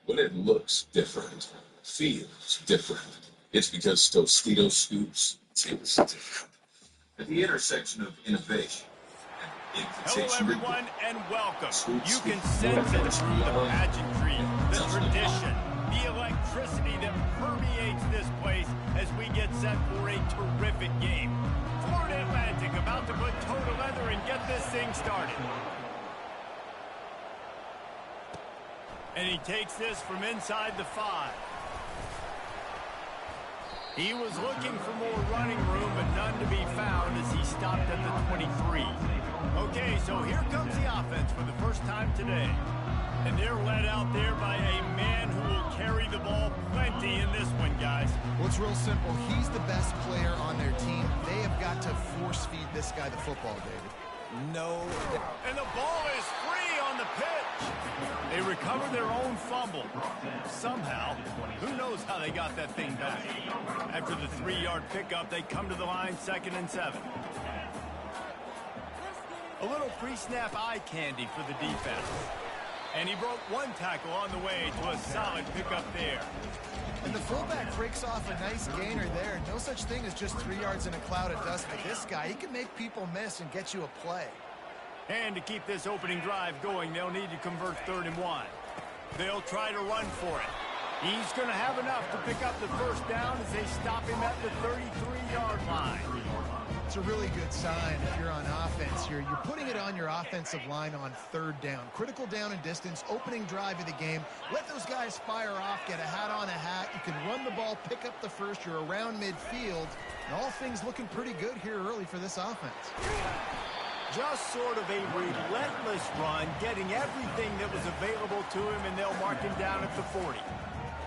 When it looks different, feels different, it's because Tostitos Scoops taste different. At the intersection of innovation and Hello, invitation to everyone, and welcome. Scoops You can speak sense it what's through the beyond pageantry, the touching the tradition, the electricity that permeates this place as we get set for a terrific game. Florida Atlantic about to put toe to leather and get this thing started. And he takes this from inside the 5. He was looking for more running room, but none to be found as he stopped at the 23. Okay, so here comes the offense for the first time today. And they're led out there by a man who will carry the ball plenty in this one, guys. Well, it's real simple. He's the best player on their team. They have got to force feed this guy the football, David. No. And the ball is free on the pitch. They recover their own fumble. Somehow, who knows how they got that thing back. After the 3-yard pickup, they come to the line 2nd and 7. A little pre-snap eye candy for the defense. And he broke one tackle on the way to a solid pickup there. And the fullback breaks off a nice gainer there. No such thing as just 3 yards in a cloud of dust with this guy. He can make people miss and get you a play. And to keep this opening drive going, they'll need to convert 3rd and 1. They'll try to run for it. He's going to have enough to pick up the first down as they stop him at the 33-yard line. It's a really good sign if you're on offense here. You're putting it on your offensive line on 3rd down. Critical down and distance, opening drive of the game. Let those guys fire off, get a hat on a hat. You can run the ball, pick up the first. You're around midfield. And all things looking pretty good here early for this offense. Just sort of a relentless run, getting everything that was available to him, and they'll mark him down at the 40.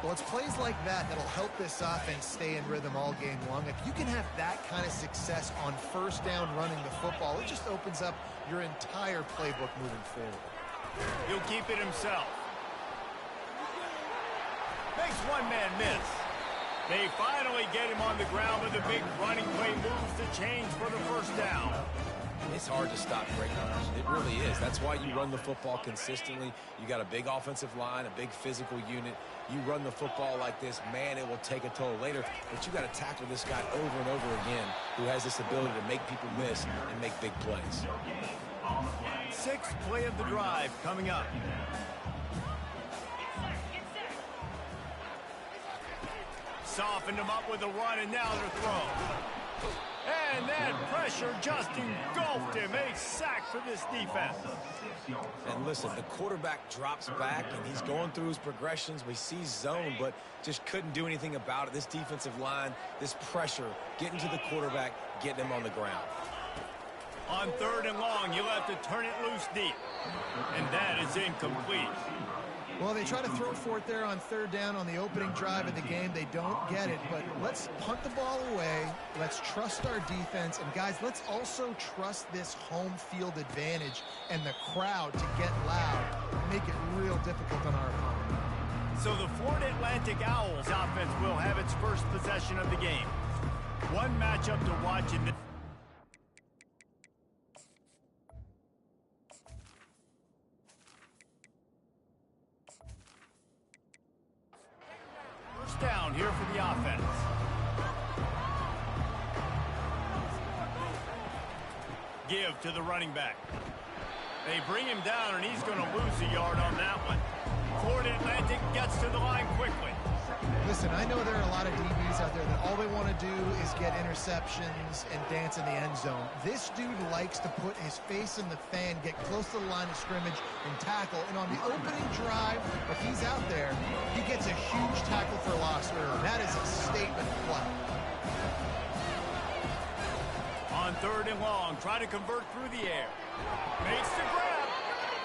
Well, it's plays like that that'll help this offense stay in rhythm all game long. If you can have that kind of success on 1st down running the football, it just opens up your entire playbook moving forward. He'll keep it himself. Makes one man miss. They finally get him on the ground with a big running play moves to change for the 1st down. It's hard to stop great runners. It really is. That's why you run the football consistently. You got a big offensive line, a big physical unit. You run the football like this, man, it will take a toll later. But you got to tackle this guy over and over again who has this ability to make people miss and make big plays. 6th play of the drive coming up. Softened him up with a run, and now their throw. And that pressure just engulfed him. A sack for this defense. And listen, the quarterback drops back, and he's going through his progressions. We see zone, but just couldn't do anything about it. This defensive line, this pressure, getting to the quarterback, getting him on the ground. On 3rd and long, you'll have to turn it loose deep. And that is incomplete. Well, they try to throw for it there on 3rd down on the opening drive of the game. They don't get it, but let's punt the ball away. Let's trust our defense. And, guys, let's also trust this home field advantage and the crowd to get loud and make it real difficult on our opponent. So the Florida Atlantic Owls offense will have its first possession of the game. One matchup to watch in this. Down here for the offense. Give to the running back. They bring him down, and he's going to lose a yard on that one. Florida Atlantic gets to the line quickly. Listen, I know there are a lot of DBs out there that all they want to do is get interceptions and dance in the end zone. This dude likes to put his face in the fan, get close to the line of scrimmage, and tackle. And on the opening drive, if he's out there, he gets a huge tackle for loss early. That is a statement play. On 3rd and long, try to convert through the air. Makes the grab.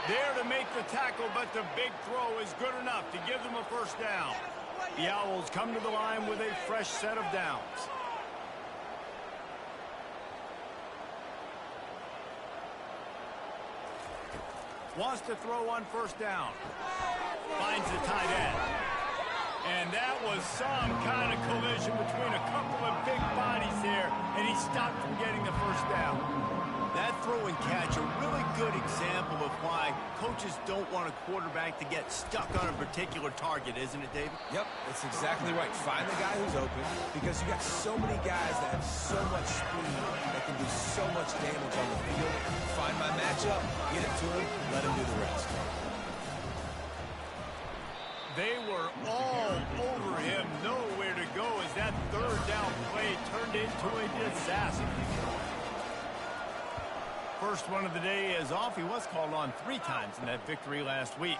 There to make the tackle, but the big throw is good enough to give them a 1st down. The Owls come to the line with a fresh set of downs. Wants to throw on 1st down. Finds the tight end. And that was some kind of collision between a couple of big bodies there, and he stopped from getting the first down. That throw and catch, a really good example of why coaches don't want a quarterback to get stuck on a particular target, isn't it, David? Yep, that's exactly right. Find the guy who's open, because you got so many guys that have so much speed that can do so much damage on the field. Find my matchup, get it to him, let him do the rest. They were all over him, nowhere to go as that third down play turned into a disaster. First one of the day is off. He was called on 3 times in that victory last week.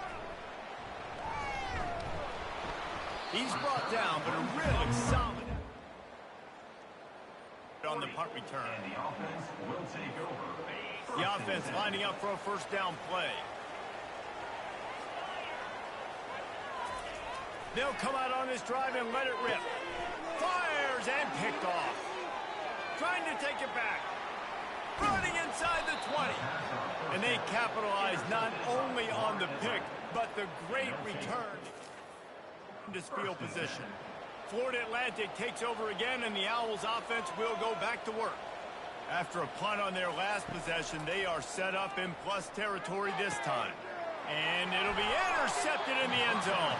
He's brought down, but a really solid on the punt return. And the offense will take over. The offense lining up for a first down play. They'll come out on this drive and let it rip. Fires and picked off. Trying to take it back. Running inside the 20. And they capitalize not only on the pick, but the great return to field position. Florida Atlantic takes over again, and the Owls offense will go back to work. After a punt on their last possession, they are set up in plus territory this time. And it'll be intercepted in the end zone.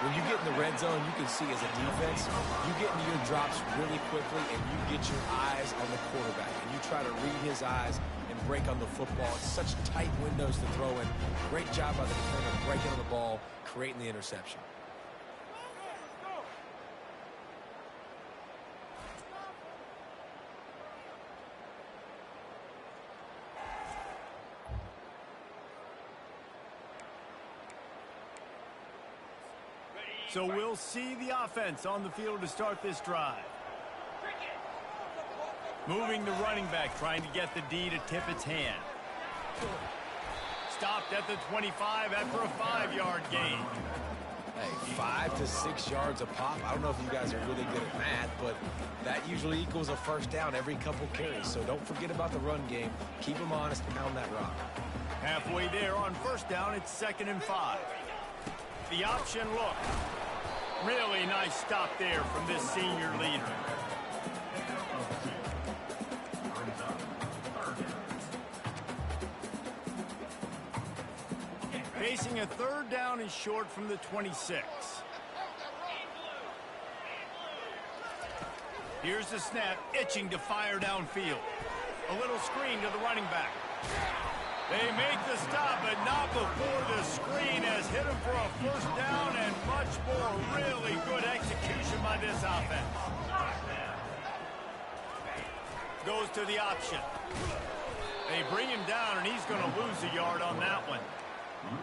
When you get in the red zone, you can see as a defense, you get into your drops really quickly and you get your eyes on the quarterback. And you try to read his eyes and break on the football. It's such tight windows to throw in. Great job by the defender breaking on the ball, creating the interception. So we'll see the offense on the field to start this drive. Moving the running back, trying to get the D to tip its hand. Stopped at the 25 after a 5-yard gain. Hey, 5 to 6 yards a pop. I don't know if you guys are really good at math, but that usually equals a first down every couple carries. So don't forget about the run game. Keep them honest and pound that rock. Halfway there on first down, it's 2nd and 5. The option look. Really nice stop there from this senior leader. Facing a 3rd down and short from the 26. Here's the snap, itching to fire downfield. A little screen to the running back. They make the stop, but not before the screen has hit him for a first down and much more. Really good execution by this offense. Goes to the option. They bring him down, and he's going to lose a yard on that one.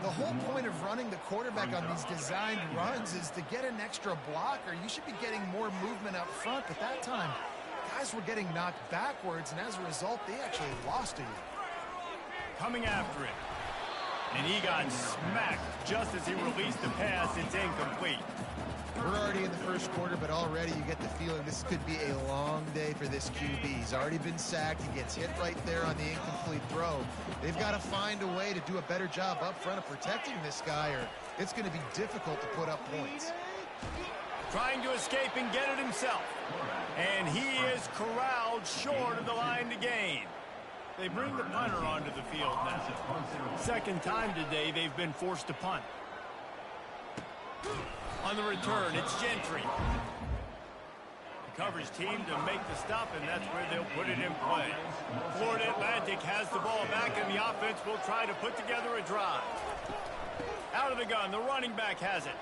The whole point of running the quarterback on these designed runs is to get an extra blocker. You should be getting more movement up front, but that time, guys were getting knocked backwards, and as a result, they actually lost a yard. Coming after it. And he got smacked just as he released the pass. It's incomplete. We're already in the first quarter, but already you get the feeling this could be a long day for this QB. He's already been sacked. He gets hit right there on the incomplete throw. They've got to find a way to do a better job up front of protecting this guy, or it's going to be difficult to put up points. Trying to escape and get it himself. And he is corralled short of the line to gain. They bring the punter onto the field now. 2nd time today they've been forced to punt. On the return, it's Gentry. The coverage team to make the stop, and that's where they'll put it in play. Florida Atlantic has the ball back, and the offense will try to put together a drive. Out of the gun, the running back has it.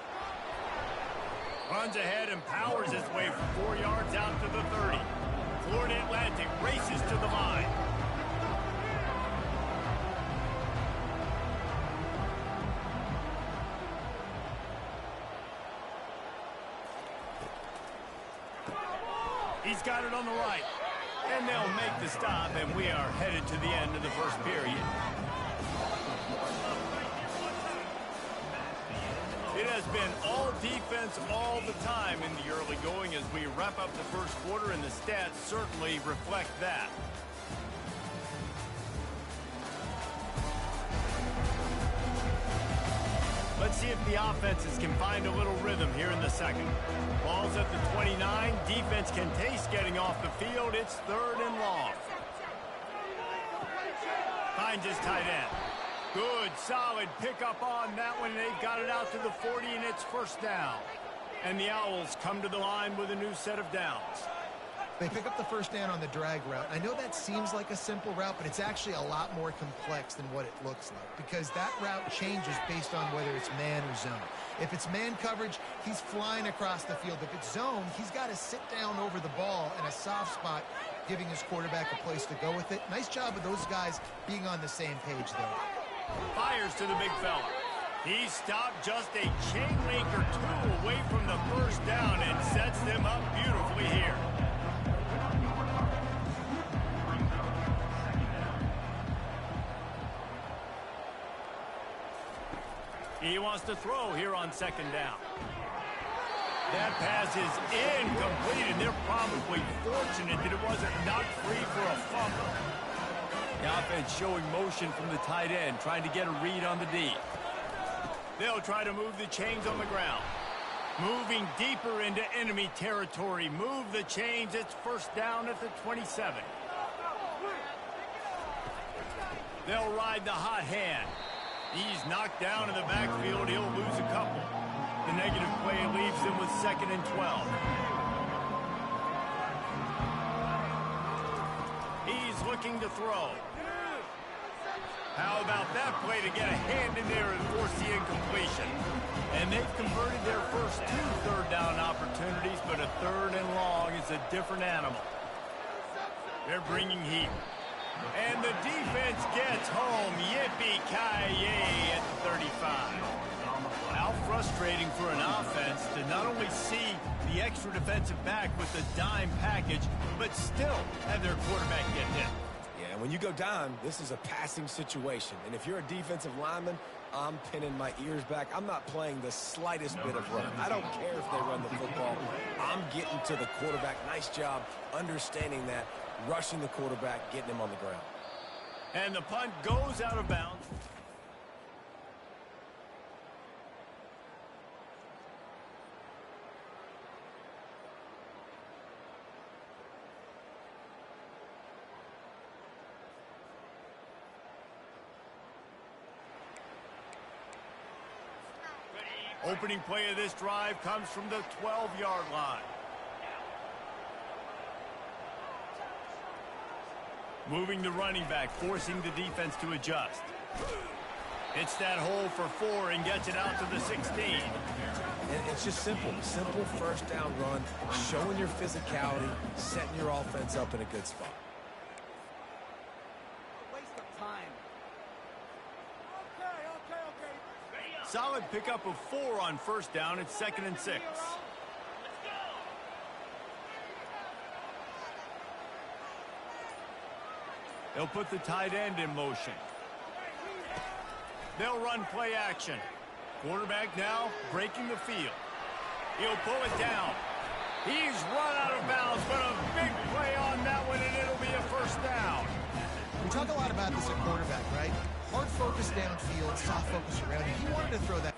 Runs ahead and powers his way for 4 yards out to the 30. Florida Atlantic races to the line. He's got it on the right. And they'll make the stop, and we are headed to the end of the first period. It has been all defense all the time in the early going as we wrap up the first quarter, and the stats certainly reflect that. Let's see if the offenses can find a little rhythm here in the second. Ball's at the 29. Defense can taste getting off the field. It's 3rd and long. Finds his tight end. Good, solid pickup on that one. They've got it out to the 40, and it's 1st down. And the Owls come to the line with a new set of downs. They pick up the 1st down on the drag route. I know that seems like a simple route, but it's actually a lot more complex than what it looks like, because that route changes based on whether it's man or zone. If it's man coverage, he's flying across the field. If it's zone, he's got to sit down over the ball in a soft spot, giving his quarterback a place to go with it. Nice job of those guys being on the same page, though. Fires to the big fella. He stopped just a chain link or 2 away from the 1st down and sets them up beautifully here. He wants to throw here on 2nd down. That pass is incomplete, and they're probably fortunate that it wasn't knocked free for a fumble. The offense showing motion from the tight end, trying to get a read on the D. They'll try to move the chains on the ground. Moving deeper into enemy territory. Move the chains. It's 1st down at the 27. They'll ride the hot hand. He's knocked down in the backfield. He'll lose a couple. The negative play leaves them with 2nd and 12. He's looking to throw. How about that play to get a hand in there and force the incompletion? And they've converted their first 2 3rd down opportunities, but a 3rd and long is a different animal. They're bringing heat. And the defense gets home. Yippee-ki-yay at the 35. How frustrating for an offense to not only see the extra defensive back with the dime package, but still have their quarterback get hit. Yeah, when you go dime, this is a passing situation. And if you're a defensive lineman, I'm pinning my ears back. I'm not playing the slightest bit of run. I don't care if they run the football. I'm getting to the quarterback. Nice job understanding that, rushing the quarterback, getting him on the ground. And the punt goes out of bounds. Opening play of this drive comes from the 12-yard line. Moving the running back, forcing the defense to adjust. Hits that hole for 4 and gets it out to the 16. And it's just simple 1st down run, showing your physicality, setting your offense up in a good spot. Solid pickup of 4 on 1st down. It's 2nd and 6. They'll put the tight end in motion. They'll run play action. Quarterback now breaking the field. He'll pull it down. He's run out of bounds, but a big play on that one, and it'll be a 1st down. We talk a lot about this at quarterback, right? Hard focus downfield, soft focus around you. He wanted to throw that.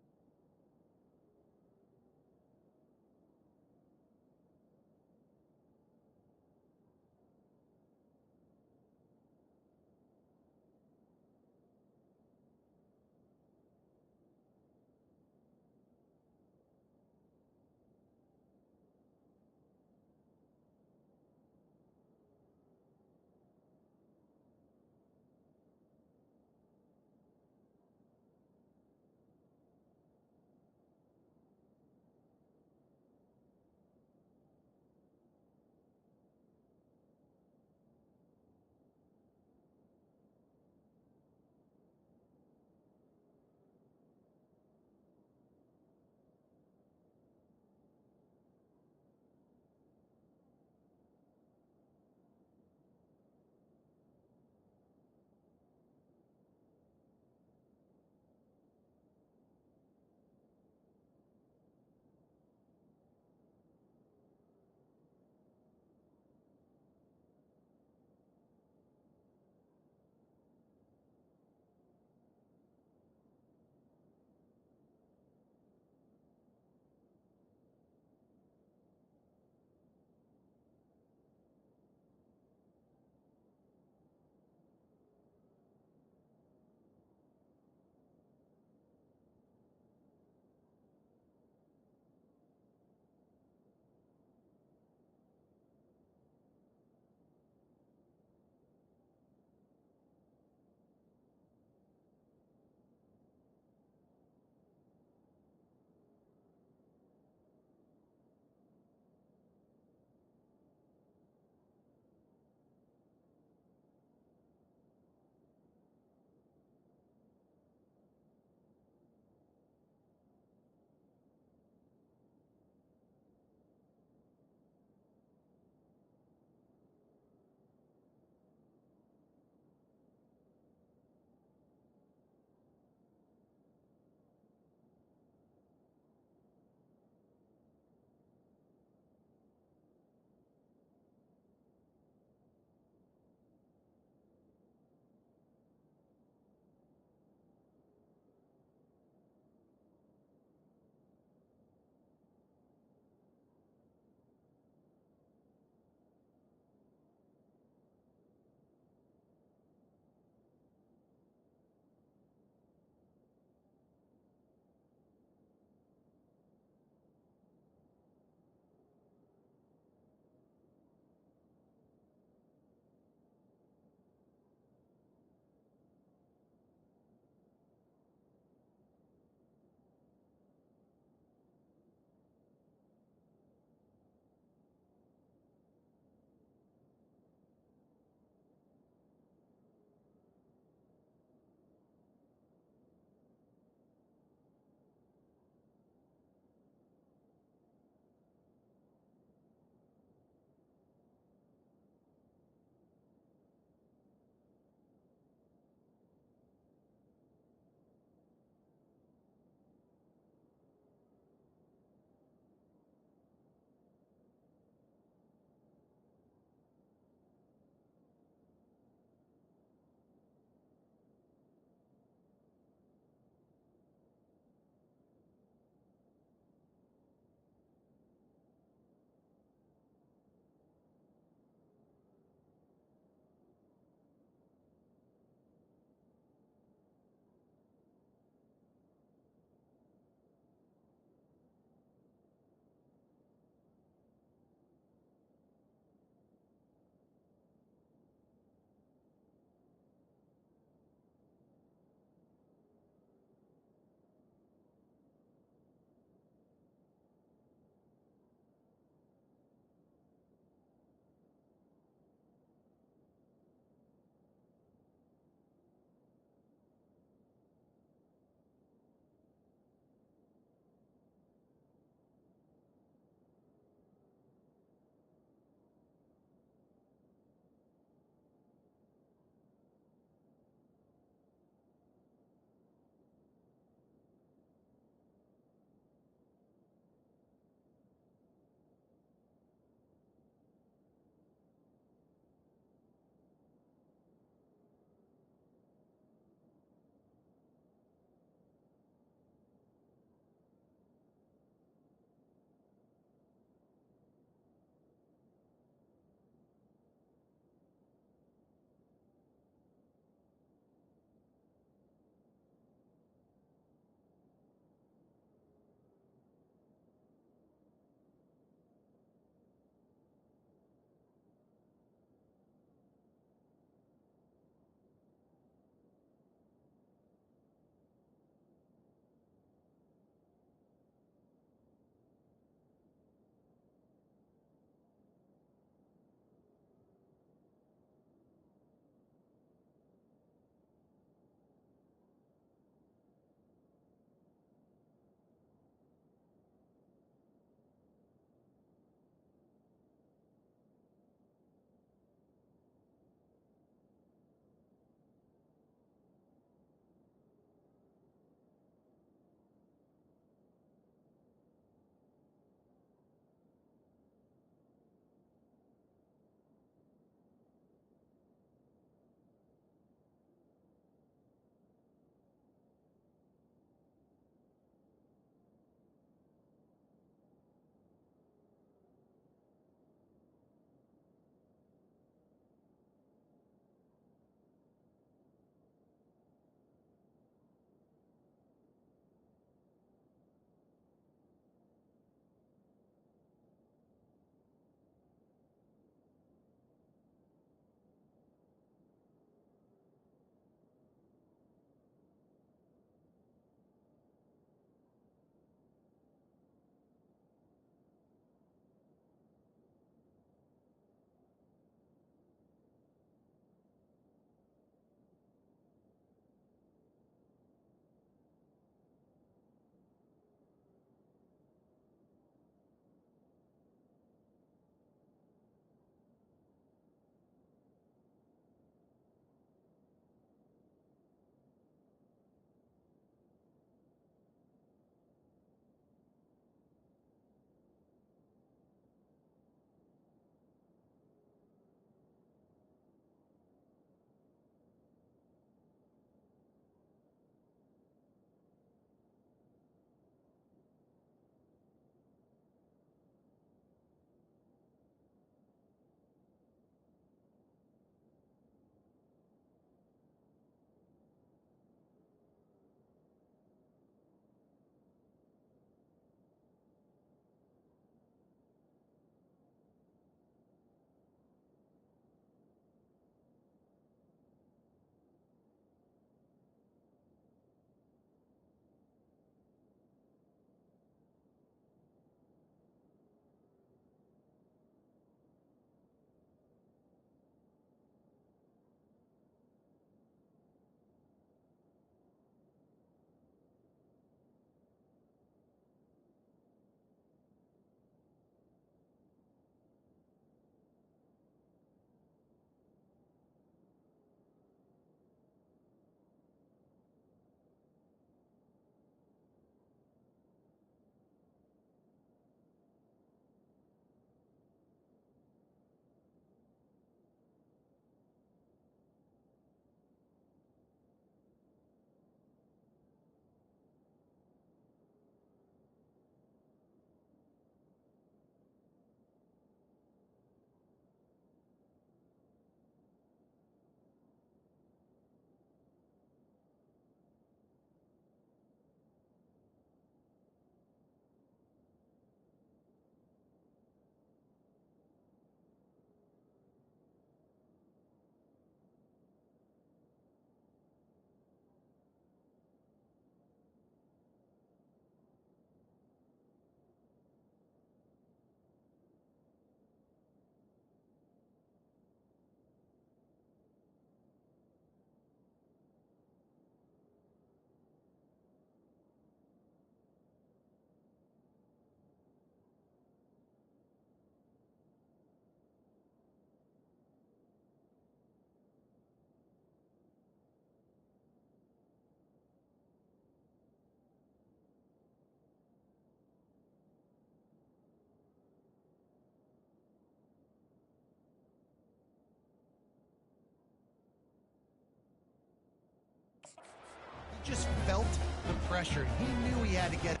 just felt the pressure. He knew he had to get it.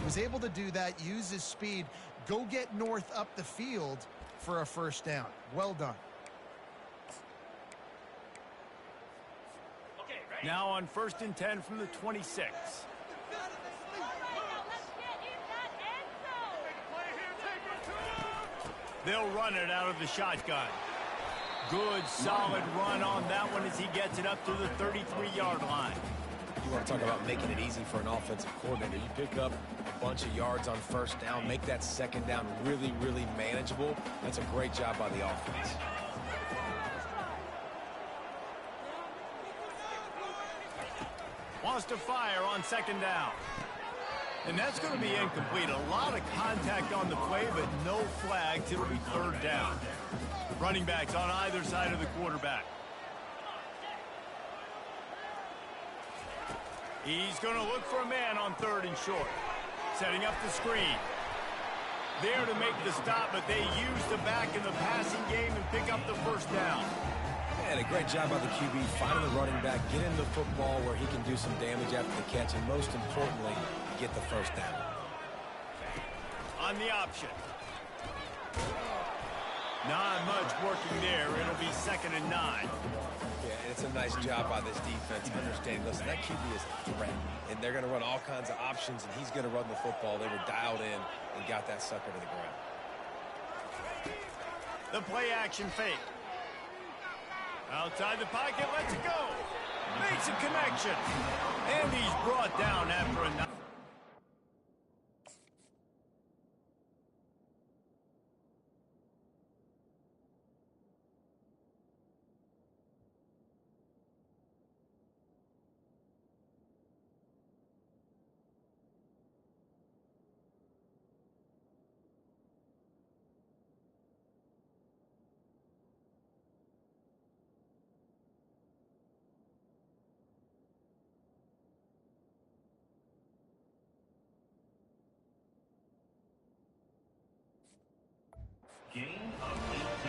Was able to do that, use his speed, go get North up the field for a first down. Well done. Now on 1st and 10 from the 26. They'll run it out of the shotgun. Good, solid run on that one as he gets it up to the 33-yard line. You want to talk about making it easy for an offensive coordinator. You pick up a bunch of yards on first down, make that second down really, really manageable. That's a great job by the offense. Wants to fire on 2nd down. And that's going to be incomplete. A lot of contact on the play, but no flags. It'll be 3rd down. Running backs on either side of the quarterback. He's going to look for a man on 3rd and short. Setting up the screen. There to make the stop, but they use the back in the passing game and pick up the first down. And a great job by the QB, finding the running back, getting the football where he can do some damage after the catch, and most importantly, get the first down. On the option. Not much working there. It'll be 2nd and 9. Yeah, and it's a nice job by this defense understanding, listen, that QB is a threat, and they're going to run all kinds of options, and he's going to run the football. They were dialed in and got that sucker to the ground. The play action fake. Outside the pocket, lets it go. Makes a connection. And he's brought down after a...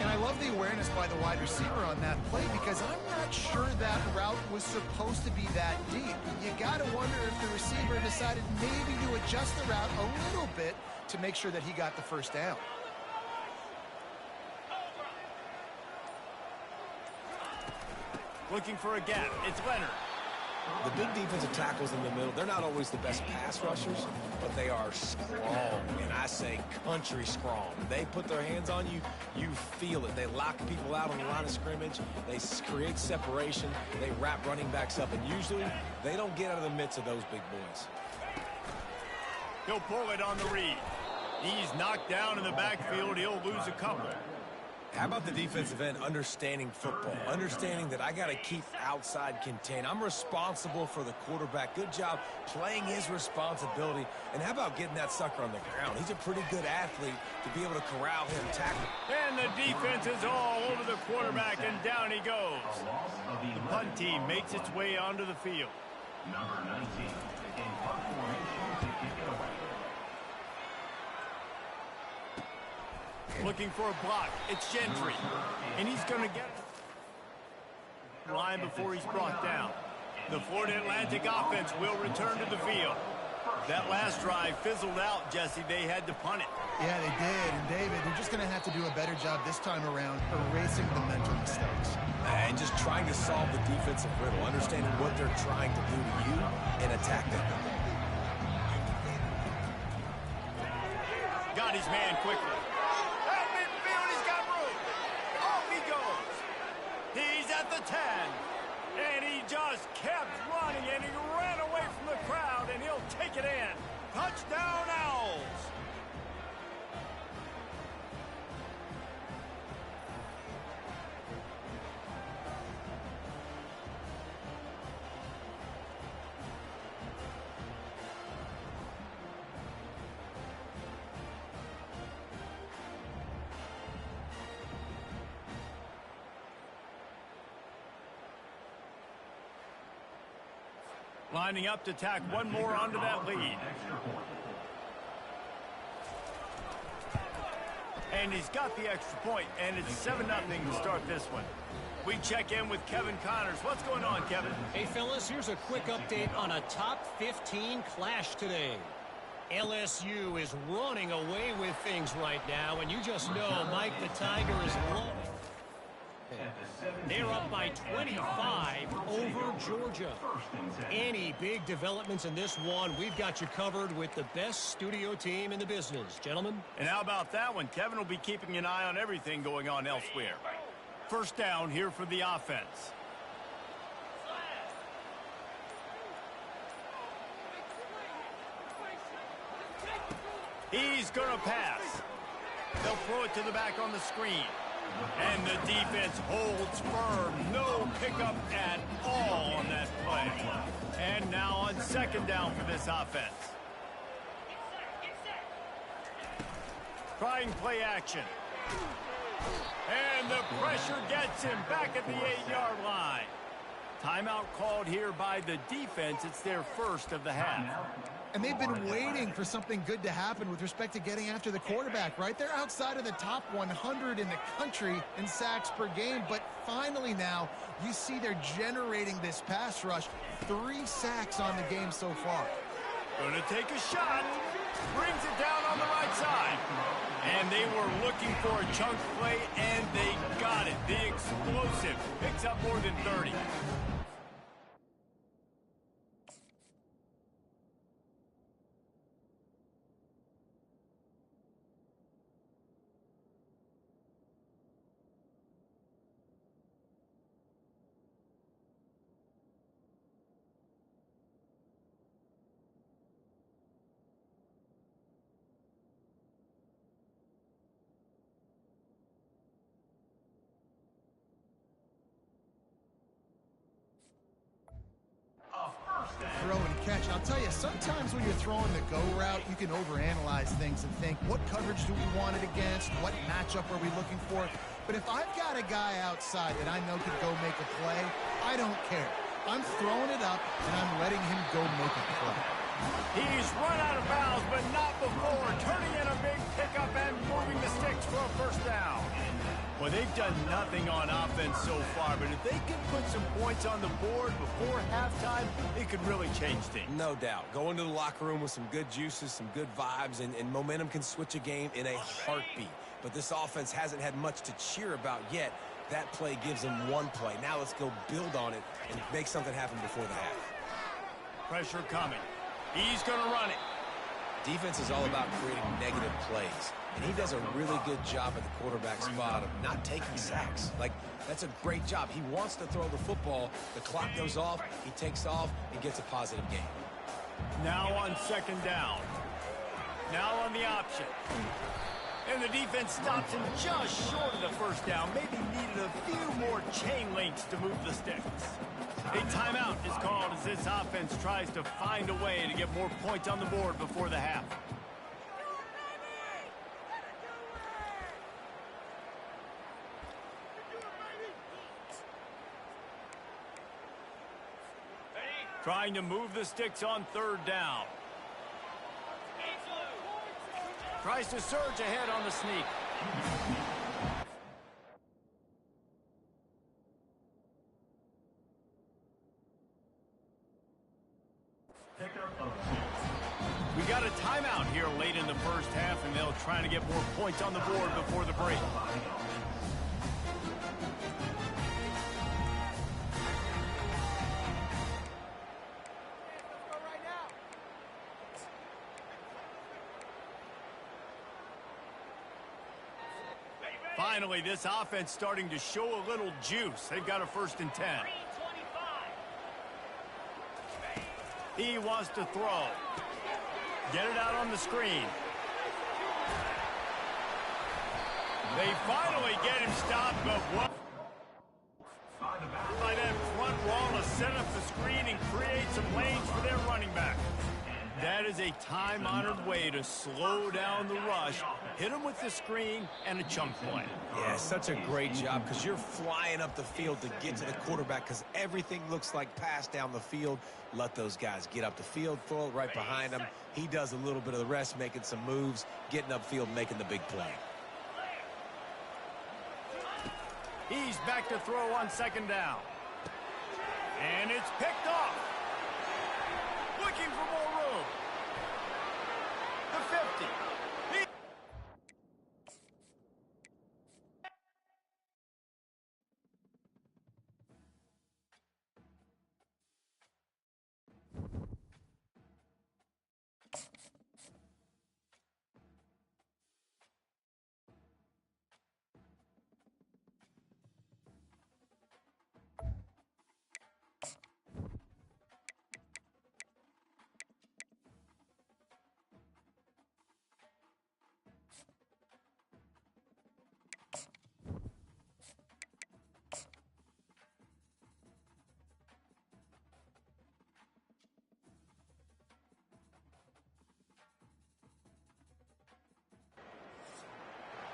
And I love the awareness by the wide receiver on that play because I'm not sure that route was supposed to be that deep. You got to wonder if the receiver decided maybe to adjust the route a little bit to make sure that he got the first down. Looking for a gap. It's Leonard. The big defensive tackles in the middle, they're not always the best pass rushers, but they are strong, and I say country strong. They put their hands on you, you feel it. They lock people out on the line of scrimmage. They create separation. They wrap running backs up, and usually they don't get out of the midst of those big boys. He'll pull it on the read. He's knocked down in the backfield. He'll lose a couple. How about the defensive end understanding football, understanding that I got to keep outside contained. I'm responsible for the quarterback. Good job playing his responsibility. And how about getting that sucker on the ground? He's a pretty good athlete to be able to corral him, tackle. And the defense is all over the quarterback, and down he goes. The punt team makes its way onto the field. Number 19 in punt formation to kick it away. Looking for a block. It's Gentry. And he's going to get the line before he's brought down. The Florida Atlantic offense will return to the field. That last drive fizzled out, Jesse. They had to punt it. Yeah, they did. And David, they're just going to have to do a better job this time around erasing the mental mistakes. And just trying to solve the defensive riddle, understanding what they're trying to do to you and attack them. Got his man quickly. At midfield, he's got room. Off he goes. He's at the 10. And he just kept running, and he ran away from the crowd, and he'll take it in. Touchdown, Owls. Lining up to tack one more onto that lead. And he's got the extra point, and it's 7-0 to start this one. We check in with Kevin Connors. What's going on, Kevin? Hey, fellas, here's a quick update on a top 15 clash today. LSU is running away with things right now, and you just know Mike the Tiger is low. They're up by 25 over Georgia. Any big developments in this one, we've got you covered with the best studio team in the business, gentlemen. And how about that one? Kevin will be keeping an eye on everything going on elsewhere. First down here for the offense. He's going to pass. They'll throw it to the back on the screen. And the defense holds firm. No pickup at all on that play. And now on second down for this offense. Trying play action. And the pressure gets him back at the 8-yard line. Timeout called here by the defense. It's their first of the half. And they've been waiting for something good to happen with respect to getting after the quarterback, right? They're outside of the top 100 in the country in sacks per game, but finally now you see they're generating this pass rush. 3 sacks on the game so far. Gonna take a shot. Brings it down on the right side. And they were looking for a chunk play, and they got it. The explosive picks up more than 30. Throw and catch. I'll tell you, sometimes when you're throwing the go route, you can overanalyze things and think, what coverage do we want it against? What matchup are we looking for? But if I've got a guy outside that I know could go make a play, I don't care. I'm throwing it up, and I'm letting him go make a play. He's run out of bounds, but not before. Turning in a big pickup and moving the sticks for a first down. Well, they've done nothing on offense so far, but if they can put some points on the board before halftime, it could really change things. No doubt. Go into the locker room with some good juices, some good vibes, and momentum can switch a game in a heartbeat. But this offense hasn't had much to cheer about yet. That play gives them one play. Now let's go build on it and make something happen before the half. Pressure coming. He's going to run it. Defense is all about creating negative plays, and he does a really good job at the quarterback spot of not taking sacks. Like, that's a great job. He wants to throw the football. The clock goes off. He takes off and gets a positive gain. Now on second down. Now on the option. And the defense stops him just short of the first down. Maybe needed a few more chain links to move the sticks. A timeout is called as this offense tries to find a way to get more points on the board before the half. Trying to move the sticks on third down. Tries to surge ahead on the sneak. We got a timeout here late in the first half, and they'll try to get more points on the board before the break. Finally, this offense starting to show a little juice. They've got a 1st and 10. He wants to throw. Get it out on the screen. They finally get him stopped, but what? By that front wall to set up the screen and create some lanes for their running back. That is a time-honored way to slow down the rush Hit him with the screen and a chunk play. Yeah, such a great job because you're flying up the field to get to the quarterback because everything looks like pass down the field. Let those guys get up the field, throw it right behind him. He does a little bit of the rest, making some moves, getting upfield, making the big play. He's back to throw on second down. And it's picked off. Looking for more room. The 50.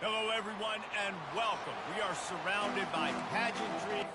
Hello, everyone, and welcome. We are surrounded by pageantry.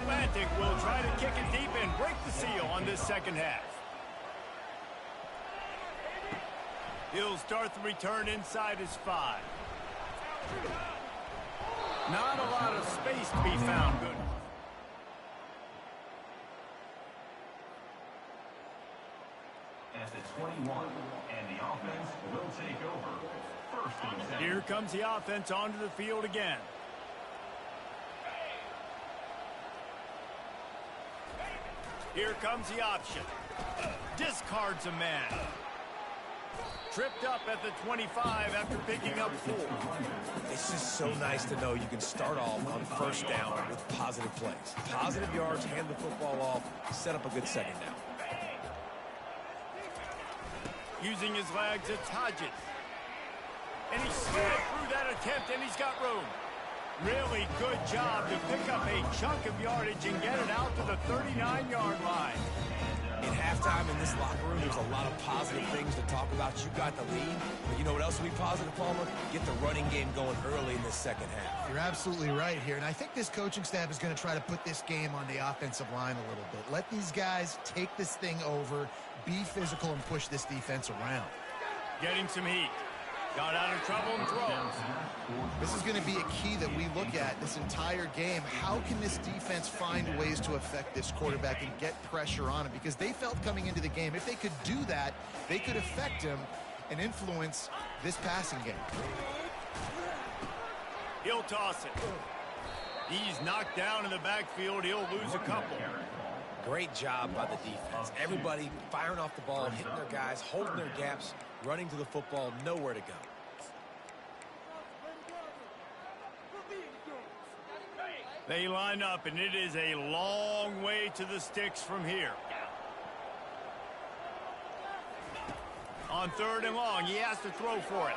Atlantic will try to kick it deep and break the seal on this second half. He'll start the return inside his 5. Not a lot of space to be found. Good. At the 21, and the offense will take over. First and 10. Here comes the offense onto the field again. Here comes the option. Discards a man. Tripped up at the 25 after picking up 4. It's just so nice to know you can start off on first down with positive plays. Positive yards, hand the football off, set up a good second down. Using his legs, it's Hodges. And he slid through that attempt, and he's got room. Really good job to pick up a chunk of yardage and get it out to the 39-yard line. In halftime in this locker room, there's a lot of positive things to talk about. You got the lead, but you know what else will be positive, Palmer? Get the running game going early in this second half. You're absolutely right here, and I think this coaching staff is going to try to put this game on the offensive line a little bit. Let these guys take this thing over, be physical, and push this defense around. Getting some heat. Got out of trouble and throws. This is going to be a key that we look at this entire game. How can this defense find ways to affect this quarterback and get pressure on him? Because they felt coming into the game, if they could do that, they could affect him and influence this passing game. He'll toss it. He's knocked down in the backfield. He'll lose a couple. Great job by the defense. Everybody firing off the ball, hitting their guys, holding their gaps, running to the football, nowhere to go. They line up, and it is a long way to the sticks from here. On 3rd and long, he has to throw for it.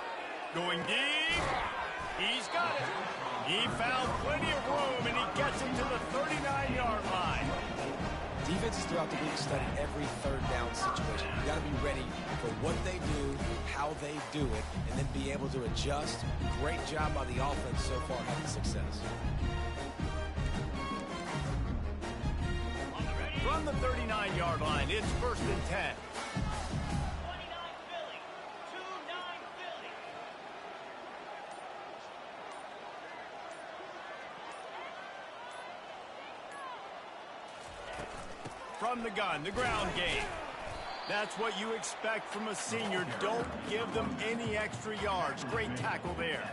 Going deep. He's got it. He found plenty of room, and he gets it to the 39-yard line. Defenses throughout the week study every third down situation. You got to be ready for what they do, how they do it, and then be able to adjust. Great job by the offense so far having success. From the 39-yard line, it's 1st and 10. From the gun, the ground game. That's what you expect from a senior. Don't give them any extra yards. Great tackle there.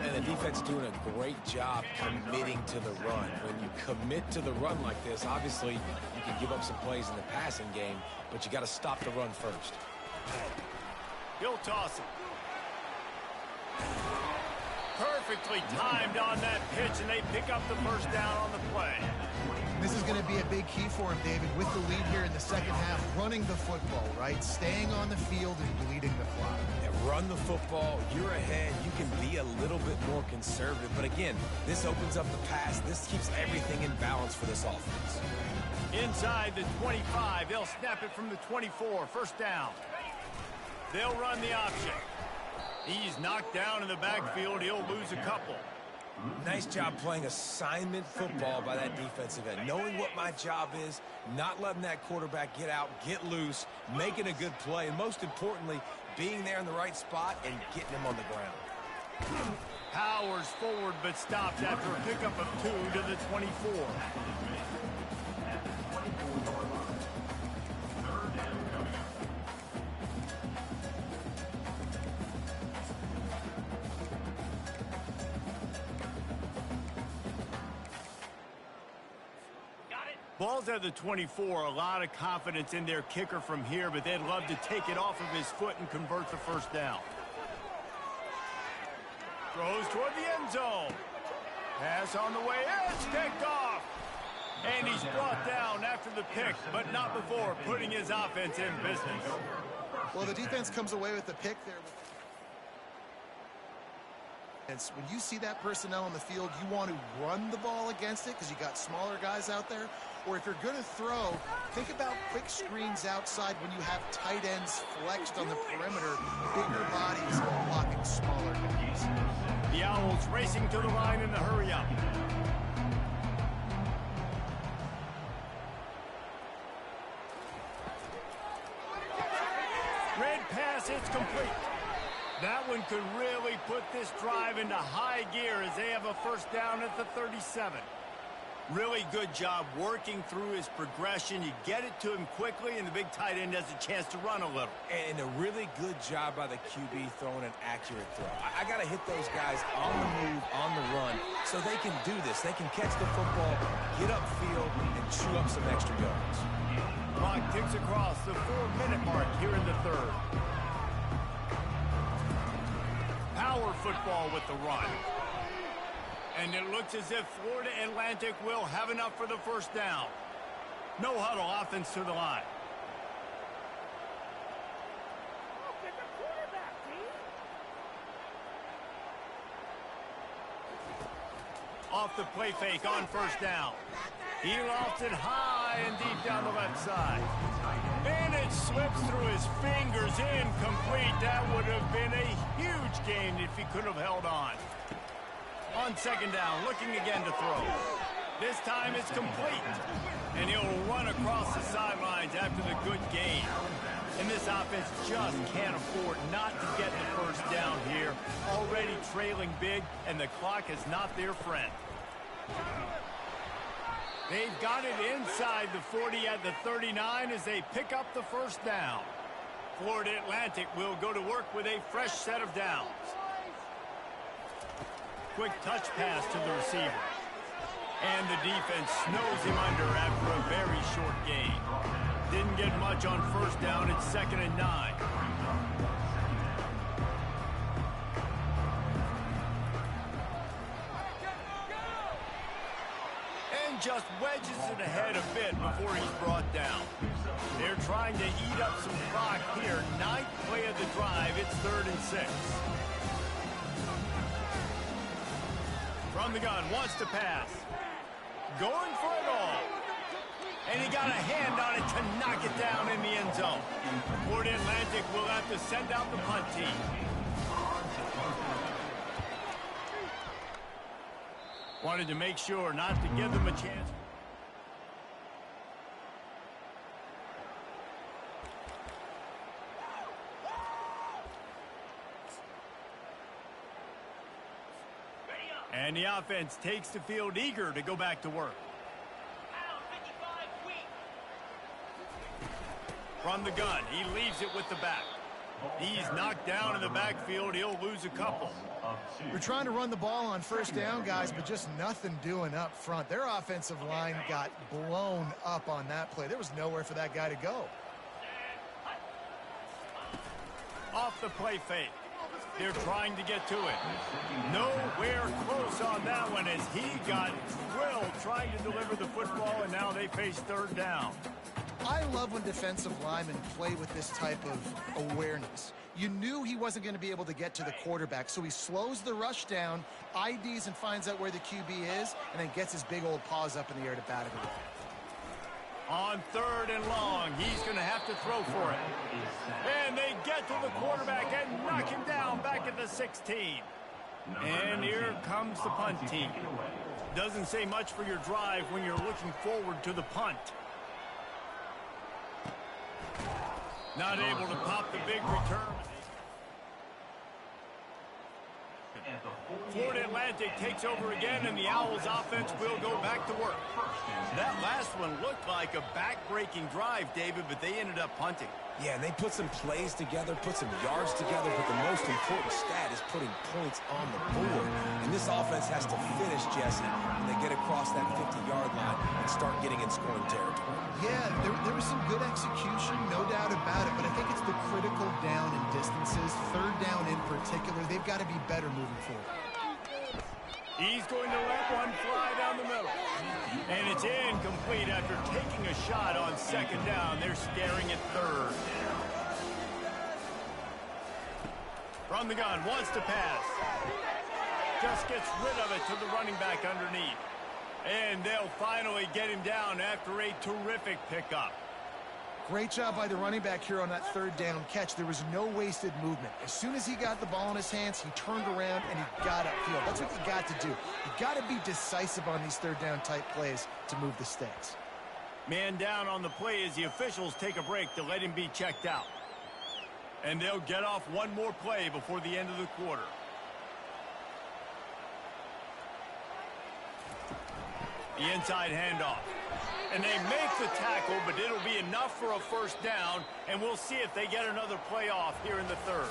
And the defense doing a great job committing to the run. When you commit to the run like this, obviously you can give up some plays in the passing game, but you got to stop the run first. He'll toss it. Perfectly timed on that pitch, and they pick up the first down on the play. This is going to be a big key for him, David, with the lead here in the second half, running the football, right? Staying on the field and leading the clock. Yeah, run the football, you're ahead, you can be a little bit more conservative. But again, this opens up the pass. This keeps everything in balance for this offense. Inside the 25, they'll snap it from the 24, first down. They'll run the option. He's knocked down in the backfield. He'll lose a couple. Nice job playing assignment football by that defensive end. Knowing what my job is, not letting that quarterback get out, get loose, making a good play, and most importantly, being there in the right spot and getting him on the ground. Powers forward but stopped after a pickup of 2 to the 24. Ball's at the 24. A lot of confidence in their kicker from here, but they'd love to take it off of his foot and convert the first down. Throws toward the end zone. Pass on the way. It's picked off. And he's brought down after the pick, but not before putting his offense in business. Well, the defense comes away with the pick there. When you see that personnel on the field, you want to run the ball against it because you got smaller guys out there. Or if you're going to throw, think about quick screens outside when you have tight ends flexed on the perimeter, bigger bodies blocking smaller guys. The Owls racing to the line in the hurry-up. Red pass, it's complete. That one could really put this drive into high gear as they have a first down at the 37. Really good job working through his progression. You get it to him quickly, and the big tight end has a chance to run a little. And a really good job by the QB throwing an accurate throw. I got to hit those guys on the move, on the run, so they can do this. They can catch the football, get upfield, and chew up some extra yards. Clock ticks across the 4-minute mark here in the third. Power football with the run. And it looks as if Florida Atlantic will have enough for the first down. No huddle offense to the line. Off the play fake on first down. He lofts it high and deep down the left side. And it slips through his fingers, incomplete. That would have been a huge gain if he could have held on. On second down, looking again to throw. This time it's complete. And he'll run across the sidelines after the good gain. And this offense just can't afford not to get the first down here. Already trailing big, and the clock is not their friend. They've got it inside the 40 at the 39 as they pick up the first down. Florida Atlantic will go to work with a fresh set of downs. Quick touch pass to the receiver. And the defense snows him under after a very short gain. Didn't get much on first down. It's 2nd and 9. And just wedges it ahead a bit before he's brought down. They're trying to eat up some clock here. 9th play of the drive. It's 3rd and 6. From the gun, wants to pass. Going for it all. And he got a hand on it to knock it down in the end zone. Florida Atlantic will have to send out the punt team. Wanted to make sure not to give them a chance. And the offense takes the field eager to go back to work. From the gun, he leaves it with the back. He's knocked down in the backfield. He'll lose a couple. We're trying to run the ball on first down, guys, but just nothing doing up front. Their offensive line got blown up on that play. There was nowhere for that guy to go. Off the play fake. They're trying to get to it. Nowhere close on that one as he got drilled trying to deliver the football, and now they face third down. I love when defensive linemen play with this type of awareness. You knew he wasn't going to be able to get to the quarterback, so he slows the rush down, IDs and finds out where the QB is, and then gets his big old paws up in the air to bat it away. On third and long, he's going to have to throw for it. And they get to the quarterback and knock him down back at the 16. And here comes the punt team. Doesn't say much for your drive when you're looking forward to the punt. Not able to pop the big return. Florida Atlantic takes over again, and the Owls offense will go back to work. That last one looked like a back-breaking drive, David, but they ended up punting. Yeah, and they put some plays together, put some yards together, but the most important stat is putting points on the board. And this offense has to finish, Jesse, when they get across that 50-yard line and start getting in scoring territory. Yeah, there was some good execution, no doubt about it, but I think it's the critical down and distances, third down in particular. They've got to be better moving forward. He's going to let one fly down the middle. And it's incomplete after taking a shot on second down. They're staring at third. From the gun, wants to pass. Just gets rid of it to the running back underneath. And they'll finally get him down after a terrific pickup. Great job by the running back here on that third down catch. There was no wasted movement. As soon as he got the ball in his hands, he turned around and he got upfield. That's what you got to do. You got to be decisive on these third down type plays to move the sticks. Man down on the play as the officials take a break to let him be checked out. And they'll get off one more play before the end of the quarter. The inside handoff. And they make the tackle, but it'll be enough for a first down, and we'll see if they get another play off here in the third.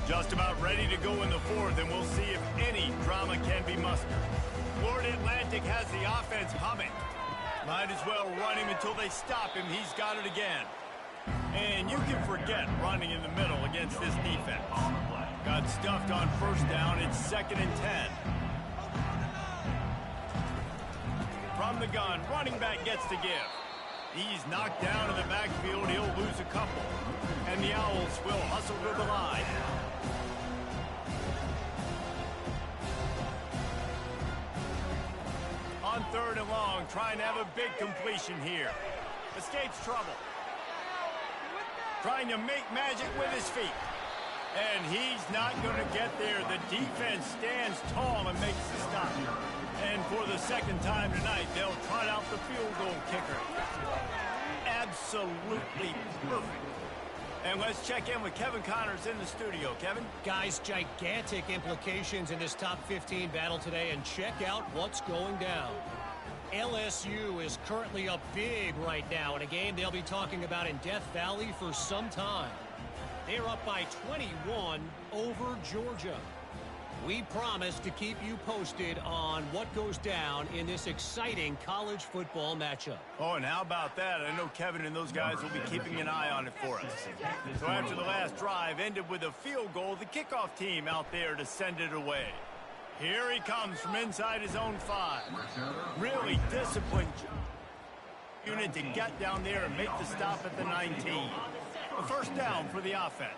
Just about ready to go in the fourth, and we'll see if any drama can be mustered. Florida Atlantic has the offense humming. Might as well run him until they stop him. He's got it again. And you can forget running in the middle against this defense. Got stuffed on first down. It's 2nd and 10. From the gun, running back gets to give. He's knocked down in the backfield. He'll lose a couple. And the Owls will hustle to the line. On third and long, trying to have a big completion here. Escapes trouble. Trying to make magic with his feet. And he's not going to get there. The defense stands tall and makes the stop. And for the second time tonight, they'll trot out the field goal kicker. Absolutely perfect. And let's check in with Kevin Connors in the studio. Kevin? Guys, gigantic implications in this top 15 battle today, and check out what's going down. LSU is currently up big right now in a game they'll be talking about in Death Valley for some time. They're up by 21 over Georgia. We promise to keep you posted on what goes down in this exciting college football matchup. Oh, and how about that? I know Kevin and those guys will be keeping an eye on it for us. So after the last drive ended with a field goal, the kickoff team out there to send it away. Here he comes from inside his own 5. Really disciplined unit to get down there and make the stop at the 19. A first down for the offense.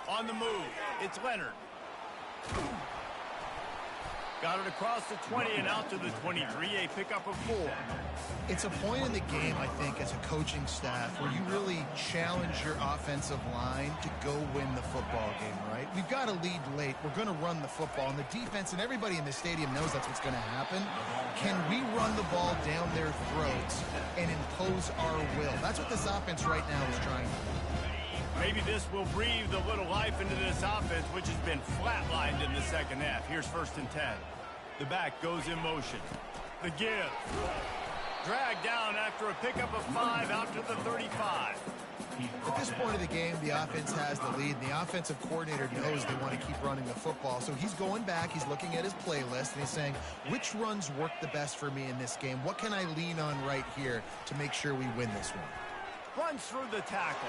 On the move, it's Leonard. Got it across the 20 and out to the 23, a pickup of 4. It's a point in the game, I think, as a coaching staff where you really challenge your offensive line to go win the football game, right? We've got to lead late. We're going to run the football. And the defense and everybody in the stadium knows that's what's going to happen. Can we run the ball down their throats and impose our will? That's what this offense right now is trying to do. Maybe this will breathe a little life into this offense, which has been flatlined in the second half. Here's 1st and 10. The back goes in motion. The give. Dragged down after a pickup of 5 out to the 35. At this point of the game, the offense has the lead. And the offensive coordinator knows they want to keep running the football. So he's going back, he's looking at his playlist, and he's saying, which runs work the best for me in this game? What can I lean on right here to make sure we win this one? Runs through the tackle.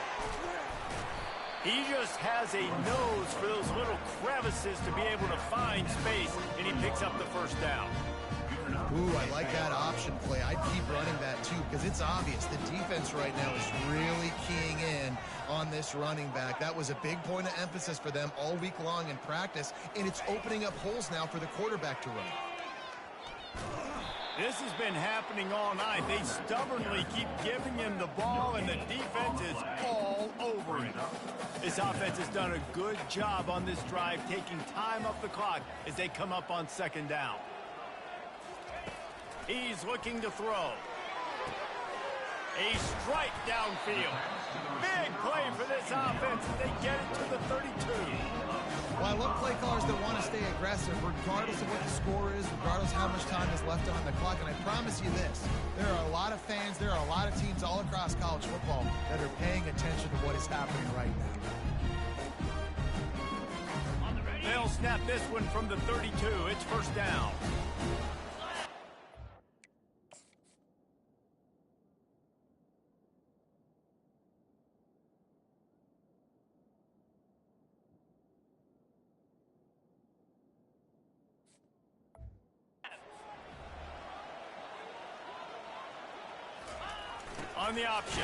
He just has a nose for those little crevices to be able to find space, and he picks up the 1st down. Ooh, I like that option play. I'd keep running that too because it's obvious the defense right now is really keying in on this running back. That was a big point of emphasis for them all week long in practice, and it's opening up holes now for the quarterback to run. This has been happening all night. They stubbornly keep giving him the ball, and the defense is all over it. This offense has done a good job on this drive, taking time off the clock as they come up on 2nd down. He's looking to throw. A strike downfield. Big play for this offense as they get it to the 32. Well, I love play callers that want to stay aggressive regardless of what the score is, regardless of how much time is left on the clock. And I promise you this, there are a lot of fans, there are a lot of teams all across college football that are paying attention to what is happening right now. They'll snap this one from the 32. It's 1st down. On the option.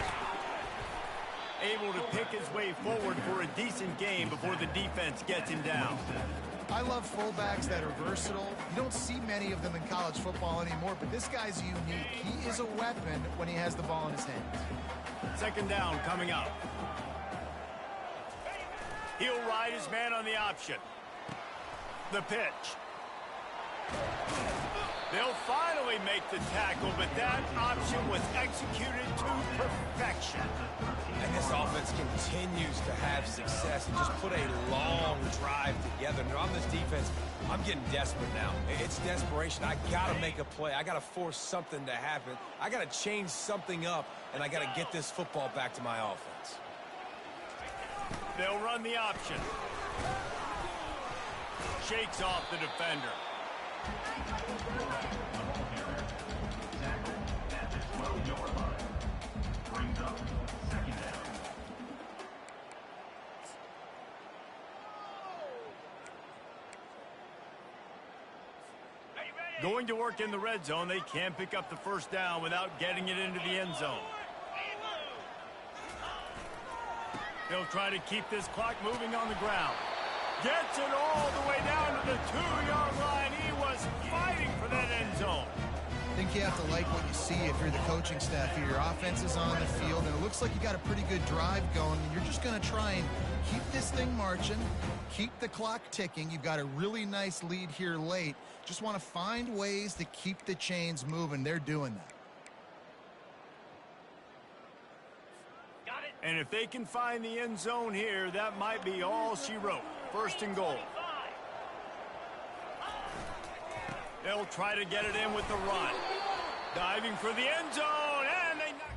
Able to pick his way forward for a decent game before the defense gets him down. I love fullbacks that are versatile. You don't see many of them in college football anymore, but this guy's unique. He is a weapon when he has the ball in his hands. 2nd down coming up. He'll ride his man on the option. The pitch. They'll finally make the tackle, but that option was executed to perfection. And this offense continues to have success and just put a long drive together. And on this defense, I'm getting desperate now. It's desperation. I got to make a play. I got to force something to happen. I got to change something up, and I got to get this football back to my offense. They'll run the option. Shakes off the defender. Going to work in the red zone, they can't pick up the 1st down without getting it into the end zone. They'll try to keep this clock moving on the ground. Gets it all the way down to the 2-yard line. He was fighting for that end zone. I think you have to like what you see if you're the coaching staff here. Your offense is on the field, and it looks like you got a pretty good drive going, and you're just going to try and keep this thing marching, keep the clock ticking. You've got a really nice lead here late. Just want to find ways to keep the chains moving. They're doing that. And if they can find the end zone here, that might be all she wrote. 1st and goal. They'll try to get it in with the run. Diving for the end zone, and they knock.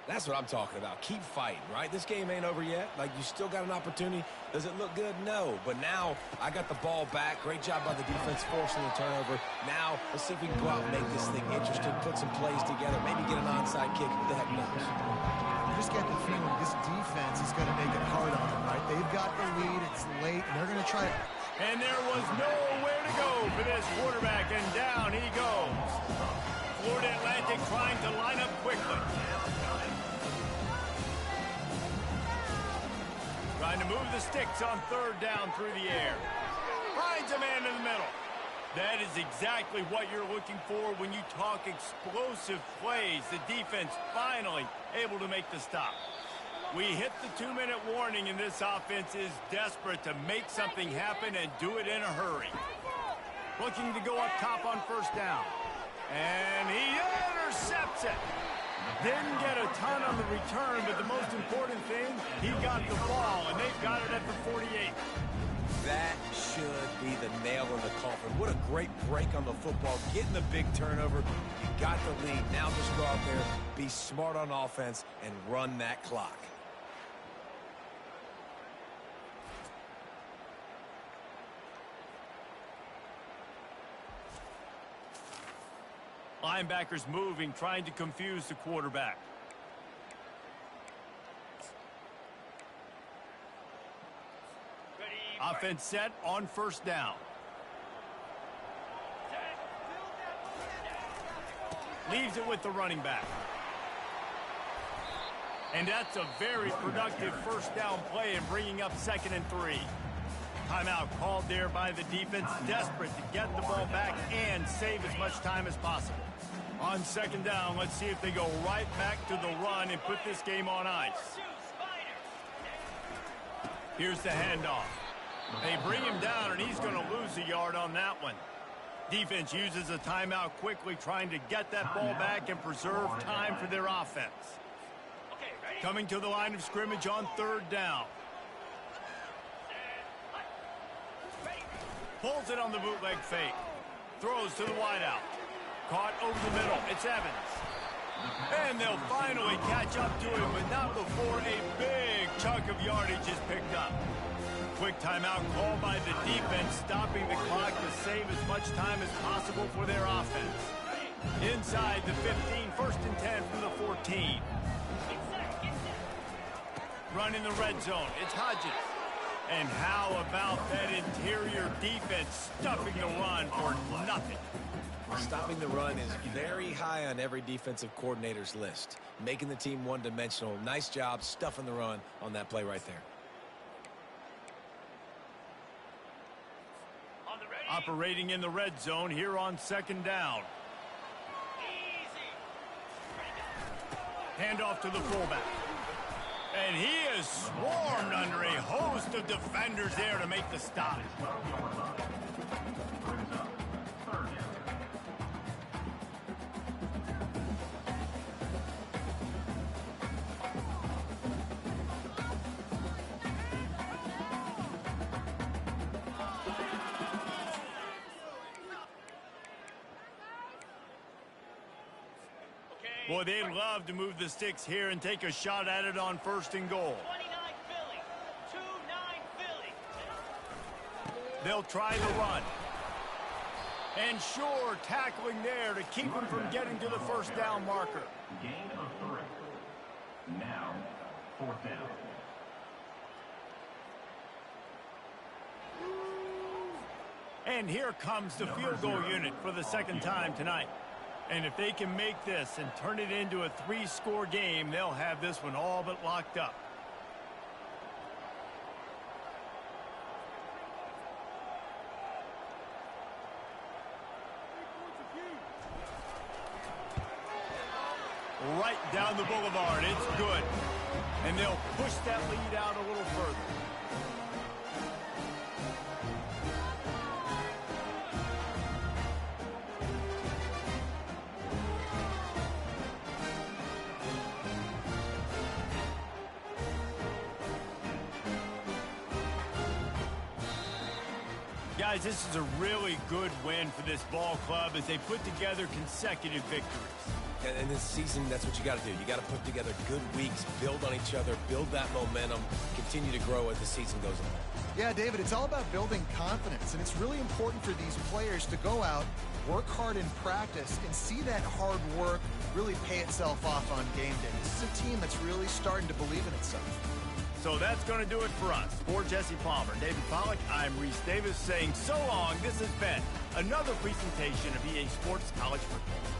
That's what I'm talking about. Keep fighting, right? This game ain't over yet. Like, you still got an opportunity. Does it look good? No. But now I got the ball back. Great job by the defense forcing the turnover. Now let's see if we can go out and make this thing interesting, put some plays together, maybe get an onside kick. Who the heck knows? You just get the feeling this defense is going to make it hard on them, right? They've got the lead. It's late, and they're going to try it. And there was nowhere to go for this quarterback, and down he goes. Florida Atlantic trying to line up quickly. Trying to move the sticks on 3rd down through the air. Finds finds a man in the middle. That is exactly what you're looking for when you talk explosive plays. The defense finally able to make the stop. We hit the 2-minute warning, and this offense is desperate to make something happen and do it in a hurry. Looking to go up top on first down. And he intercepts it. Didn't get a ton on the return, but the most important thing, he got the ball, and they've got it at the 48. That should be the nail in the coffin. What a great break on the football. Getting the big turnover. You got the lead. Now just go out there, be smart on offense, and run that clock. Linebackers moving, trying to confuse the quarterback. Offense set on first down. Leaves it with the running back. And that's a very productive first down play in bringing up 2nd and 3. Timeout called there by the defense, desperate to get the ball back and save as much time as possible. On 2nd down, let's see if they go right back to the run and put this game on ice. Here's the handoff. They bring him down, and he's going to lose a yard on that one. Defense uses a timeout quickly, trying to get that ball back and preserve time for their offense. Coming to the line of scrimmage on 3rd down. Pulls it on the bootleg fake. Throws to the wideout. Caught over the middle. It's Evans. And they'll finally catch up to him, but not before a big chunk of yardage is picked up. Quick timeout called by the defense, stopping the clock to save as much time as possible for their offense. Inside the 15, 1st and 10 from the 14. Run in the red zone. It's Hodges. And how about that interior defense stuffing the run for nothing? Stopping the run is very high on every defensive coordinator's list. Making the team one-dimensional. Nice job stuffing the run on that play right there. Operating in the red zone here on 2nd down. Handoff to the fullback. And he is swarmed under a host of defenders there to make the stop. Boy, they'd love to move the sticks here and take a shot at it on 1st and goal. 29 Philly. 2-9 Philly. They'll try the run. And sure, tackling there to keep him from getting to the 1st down marker. Gain of 3. Now, 4th down. And here comes the field goal unit for the 2nd time tonight. And if they can make this and turn it into a 3-score game, they'll have this one all but locked up. Right down the boulevard, it's good. And they'll push that lead out a little further. Guys, this is a really good win for this ball club as they put together consecutive victories. And this season, that's what you got to do. You got to put together good weeks, build on each other, build that momentum, continue to grow as the season goes on. Yeah, David, it's all about building confidence, and it's really important for these players to go out, work hard in practice, and see that hard work really pay itself off on game day. This is a team that's really starting to believe in itself. So that's going to do it for us. For Jesse Palmer, David Pollack, I'm Reese Davis saying so long. This has been another presentation of EA Sports College Football.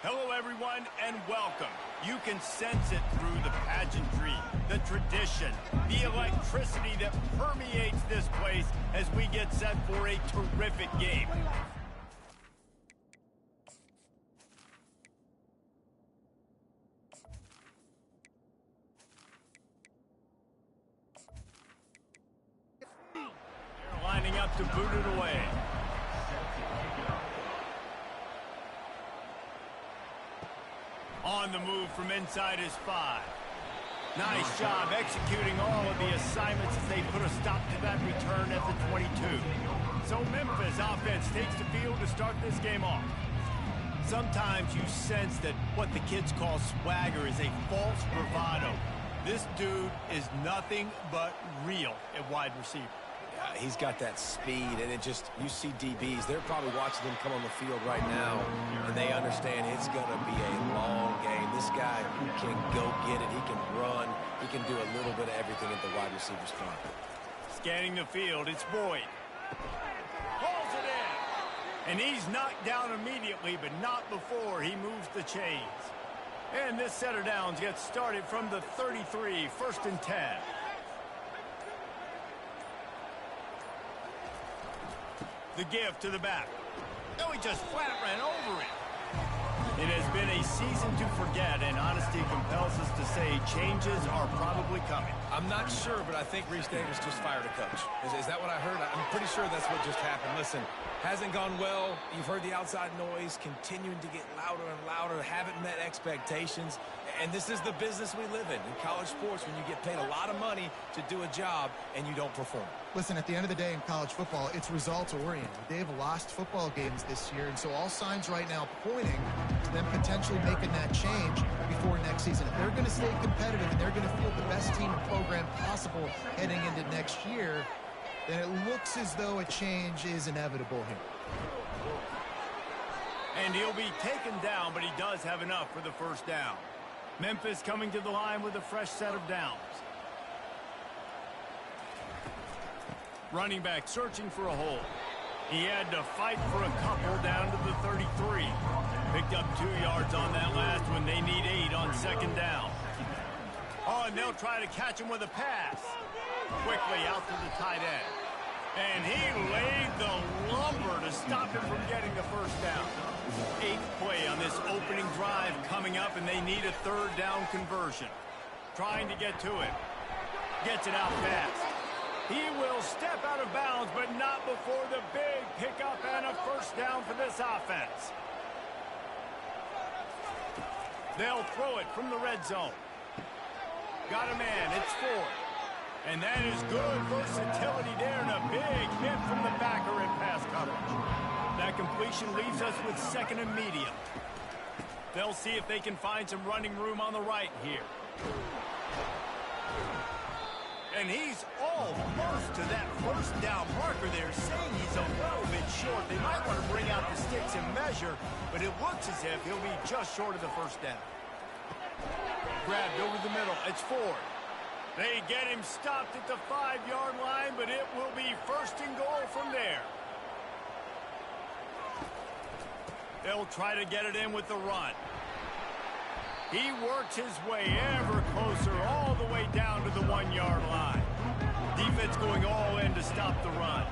Hello, everyone, and welcome. You can sense it through the pageantry, the tradition, the electricity that permeates this place as we get set for a terrific game. They're lining up to boot it away. On the move from inside his 5. Nice job executing all of the assignments as they put a stop to that return at the 22. So Memphis offense takes the field to start this game off. Sometimes you sense that what the kids call swagger is a false bravado. This dude is nothing but real at wide receiver. He's got that speed, and you see DBs, they're probably watching him come on the field right now, and they understand it's going to be a long game. This guy can go get it. He can run. He can do a little bit of everything at the wide receiver spot. Scanning the field, it's Boyd. Pulls it in. And he's knocked down immediately, but not before he moves the chains. And this set of downs gets started from the 33, 1st and 10. The give to the back. No, he just flat ran over it. It has been a season to forget, and honesty compels us to say changes are probably coming. I'm not sure, but I think Reese Davis just fired a coach. Is that what I heard? I'm pretty sure that's what just happened. Listen, hasn't gone well. You've heard the outside noise continuing to get louder and louder, haven't met expectations. And this is the business we live in college sports, when you get paid a lot of money to do a job and you don't perform. Listen, at the end of the day in college football, it's results-oriented. They've lost football games this year, and so all signs right now pointing to them potentially making that change before next season. If they're going to stay competitive and they're going to field the best team and program possible heading into next year, then it looks as though a change is inevitable here. And he'll be taken down, but he does have enough for the first down. Memphis coming to the line with a fresh set of downs. Running back searching for a hole. He had to fight for a couple down to the 33. Picked up 2 yards on that last one. They need 8 on 2nd down. Oh, and they'll try to catch him with a pass. Quickly out to the tight end. And he laid the lumber to stop him from getting the first down. 8th play on this opening drive coming up, and they need a 3rd down conversion. Trying to get to it. Gets it out fast. He will step out of bounds, but not before the big pickup and a first down for this offense. They'll throw it from the red zone. Got a man. It's 4th. And that is good versatility there, and a big hit from the backer in pass coverage. That completion leaves us with 2nd and medium. They'll see if they can find some running room on the right here. And he's almost to that first down marker there, saying he's a little bit short. They might want to bring out the sticks and measure, but it looks as if he'll be just short of the first down. Grabbed over the middle. It's Ford. They get him stopped at the 5-yard line, but it will be 1st and goal from there. They'll try to get it in with the run. He works his way ever closer all the way down to the 1-yard line. Defense going all in to stop the run.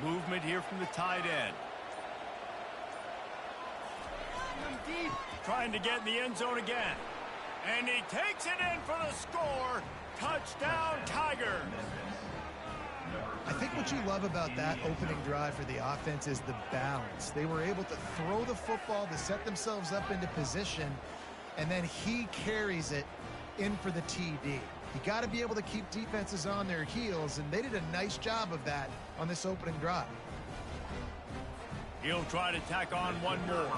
Movement here from the tight end. Trying to get in the end zone again. And he takes it in for the score. Touchdown, Tigers. I think what you love about that opening drive for the offense is the balance. They were able to throw the football to set themselves up into position, and then he carries it in for the TD. You got to be able to keep defenses on their heels, and they did a nice job of that on this opening drive. He'll try to tack on one more.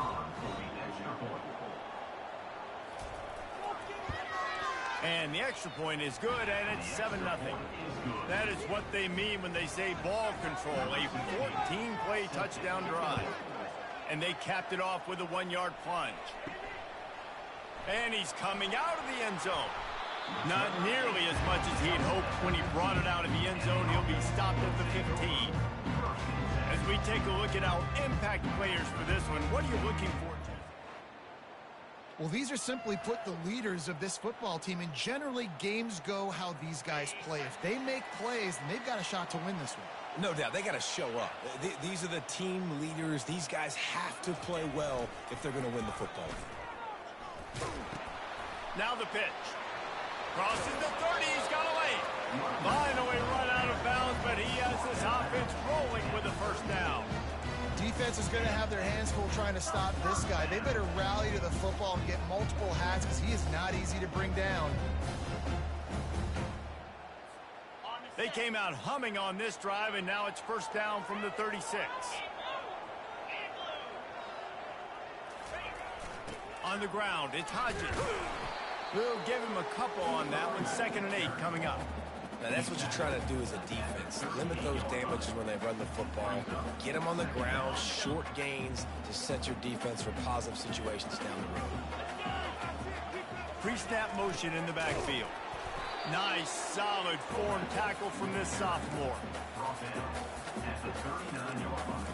And the extra point is good, and it's 7-0. That is what they mean when they say ball control, a 14-play touchdown drive. And they capped it off with a 1-yard plunge. And he's coming out of the end zone. Not nearly as much as he had hoped when he brought it out of the end zone. He'll be stopped at the 15. As we We take a look at our impact players for this one. What are you looking for, Jeff? Well, these are simply put the leaders of this football team, and generally games go how these guys play. If they make plays, then they've got a shot to win this one. No doubt, they got to show up. These are the team leaders. These guys have to play well if they're going to win the football game. Now the pitch. Crosses the 30, he's got a lane. Finally run out of bounds, but he has this offense rolling with a first down. Defense is going to have their hands full trying to stop this guy. They better rally to the football and get multiple hats because he is not easy to bring down. They came out humming on this drive, and now it's first down from the 36. On the ground, it's Hodges. We'll give him a couple on that one. 2nd and 8 coming up. Now, that's what you try to do as a defense. Limit those damages when they run the football. Get them on the ground, short gains to set your defense for positive situations down the road. Pre-snap motion in the backfield. Nice, solid form tackle from this sophomore. Brought down at the 39-yard line.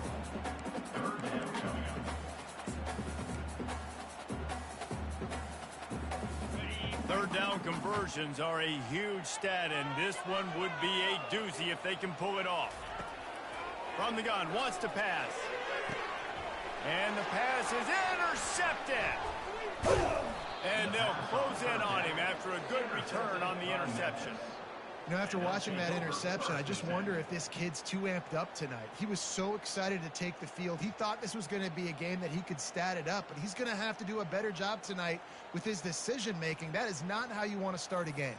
3rd down coming up. Third down conversions are a huge stat, and this one would be a doozy if they can pull it off. From the gun, wants to pass. And the pass is intercepted. And they'll close in on him after a good return on the interception. You know, after watching that interception, I just wonder if this kid's too amped up tonight. He was so excited to take the field. He thought this was going to be a game that he could stat it up, but he's going to have to do a better job tonight with his decision-making. That is not how you want to start a game.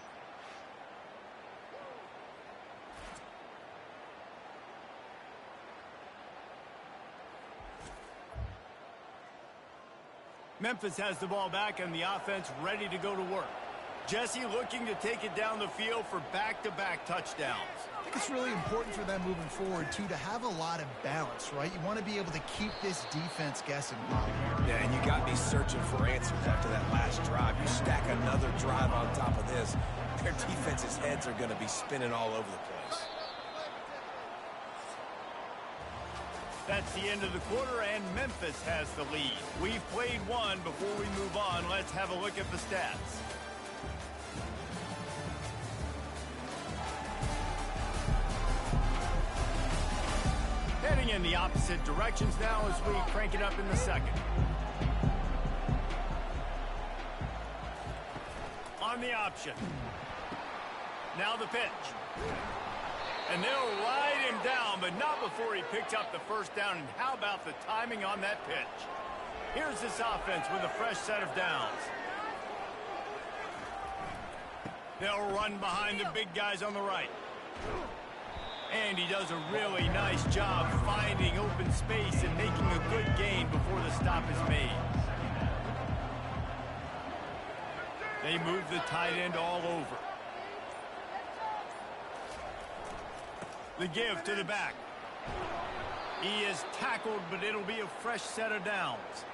Memphis has the ball back and the offense ready to go to work. Jesse looking to take it down the field for back-to-back touchdowns. I think it's really important for them moving forward, too, to have a lot of balance, right? You want to be able to keep this defense guessing. Yeah, and you got to be searching for answers after that last drive. You stack another drive on top of this, their defense's heads are going to be spinning all over the place. That's the end of the quarter, and Memphis has the lead. We've played one. Before we move on, let's have a look at the stats. Heading in the opposite directions now as we crank it up in the second. On the option. Now the pitch. And they'll ride him down, but not before he picks up the first down. And how about the timing on that pitch? Here's this offense with a fresh set of downs. They'll run behind the big guys on the right. And he does a really nice job finding open space and making a good gain before the stop is made. They move the tight end all over. The give to the back. He is tackled, but it'll be a fresh set of downs.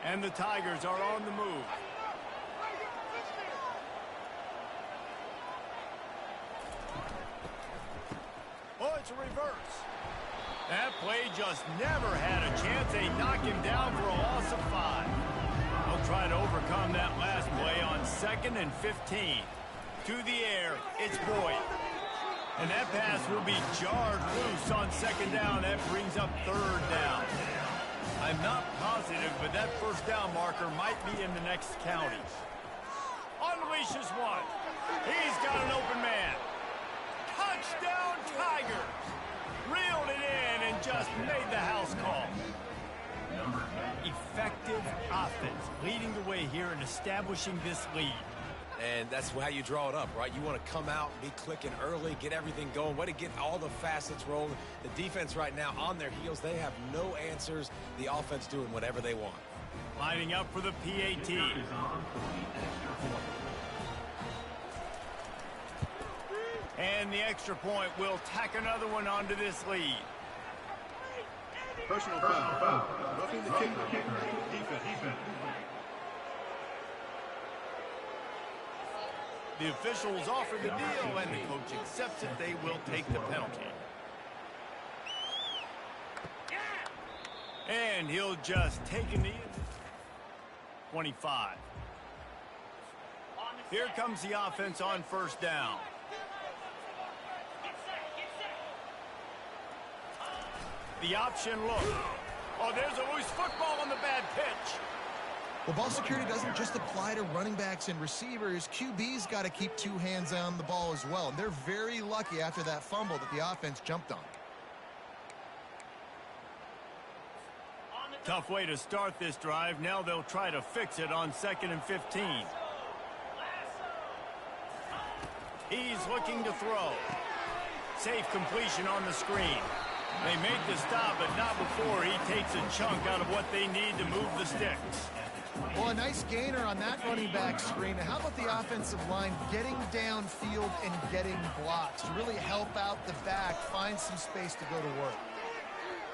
And the Tigers are on the move. Oh, it's a reverse. That play just never had a chance. They knock him down for a loss of 5. They'll try to overcome that last play on 2nd and 15. To the air, it's Boyd. And that pass will be jarred loose on 2nd down. That brings up 3rd down. I'm not positive, but that first down marker might be in the next county. Unleashes one. He's got an open man. Touchdown Tigers. Reeled it in and just made the house call. Effective offense leading the way here and establishing this lead. And that's how you draw it up, right? You want to come out and be clicking early, get everything going, way to get all the facets rolling. The defense right now on their heels, they have no answers. The offense doing whatever they want. Lining up for the PAT. And the extra point will tack another one onto this lead. Personal foul. Roughing the kicker. Defense. The officials offer the deal, and the coach accepts it. They will take the penalty. And he'll just take a knee. 25. Here comes the offense on first down. The option look. Oh, there's a loose football on the bad pitch. Well, ball security doesn't just apply to running backs and receivers. QB's got to keep two hands on the ball as well. And they're very lucky after that fumble that the offense jumped on. Tough way to start this drive. Now they'll try to fix it on 2nd and 15. He's looking to throw. Safe completion on the screen. They make the stop, but not before he takes a chunk out of what they need to move the sticks. Well, a nice gainer on that running back screen. How about the offensive line getting downfield and getting blocks to really help out the back, find some space to go to work?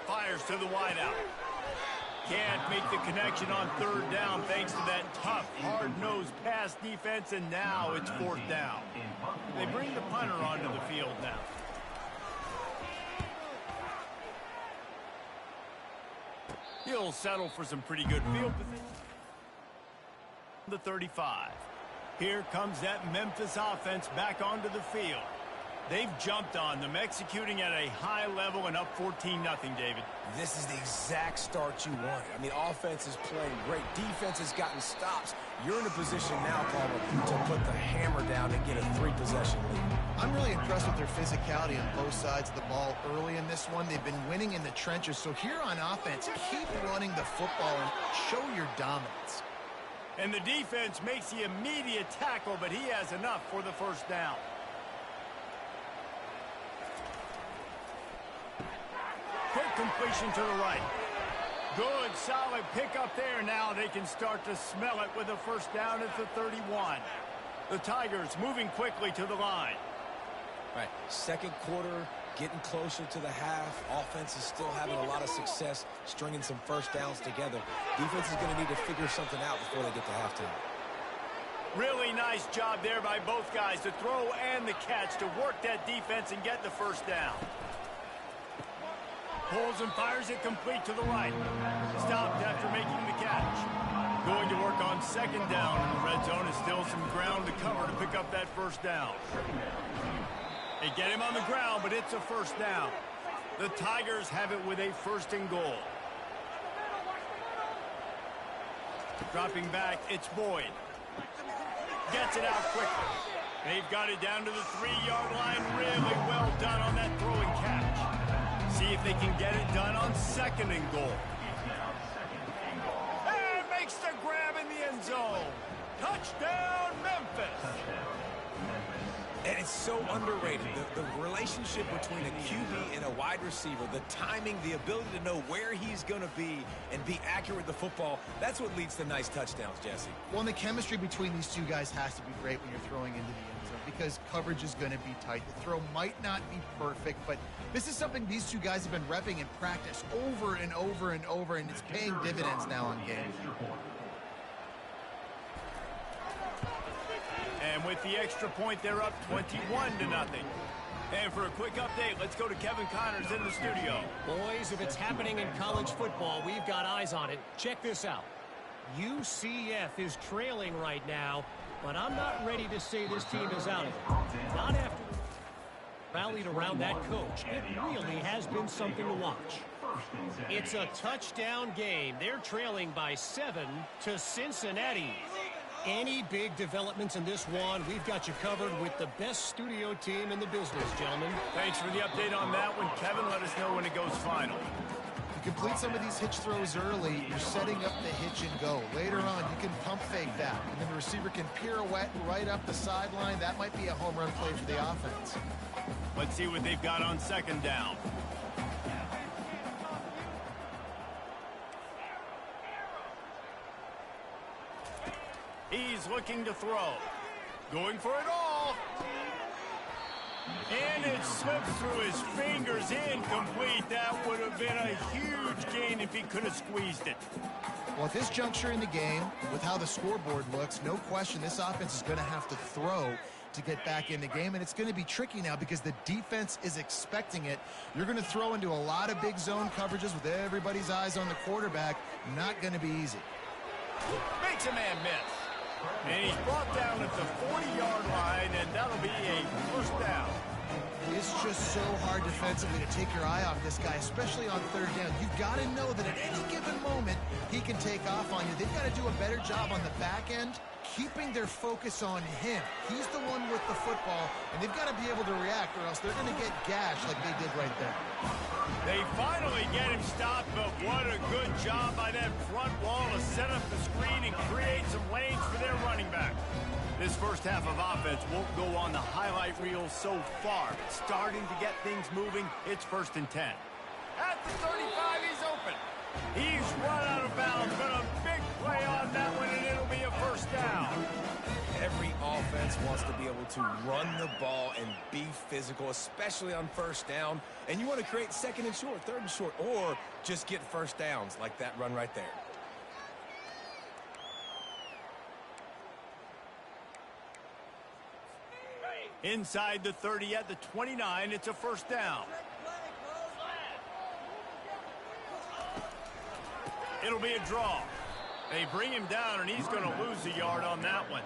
Fires to the wideout. Can't make the connection on 3rd down thanks to that tough, hard-nosed pass defense, and now it's 4th down. They bring the punter onto the field now. He'll settle for some pretty good field position. The 35. Here comes that Memphis offense back onto the field. They've jumped on them, executing at a high level and up 14-0, David. This is the exact start you wanted. I mean, offense is playing great. Defense has gotten stops. You're in a position now, Palmer, to put the hammer down and get a 3-possession lead. I'm really impressed with their physicality on both sides of the ball early in this one. They've been winning in the trenches. So here on offense, keep running the football and show your dominance. And the defense makes the immediate tackle, but he has enough for the 1st down. Quick completion to the right. Good, solid pickup there. Now they can start to smell it with a 1st down at the 31. The Tigers moving quickly to the line. Right, 2nd quarter, getting closer to the half. Offense is still having a lot of success stringing some 1st downs together. Defense is going to need to figure something out before they get to halftime. Really nice job there by both guys, the throw and the catch, to work that defense and get the 1st down. Pulls and fires it complete to the right. Stopped after making the catch. Going to work on 2nd down in the red zone. Is still some ground to cover to pick up that 1st down. They get him on the ground, but it's a 1st down. The Tigers have it with a 1st and goal. Dropping back, it's Boyd. Gets it out quickly. They've got it down to the 3-yard line. Really well done on that throwing catch. See if they can get it done on 2nd and goal. And makes the grab in the end zone. Touchdown, Memphis. And it's so underrated. The relationship between a QB and a wide receiver, the timing, the ability to know where he's going to be and be accurate with the football, that's what leads to nice touchdowns, Jesse. Well, and the chemistry between these two guys has to be great when you're throwing into the end zone because coverage is going to be tight. The throw might not be perfect, but this is something these two guys have been repping in practice over and over and over, and it's paying dividends now on games. And with the extra point, they're up 21-0. And for a quick update, let's go to Kevin Connors in the studio. Boys, if it's happening in college football, we've got eyes on it. Check this out. UCF is trailing right now, but I'm not ready to say this team is out of it. Not after rallied around that coach. It really has been something to watch. It's a touchdown game. They're trailing by 7 to Cincinnati. Any big developments in this one, we've got you covered with the best studio team in the business, gentlemen. Thanks for the update on that one, Kevin. Let us know when it goes final. You complete some of these hitch throws early, you're setting up the hitch and go. Later on, you can pump fake that, and then the receiver can pirouette right up the sideline. That might be a home run play for the offense. Let's see what they've got on 2nd down. He's looking to throw. Going for it all. And it slips through his fingers, incomplete. That would have been a huge gain if he could have squeezed it. Well, at this juncture in the game, with how the scoreboard looks, no question this offense is going to have to throw to get back in the game, and it's going to be tricky now because the defense is expecting it. You're going to throw into a lot of big zone coverages with everybody's eyes on the quarterback. Not going to be easy. Makes a man miss. And he's brought down at the 40-yard line, and that'll be a first down. It's just so hard defensively to take your eye off this guy, especially on third down. You've got to know that at any given moment, he can take off on you. They've got to do a better job on the back end, keeping their focus on him. He's the one with the football, and they've got to be able to react, or else they're going to get gashed like they did right there. They finally get him stopped, but what a good job by that front wall to set up the screen and create some lanes for their running back. This first half of offense won't go on the highlight reel so far. Starting to get things moving, it's 1st and 10. At the 35, he's open. He's run out of bounds, but a big play on that one, and it'll be a first down. Every offense wants to be able to run the ball and be physical, especially on first down. And you want to create 2nd and short, 3rd and short, or just get first downs like that run right there. Inside the 30 at the 29, it's a first down. It'll be a draw. They bring him down, and he's going to lose a yard on that one.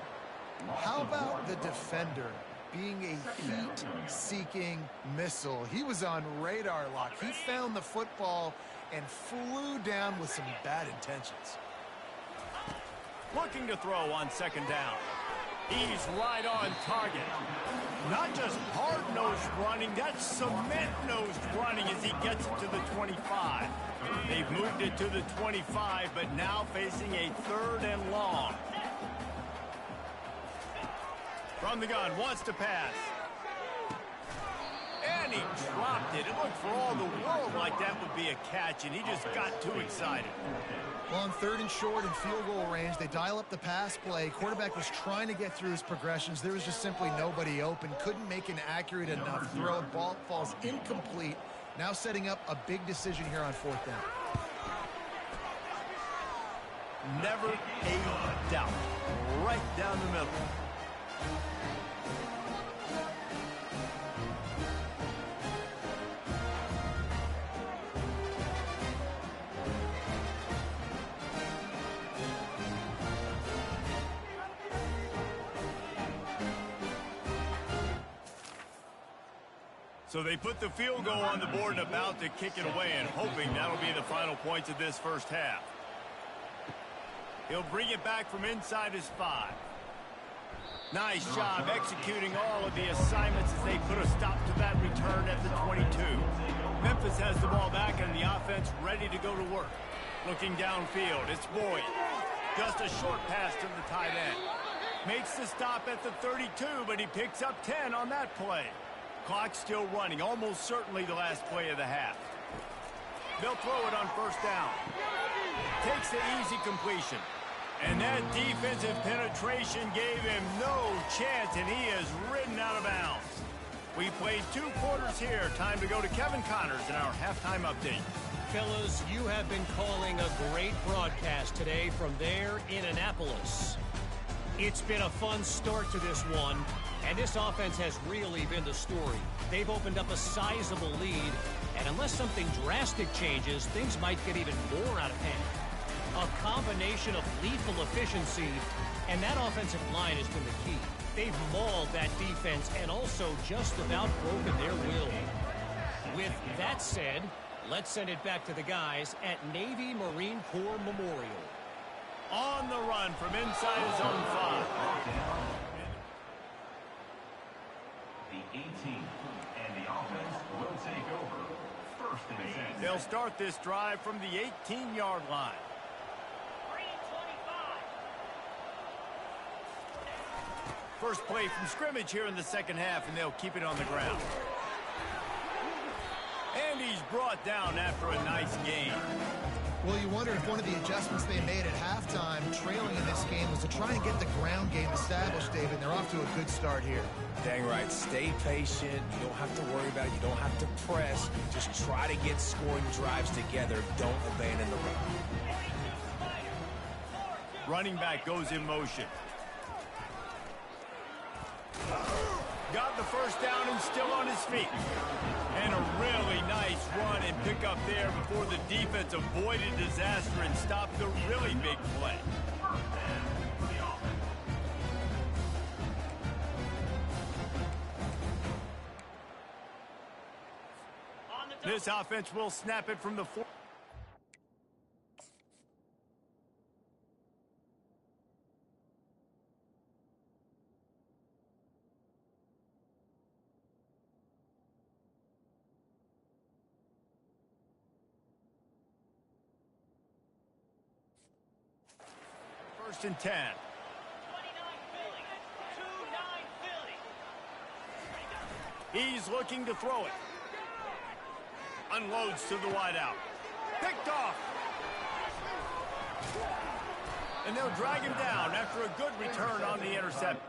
How about the defender being a heat-seeking missile? He was on radar lock. He found the football and flew down with some bad intentions. Looking to throw on 2nd down. He's right on target. Not just hard-nosed running, that's cement-nosed running as he gets it to the 25. They've moved it to the 25, but now facing a 3rd and long. From the gun, wants to pass. And he dropped it. It looked for all the world like that would be a catch, and he just got too excited. Well, on 3rd and short and field goal range, they dial up the pass play. Quarterback was trying to get through his progressions. There was just simply nobody open. Couldn't make an accurate enough throw. Ball falls incomplete. Now setting up a big decision here on 4th down. Never a doubt. Right down the middle. So they put the field goal on the board and about to kick it away, and hoping that'll be the final points of this first half. He'll bring it back from inside his 5. Nice job executing all of the assignments as they put a stop to that return at the 22. Memphis has the ball back and the offense ready to go to work. Looking downfield, it's Boyd. Just a short pass to the tight end. Makes the stop at the 32, but he picks up 10 on that play. Clock's still running, almost certainly the last play of the half. They'll throw it on 1st down. Takes the easy completion. And that defensive penetration gave him no chance, and he is ridden out of bounds. We played 2 quarters here. Time to go to Kevin Connors in our halftime update. Fellas, you have been calling a great broadcast today from there in Annapolis. It's been a fun start to this one, and this offense has really been the story. They've opened up a sizable lead, and unless something drastic changes, things might get even more out of hand. A combination of lethal efficiency, and that offensive line has been the key. They've mauled that defense and also just about broken their will. With that said, let's send it back to the guys at Navy Marine Corps Memorial. On the run from inside his own 5. The 18, and the offense will take over 1st and 10. They'll start this drive from the 18-yard line. First play from scrimmage here in the 2nd half, and they'll keep it on the ground. And he's brought down after a nice gain. Well, you wonder if one of the adjustments they made at halftime, trailing in this game, was to try and get the ground game established, David. They're off to a good start here. Dang right. Stay patient. You don't have to worry about it. You don't have to press. Just try to get scoring drives together. Don't abandon the run. Running back goes in motion. Got the first down and still on his feet. And a really nice run and pick up there before the defense avoided disaster and stopped the really big play. This offense will snap it from the 4. First and 10. 29 Philly. 2-9 Philly. He's looking to throw it. Unloads to the wideout. Picked off. And they'll drag him down after a good return on the intercept.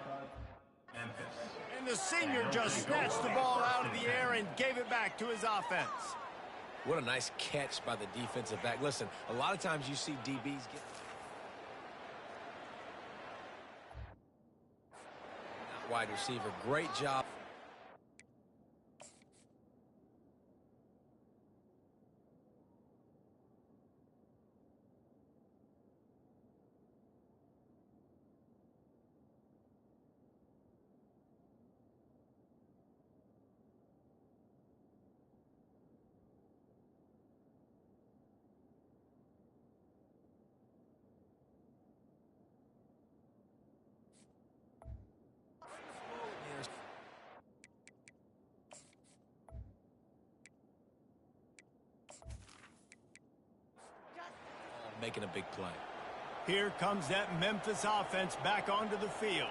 And the senior just snatched the ball out of the air and gave it back to his offense. What a nice catch by the defensive back. Listen, a lot of times you see DBs get... Wide receiver, great job. Making a big play. Here comes that Memphis offense back onto the field.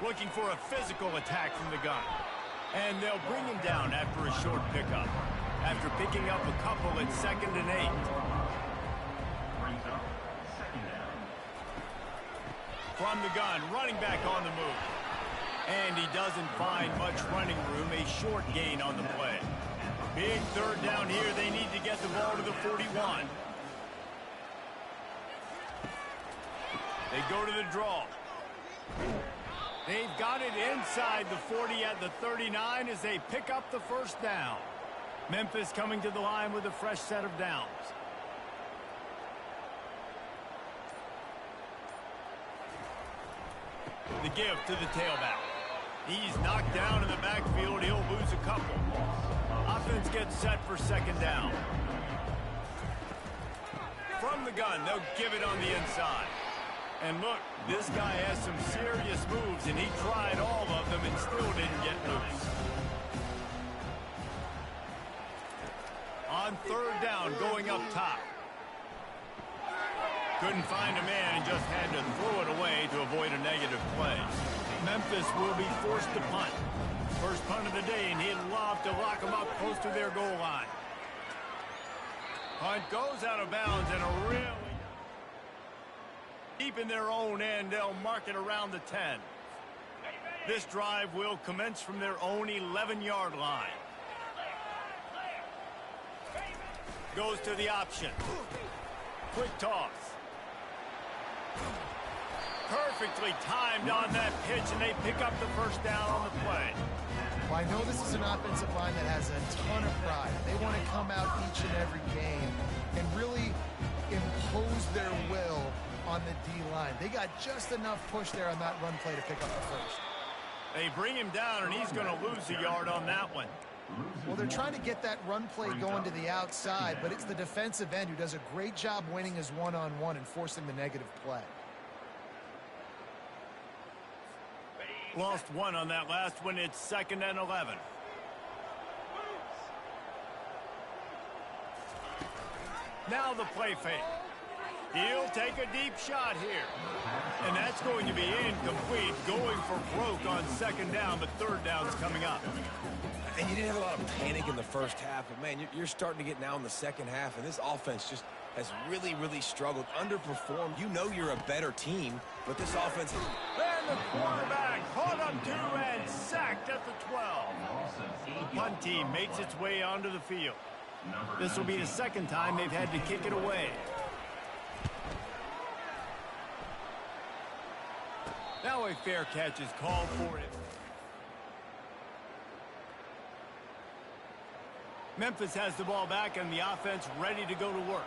Looking for a physical attack from the gun. And they'll bring him down after a short pickup. After picking up a couple at 2nd and 8. Brings up second down. From the gun, running back on the move. And he doesn't find much running room, a short gain on the play. Big third down here. They need to get the ball to the 41. They go to the draw. They've got it inside the 40 at the 39 as they pick up the first down. Memphis coming to the line with a fresh set of downs. The give to the tailback. He's knocked down in the backfield. He'll lose a couple. Offense gets set for 2nd down. From the gun, they'll give it on the inside. And look, this guy has some serious moves, and he tried all of them and still didn't get loose. On 3rd down, going up top. Couldn't find a man and just had to throw it away to avoid a negative play. Memphis will be forced to punt. First punt of the day, and he'd love to lock them up close to their goal line. Punt goes out of bounds, and a really deep in their own end. They'll mark it around the 10. This drive will commence from their own 11-yard line. Goes to the option. Quick toss. Perfectly timed on that pitch, and they pick up the first down on the play. Well, I know this is an offensive line that has a ton of pride. They want to come out each and every game and really impose their will on the D-line. They got just enough push there on that run play to pick up the first. They bring him down, and he's going to lose a yard on that one. Well, they're trying to get that run play going to the outside, but it's the defensive end who does a great job winning his one-on-one and forcing the negative play. Lost one on that last one. It's 2nd and 11. Now the play fake. He'll take a deep shot here. And that's going to be incomplete. Going for broke on 2nd down, but 3rd down's coming up. And you didn't have a lot of panic in the first half, but, man, you're starting to get now in the second half, and this offense just has really, really struggled, underperformed. You know you're a better team, but this offense... And the quarterback caught up to and sacked at the 12. The punt team makes its way onto the field. This will be the 2nd time they've had to kick it away. Now a fair catch is called for it. Memphis has the ball back and the offense ready to go to work.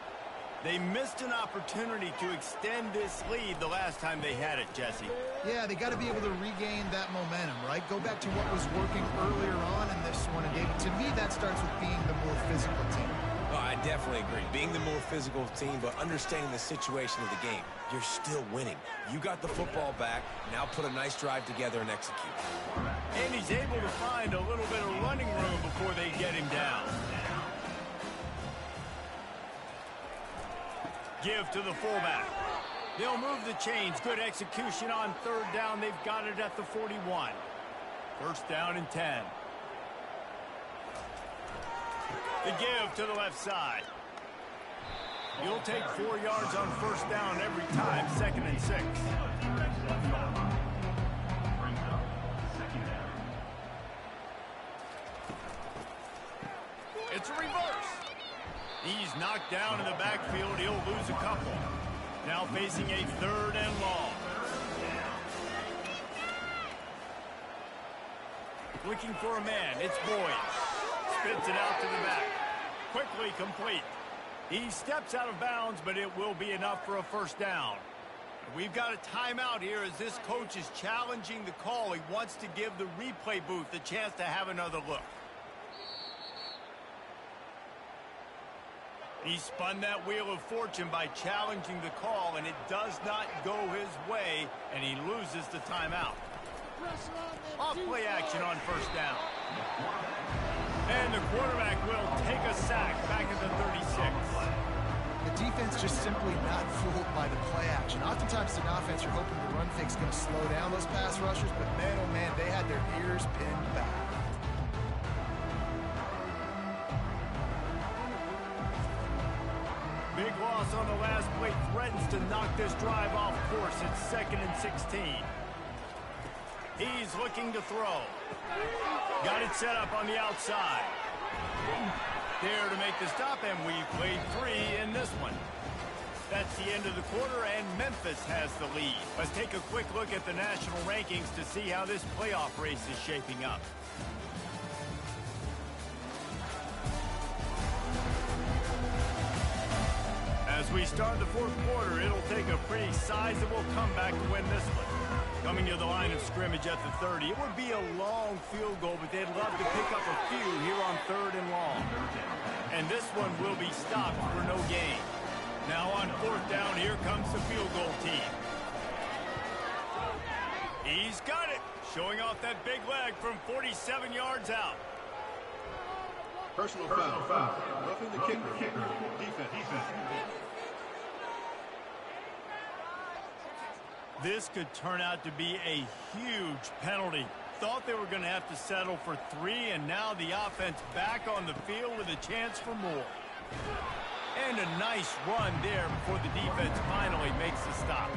They missed an opportunity to extend this lead the last time they had it, Jesse. Yeah, they got to be able to regain that momentum, right? Go back to what was working earlier on in this one. And, David, to me, that starts with being the more physical team. Oh, I definitely agree. Being the more physical team, but understanding the situation of the game. You're still winning. You got the football back. Now put a nice drive together and execute. And he's able to find a little bit of running room before they get him down. Give to the fullback. They'll move the chains. Good execution on third down. They've got it at the 41. First down and 10. The give to the left side. You'll take 4 yards on first down every time. 2nd and 6. It's a reverse. He's knocked down in the backfield. He'll lose a couple. Now facing a 3rd and long. Looking for a man. It's Boyd. Spits it out to the back. Quickly complete. He steps out of bounds, but it will be enough for a first down. We've got a timeout here as this coach is challenging the call. He wants to give the replay booth the chance to have another look. He spun that wheel of fortune by challenging the call, and it does not go his way, and he loses the timeout. Off play action on first down. And the quarterback will take a sack back at the 36. The defense just simply not fooled by the play action. Oftentimes, an offense, you're hoping the run fake's going to slow down those pass rushers, but man, oh man, they had their ears pinned back. Big loss on the last play threatens to knock this drive off course. It's 2nd and 16. He's looking to throw. Got it set up on the outside. There to make the stop, and we've played 3 in this one. That's the end of the quarter, and Memphis has the lead. Let's take a quick look at the national rankings to see how this playoff race is shaping up. As we start the 4th quarter, it'll take a pretty sizable comeback to win this one. Coming to the line of scrimmage at the 30. It would be a long field goal, but they'd love to pick up a few here on 3rd and long. And this one will be stopped for no gain. Now on 4th down, here comes the field goal team. He's got it, showing off that big leg from 47 yards out. Personal foul. Roughing the kicker. Defense. This could turn out to be a huge penalty. Thought they were going to have to settle for 3, and now the offense back on the field with a chance for more. And a nice run there before the defense finally makes the stop.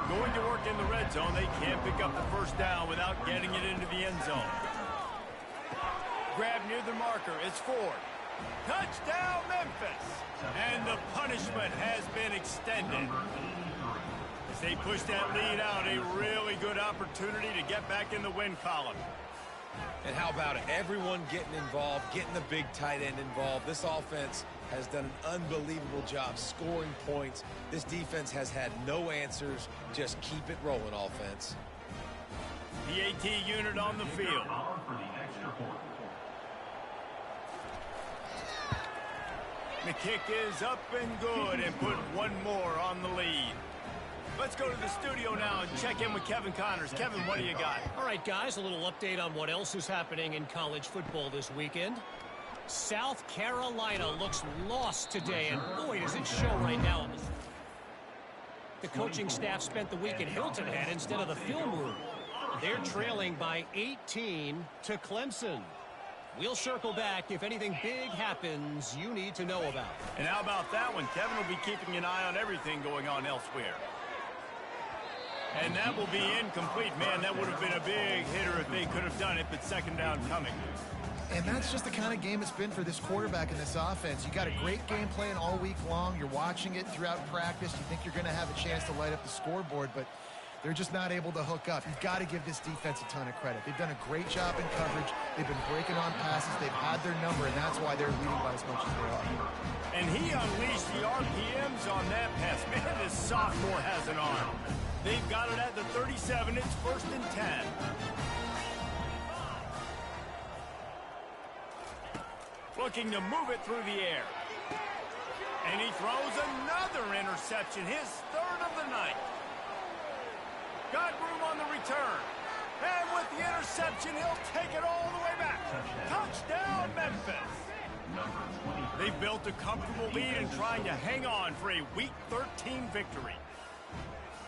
Going to work in the red zone, they can't pick up the first down without getting it into the end zone. Grab near the marker, it's Ford. Touchdown, Memphis! And the punishment has been extended. As they push that lead out, a really good opportunity to get back in the win column. And how about it? Everyone getting involved, getting the big tight end involved. This offense has done an unbelievable job scoring points. This defense has had no answers. Just keep it rolling, offense. The AT unit on the field. The kick is up and good, and put one more on the lead. Let's go to the studio now and check in with Kevin Connors. Kevin, what do you got? All right, guys, a little update on what else is happening in college football this weekend. South Carolina looks lost today, and boy, does it show right now. The coaching staff spent the week at Hilton Head instead of the film room. They're trailing by 18 to Clemson. We'll circle back if anything big happens you need to know about. And how about that one? Kevin will be keeping an eye on everything going on elsewhere. And that will be incomplete. Man, that would have been a big hitter if they could have done it, but 2nd down coming. And that's just the kind of game it's been for this quarterback and this offense. You got a great game plan all week long. You're watching it throughout practice. You think you're going to have a chance to light up the scoreboard, but They're just not able to hook up. You've got to give this defense a ton of credit. They've done a great job in coverage. They've been breaking on passes. They've had their number, and that's why they're leading by as much as they are. And he unleashed the RPMs on that pass. Man, this sophomore has an arm. They've got it at the 37. It's 1st and 10. Looking to move it through the air. And he throws another interception, his 3rd of the night. Got room on the return. And with the interception, he'll take it all the way back. Touchdown, Memphis. They've built a comfortable lead and trying to hang on for a Week 13 victory.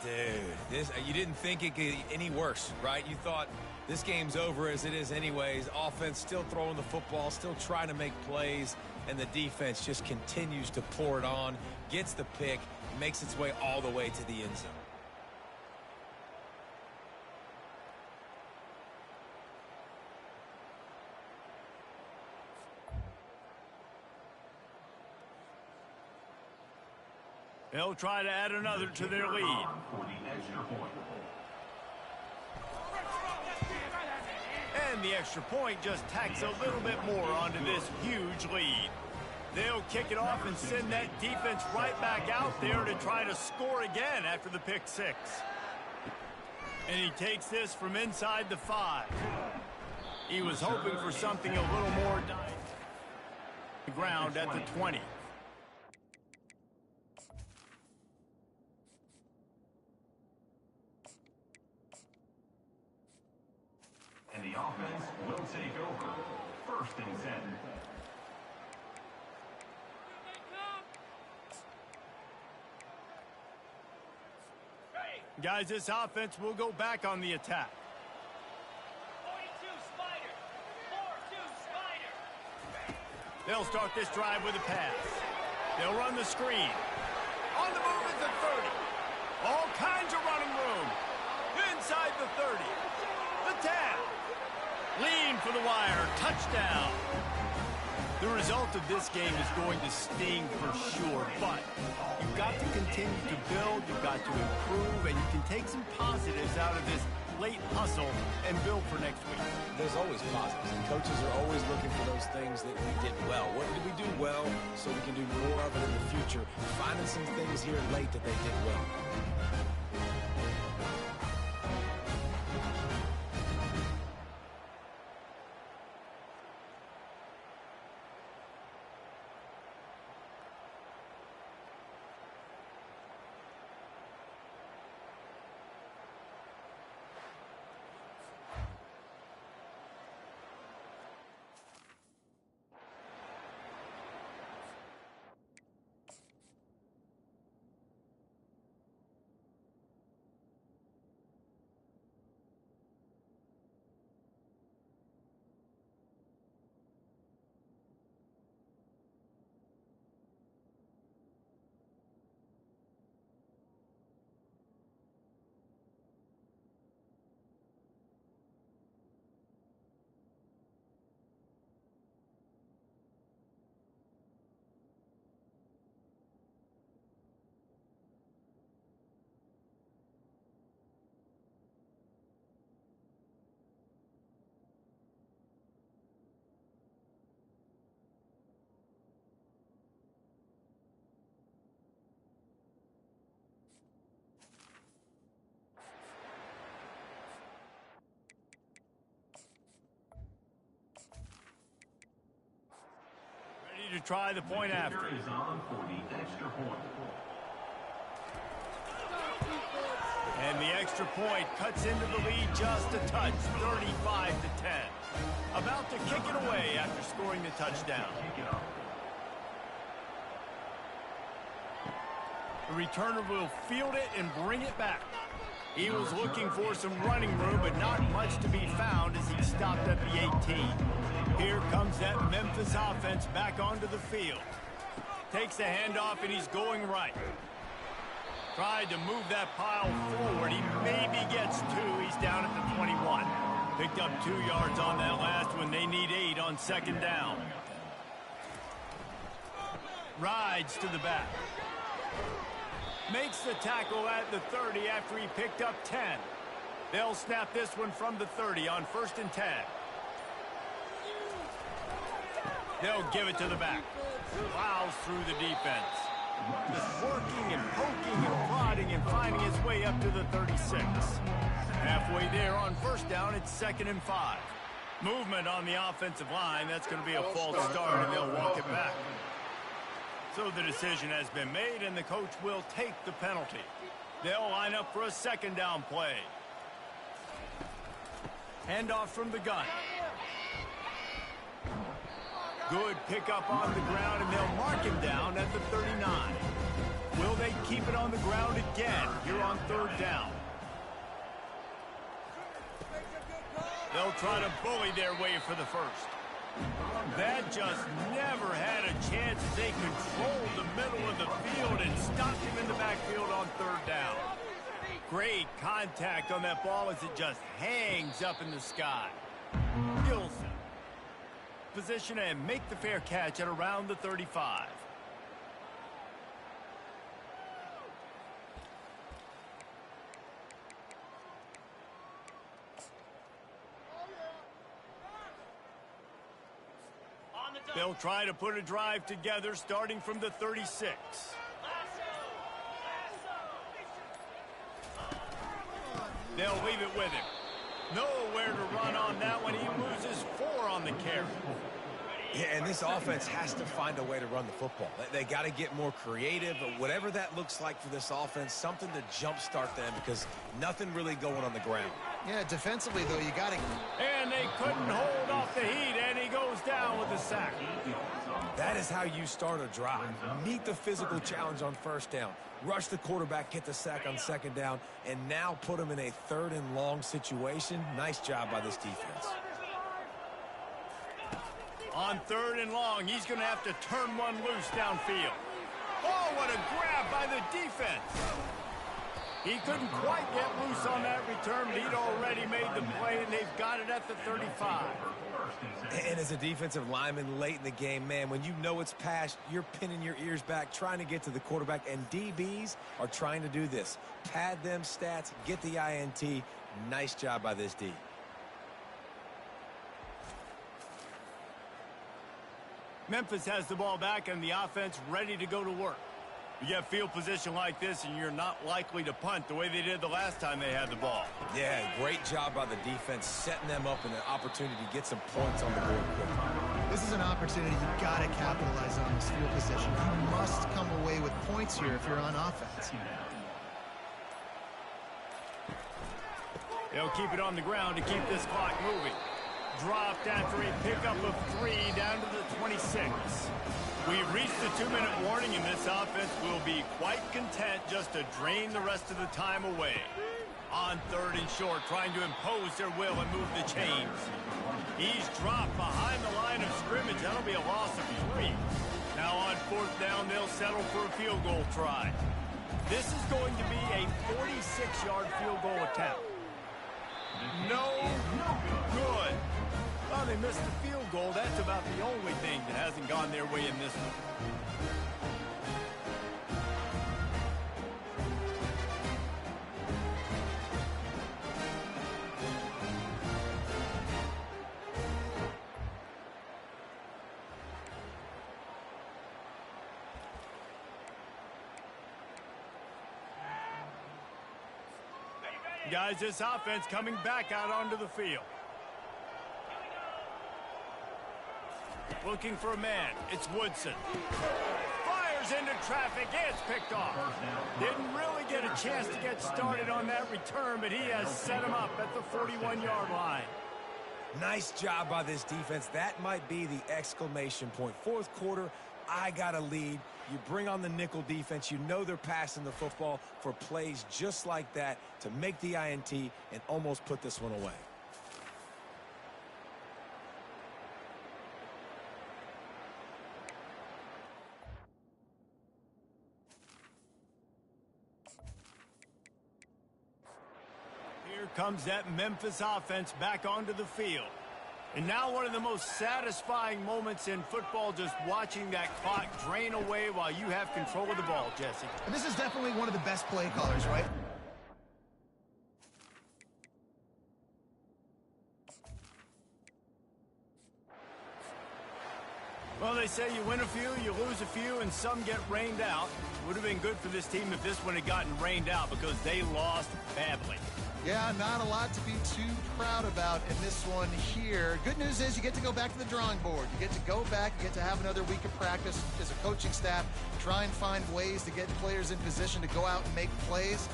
Dude, you didn't think it could get any worse, right? You thought this game's over as it is anyways. Offense still throwing the football, still trying to make plays, and the defense just continues to pour it on, gets the pick, makes its way all the way to the end zone. They'll try to add another to their lead. And the extra point just tacks a little bit more onto this huge lead. They'll kick it off and send that defense right back out there to try to score again after the pick 6. And he takes this from inside the 5. He was hoping for something a little more dynamic. The ground at the 20. And the offense will take over. 1st and 10. Guys, this offense will go back on the attack. 42 Spider. 4-2 Spider. They'll start this drive with a pass. They'll run the screen. On the move is the 30. All kinds of running room. Inside the 30. The 10. Lean for the wire. Touchdown. The result of this game is going to sting for sure, but you've got to continue to build, you've got to improve, and you can take some positives out of this late hustle and build for next week. There's always positives, and coaches are always looking for those things that we did well. What did we do well so we can do more of it in the future? Finding some things here late that they did well. To try the point after. Is on for the extra point. And the extra point cuts into the lead just a touch, 35-10. About to kick it away after scoring the touchdown. The returner will field it and bring it back. He was looking for some running room, but not much to be found as he stopped at the 18. Here comes that Memphis offense back onto the field. Takes a handoff, and he's going right. Tried to move that pile forward. He maybe gets 2. He's down at the 21. Picked up 2 yards on that last one. They need 8 on 2nd down. Rides to the back. Makes the tackle at the 30 after he picked up 10. They'll snap this one from the 30 on 1st and 10. They'll give it to the back. Plows through the defense. Just working and poking and prodding and finding his way up to the 36. Halfway there on 1st down, it's 2nd and 5. Movement on the offensive line. That's going to be a false start, and they'll walk it back. So the decision has been made, and the coach will take the penalty. They'll line up for a 2nd down play. Handoff from the gun. Good pickup on the ground, and they'll mark him down at the 39. Will they keep it on the ground again here on 3rd down? They'll try to bully their way for the 1st. That just never had a chance as they controlled the middle of the field and stopped him in the backfield on 3rd down. Great contact on that ball as it just hangs up in the sky. Gilson. Position and make the fair catch at around the 35. They'll try to put a drive together starting from the 36. They'll leave it with him. Nowhere to run on that one. He loses 4 on the carry. Yeah, and this offense has to find a way to run the football. They got to get more creative, but whatever that looks like for this offense, something to jumpstart them because nothing really going on the ground. Yeah, defensively, though, you got to... And they couldn't hold off the heat, and he goes down with a sack. That is how you start a drive. Meet the physical challenge on 1st down. Rush the quarterback, get the sack on 2nd down, and now put him in a 3rd and long situation. Nice job by this defense. On 3rd and long, he's going to have to turn one loose downfield. Oh, what a grab by the defense. He couldn't quite get loose on that return, but he'd already made the play, and they've got it at the 35. And as a defensive lineman late in the game, man, when you know it's past, you're pinning your ears back, trying to get to the quarterback, and DBs are trying to do this. Pad them stats, get the INT. Nice job by this D. Memphis has the ball back, and the offense ready to go to work. You get field position like this, and you're not likely to punt the way they did the last time they had the ball. Yeah, great job by the defense, setting them up in an opportunity to get some points on the board quickly. This is an opportunity you've got to capitalize on this field position. You must come away with points here if you're on offense. They'll keep it on the ground to keep this clock moving. Dropped after a pickup of 3 down to the 26. We've reached the 2-minute warning, and this offense will be quite content just to drain the rest of the time away. On 3rd and short, trying to impose their will and move the chains. He's dropped behind the line of scrimmage. That'll be a loss of 3. Now on 4th down, they'll settle for a field goal try. This is going to be a 46-yard field goal attempt. No good. Well, they missed the field goal. That's about the only thing that hasn't gone their way in this one. Guys, this offense coming back out onto the field. Looking for a man. It's Woodson. Fires into traffic. It's picked off. Didn't really get a chance to get started on that return, but he has set him up at the 41-yard line. Nice job by this defense. That might be the exclamation point. 4th quarter, I got a lead. You bring on the nickel defense. You know they're passing the football for plays just like that to make the INT and almost put this one away. Here comes that Memphis offense back onto the field. And now one of the most satisfying moments in football, just watching that clock drain away while you have control of the ball, Jesse. And this is definitely one of the best play callers, right? Well, they say you win a few, you lose a few, and some get rained out. Would have been good for this team if this one had gotten rained out because they lost badly. Yeah, not a lot to be too proud about in this one here. Good news is you get to go back to the drawing board. You get to go back, you get to have another week of practice as a coaching staff, try and find ways to get players in position to go out and make plays.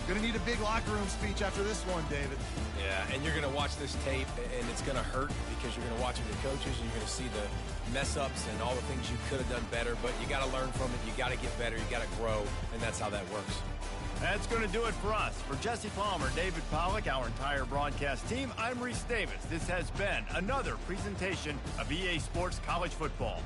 Going to need a big locker room speech after this one, David. Yeah, and you're going to watch this tape, and it's going to hurt because you're going to watch the coaches, and you're going to see the mess-ups and all the things you could have done better, but you got to learn from it. You got to get better. You got to grow, and that's how that works. That's going to do it for us. For Jesse Palmer, David Pollack, our entire broadcast team, I'm Reese Davis. This has been another presentation of EA Sports College Football.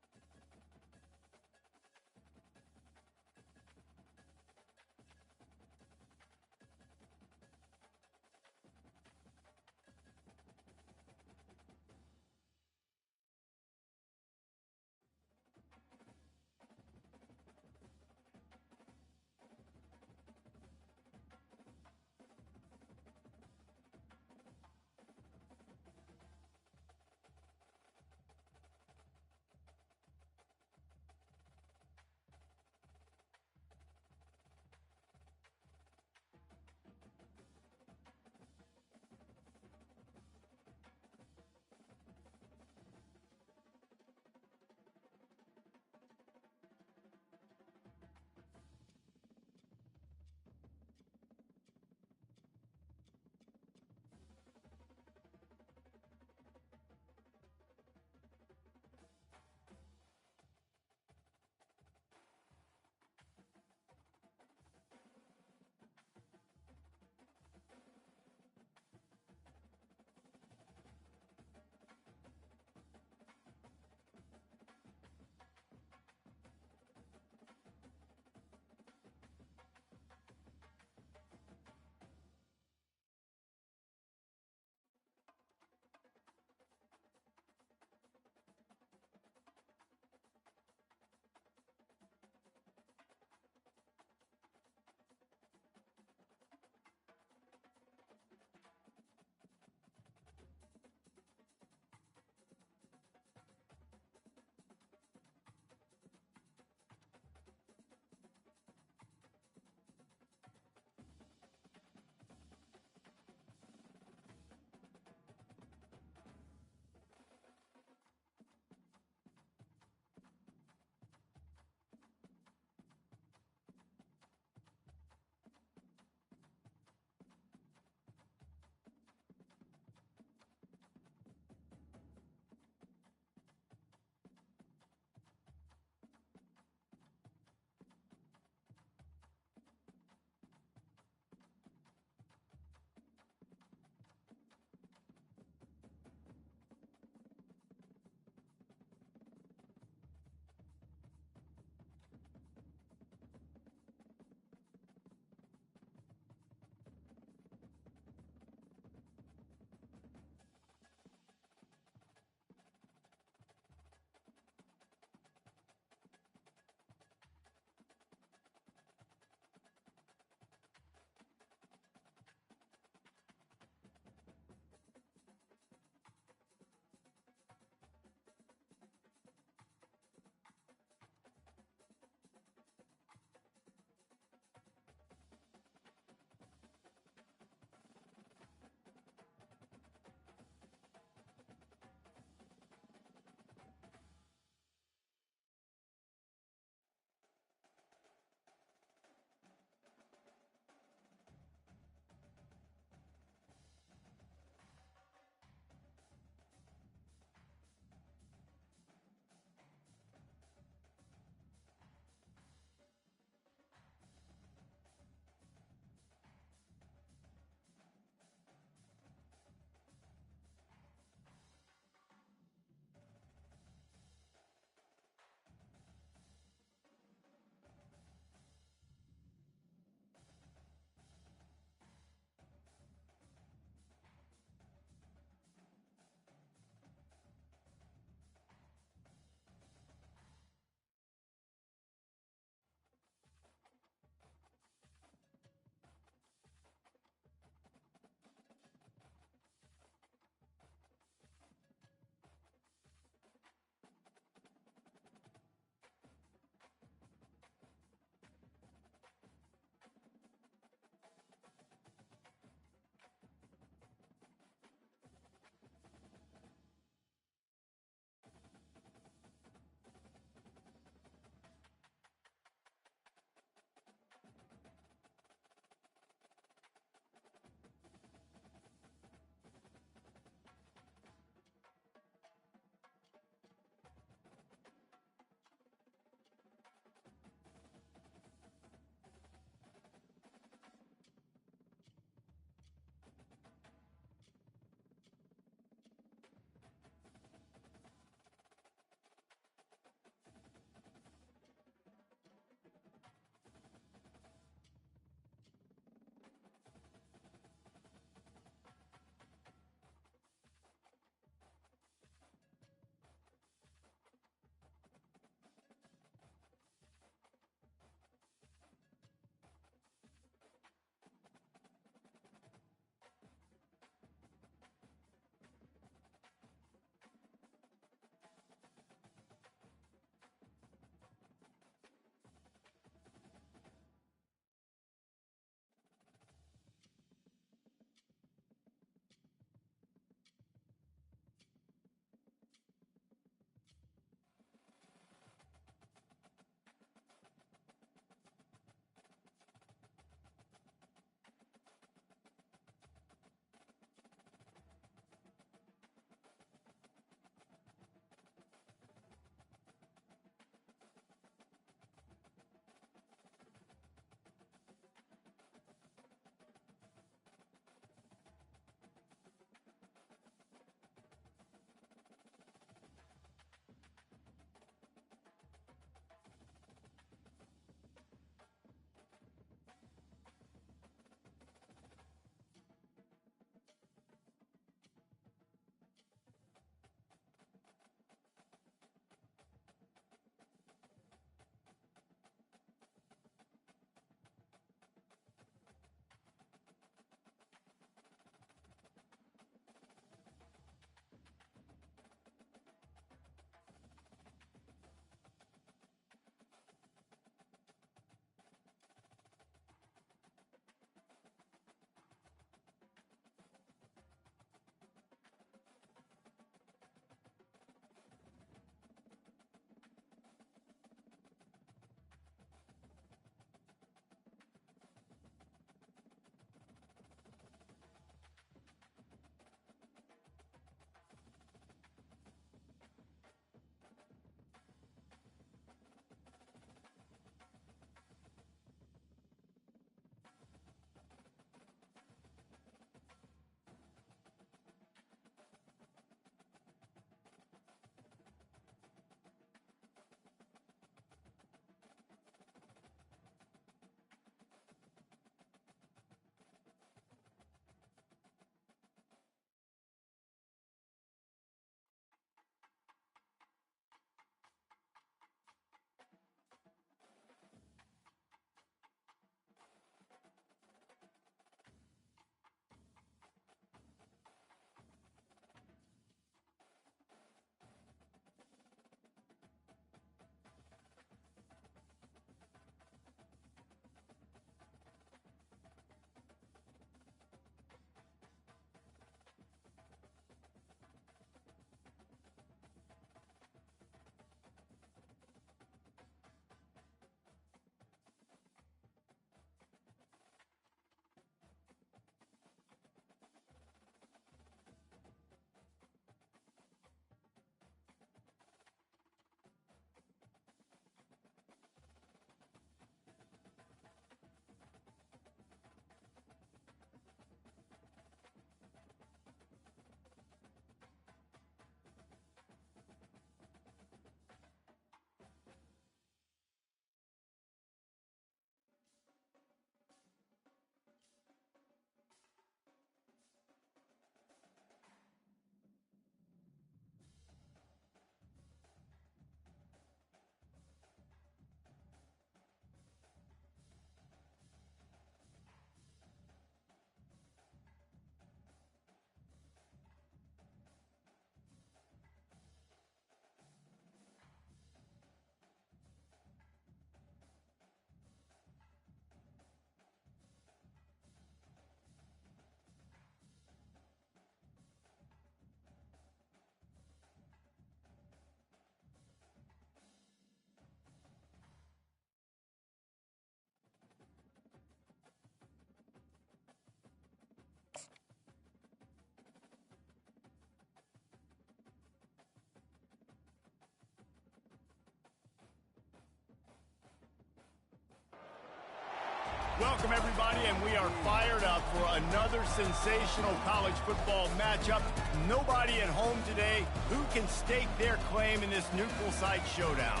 Welcome, everybody, and we are fired up for another sensational college football matchup. Nobody at home today who can stake their claim in this neutral site showdown.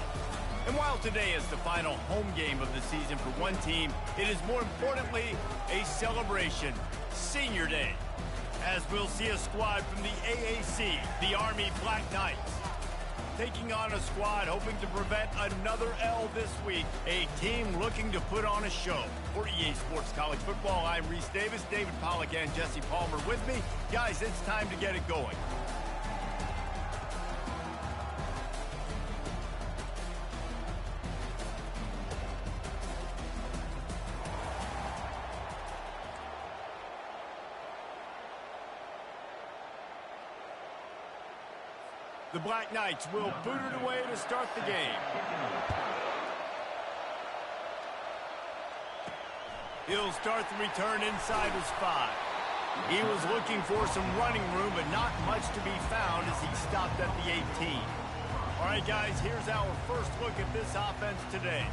And while today is the final home game of the season for one team, it is more importantly a celebration, Senior Day, as we'll see a squad from the AAC, the Army Black Knights, taking on a squad hoping to prevent another L this week, a team looking to put on a show. For EA Sports College Football, I'm Reese Davis, David Pollack, and Jesse Palmer with me. Guys, it's time to get it going. The Black Knights will boot it away to start the game. He'll start the return inside his 5. He was looking for some running room, but not much to be found as he stopped at the 18. All right, guys, here's our first look at this offense today.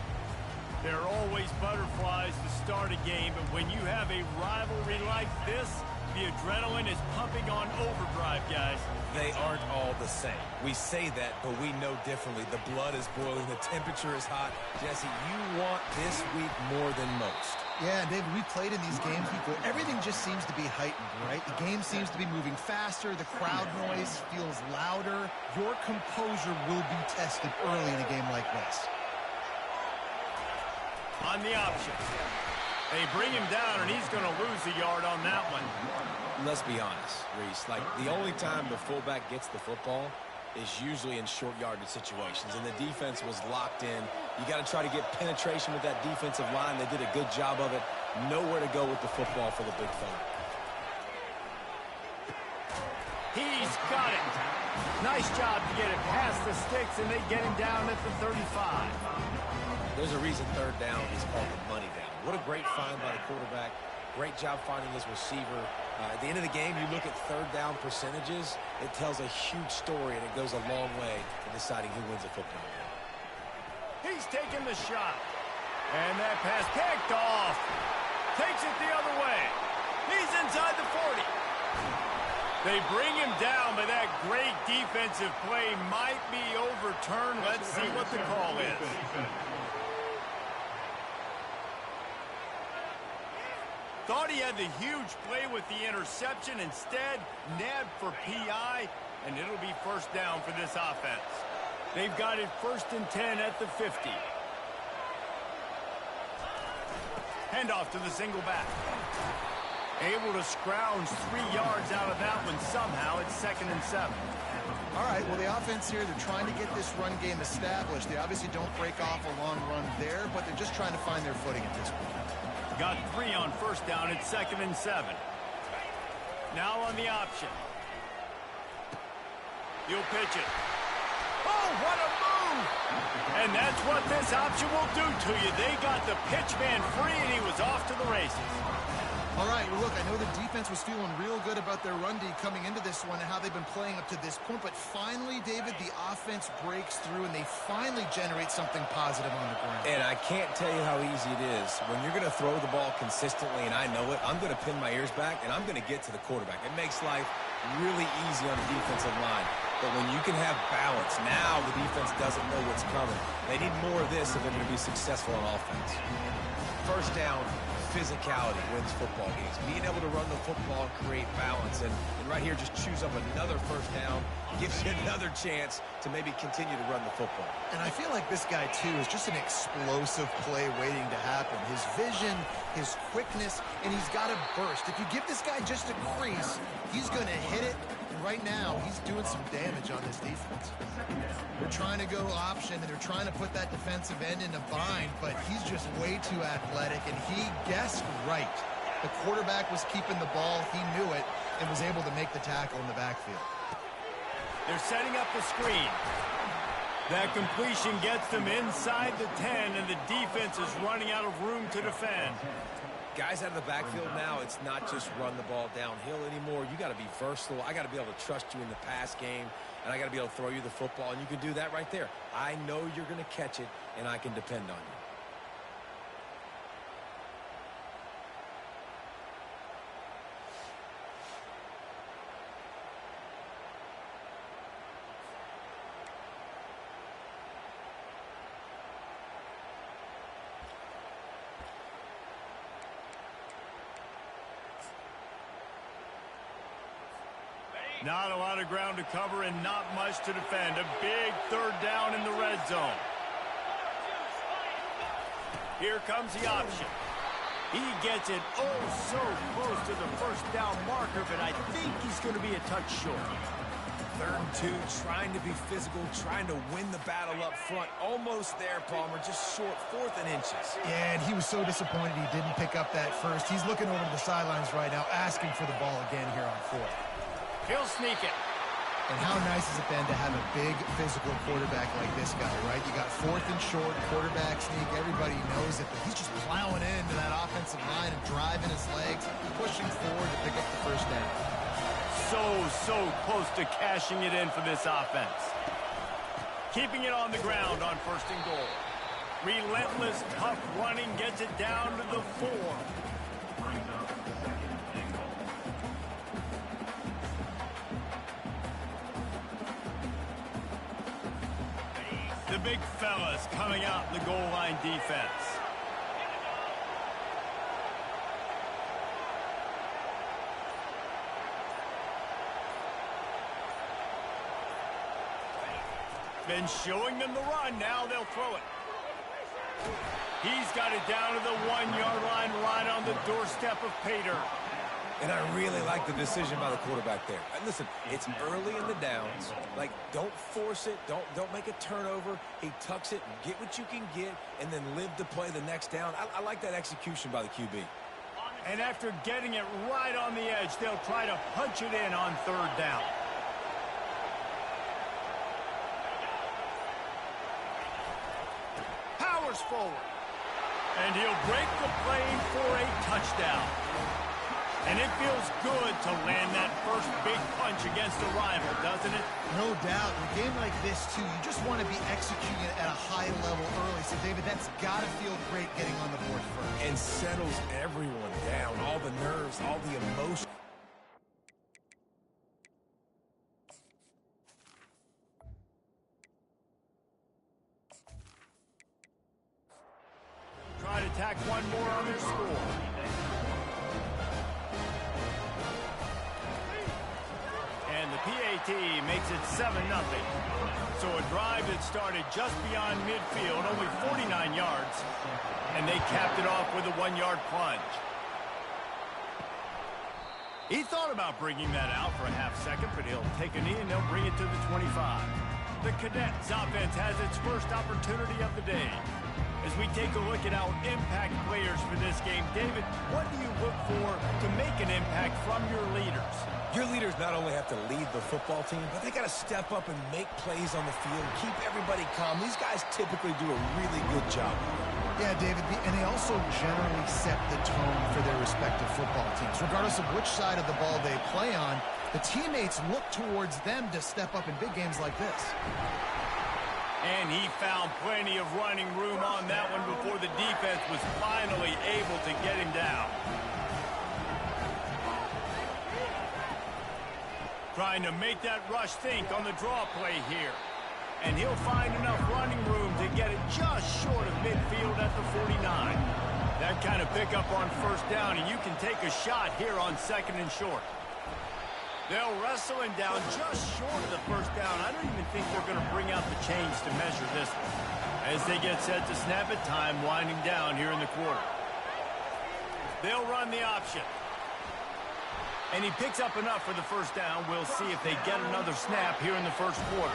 There are always butterflies to start a game, but when you have a rivalry like this, the adrenaline is pumping on overdrive, guys. They aren't all the same. We say that, but we know differently. The blood is boiling. The temperature is hot. Jesse, you want this week more than most. Yeah, David, we played in these games before. Everything just seems to be heightened, right? The game seems to be moving faster. The crowd noise feels louder. Your composure will be tested early in a game like this. On the option. They bring him down, and he's going to lose a yard on that one. Let's be honest, Reese. Like, the only time the fullback gets the football is usually in short yardage situations, and the defense was locked in. You got to try to get penetration with that defensive line. They did a good job of it. Nowhere to go with the football for the big fella. He's got it. Nice job to get it past the sticks, and they get him down at the 35. There's a reason third down is called the money down. What a great find by the quarterback. Great job finding his receiver. At the end of the game, you look at third down percentages. It tells a huge story, and it goes a long way in deciding who wins a football game. He's taking the shot. And that pass picked off. Takes it the other way. He's inside the 40. They bring him down, but that great defensive play might be overturned. Let's see what the call is. Thought he had the huge play with the interception. Instead, nabbed for PI, and it'll be first down for this offense. They've got it 1st and 10 at the 50. Handoff to the single back. Able to scrounge 3 yards out of that one somehow. It's 2nd and 7. All right, well, the offense here, they're trying to get this run game established. They obviously don't break off a long run there, but they're just trying to find their footing at this point. Got 3 on first down. It's 2nd and 7. Now on the option. He'll pitch it. Oh, what a move! And that's what this option will do to you. They got the pitch man free, and he was off to the races. All right, well, look, I know the defense was feeling real good about their run D coming into this one and how they've been playing up to this point, but finally, David, the offense breaks through and they finally generate something positive on the ground. And I can't tell you how easy it is. When you're going to throw the ball consistently, and I know it, I'm going to pin my ears back, and I'm going to get to the quarterback. It makes life really easy on the defensive line. But when you can have balance, now the defense doesn't know what's coming. They need more of this if they're going to be successful on offense. First down, physicality wins football games. Being able to run the football and create balance. And right here, just choose up another first down. Gives you another chance to maybe continue to run the football. And I feel like this guy, too, is just an explosive play waiting to happen. His vision, his quickness, and he's got a burst. If you give this guy just a crease, he's going to hit it. Right now, he's doing some damage on this defense. They're trying to go option, and they're trying to put that defensive end in a bind, but he's just way too athletic, and he guessed right. The quarterback was keeping the ball. He knew it and was able to make the tackle in the backfield. They're setting up the screen. That completion gets them inside the 10, and the defense is running out of room to defend. Guys out of the backfield now, it's not just run the ball downhill anymore. You got to be versatile. I got to be able to trust you in the pass game, and I got to be able to throw you the football, and you can do that right there. I know you're going to catch it, and I can depend on you. Not a lot of ground to cover and not much to defend. A big third down in the red zone. Here comes the option. He gets it oh so close to the first down marker, but I think he's going to be a touch short. 3rd and 2, trying to be physical, trying to win the battle up front. Almost there, Palmer, just short, 4th and inches. Yeah, and he was so disappointed he didn't pick up that first. He's looking over to the sidelines right now, asking for the ball again here on 4th. He'll sneak it. And how nice has it been to have a big physical quarterback like this guy, right? You got 4th and short, quarterback sneak, everybody knows it, but he's just plowing into that offensive line and driving his legs, pushing forward to pick up the first down. So close to cashing it in for this offense. Keeping it on the ground on 1st and goal. Relentless, tough running gets it down to the 4. The big fellas coming out in the goal line defense. Been showing them the run. Now they'll throw it. He's got it down to the 1-yard line right on the doorstep of Pater. And I really like the decision by the quarterback there. And listen, it's early in the downs. Like, don't force it. Don't make a turnover. He tucks it, get what you can get, and then live to play the next down. I like that execution by the QB. And after getting it right on the edge, they'll try to punch it in on 3rd down. Powers forward. And he'll break the plane for a touchdown. And it feels good to land that first big punch against a rival, doesn't it? No doubt. In a game like this, too, you just want to be executing it at a high level early. So, David, that's got to feel great getting on the board first. And settles everyone down. All the nerves, all the emotion. Try to tack one more on their score. And the PAT makes it 7-0. So a drive that started just beyond midfield, only 49 yards, and they capped it off with a 1-yard plunge. He thought about bringing that out for a half second, but he'll take a knee and they'll bring it to the 25. The Cadets offense has its first opportunity of the day. As we take a look at our impact players for this game, David, what do you look for to make an impact from your leaders? Your leaders not only have to lead the football team, but they got to step up and make plays on the field, keep everybody calm. These guys typically do a really good job. Yeah, David, and they also generally set the tone for their respective football teams. Regardless of which side of the ball they play on, the teammates look towards them to step up in big games like this. And he found plenty of running room on that one before the defense was finally able to get him down. Trying to make that rush think on the draw play here. And he'll find enough running room to get it just short of midfield at the 49. That kind of pickup on 1st down, and you can take a shot here on 2nd and short. They'll wrestle him down just short of the 1st down. I don't even think they're going to bring out the chains to measure this one. As they get set to snap it, time winding down here in the quarter. They'll run the option. And he picks up enough for the 1st down. We'll see if they get another snap here in the 1st quarter.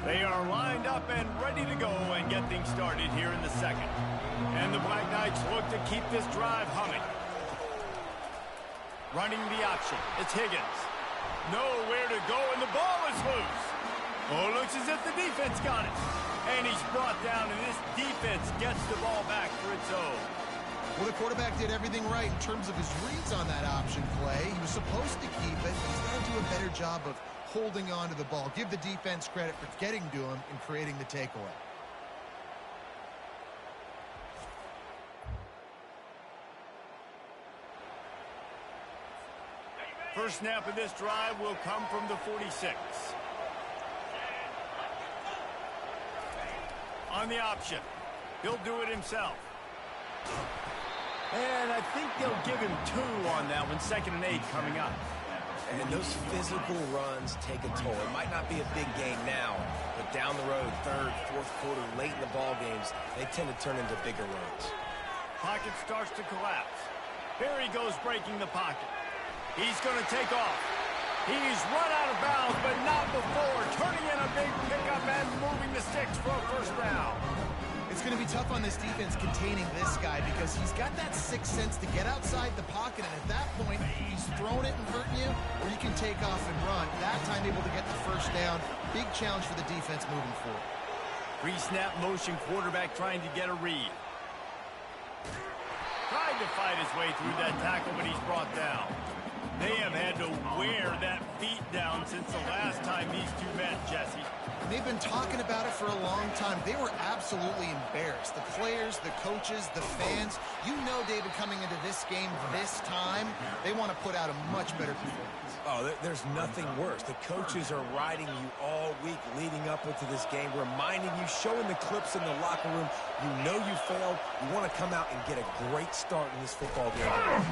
They are lined up and ready to go and get things started here in the 2nd. And the Black Knights look to keep this drive humming. Running the option. It's Higgins. Nowhere to go, and the ball is loose. Oh, looks as if the defense got it. And he's brought down, and this defense gets the ball back for its own. Well, the quarterback did everything right in terms of his reads on that option play. He was supposed to keep it. He's got to do a better job of holding on to the ball. Give the defense credit for getting to him and creating the takeaway. First snap of this drive will come from the 46. On the option. He'll do it himself. And I think they'll give him 2 on that one. 2nd and 8 coming up. And those physical runs take a toll. It might not be a big game now, but down the road, 3rd, 4th quarter, late in the ball games, they tend to turn into bigger runs. Pocket starts to collapse. Here he goes breaking the pocket. He's going to take off. He's run out of bounds, but not before. Turning in a big pickup and moving the sticks for a first down. It's going to be tough on this defense containing this guy because he's got that sixth sense to get outside the pocket, and at that point, he's throwing it and hurting you, or you can take off and run. That time able to get the first down. Big challenge for the defense moving forward. Pre-snap motion quarterback trying to get a read. Tried to fight his way through that tackle, but he's brought down. They have had to wear that beat down since the last time these two met, Jesse. They've been talking about it for a long time. They were absolutely embarrassed. The players, the coaches, the fans. You know, David, coming into this game this time, they want to put out a much better performance. Oh, there's nothing worse. The coaches are riding you all week leading up into this game, reminding you, showing the clips in the locker room. You know you failed. You want to come out and get a great start in this football game.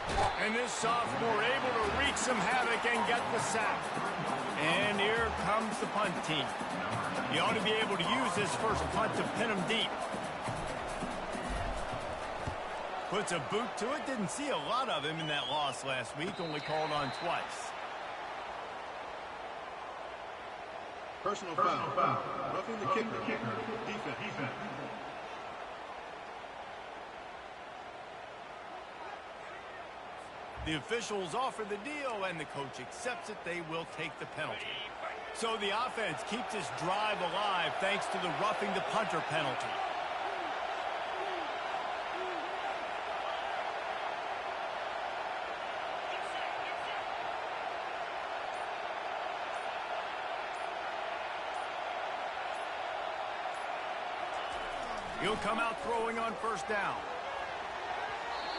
And this sophomore able to wreak some havoc and get the sack. And here comes the punt team. He ought to be able to use this first punt to pin him deep. Puts a boot to it. Didn't see a lot of him in that loss last week. Only called on twice. Personal foul. Roughing the kicker. Defense. The officials offer the deal, and the coach accepts it. They will take the penalty. So the offense keeps this drive alive thanks to the roughing the punter penalty. He'll come out throwing on first down.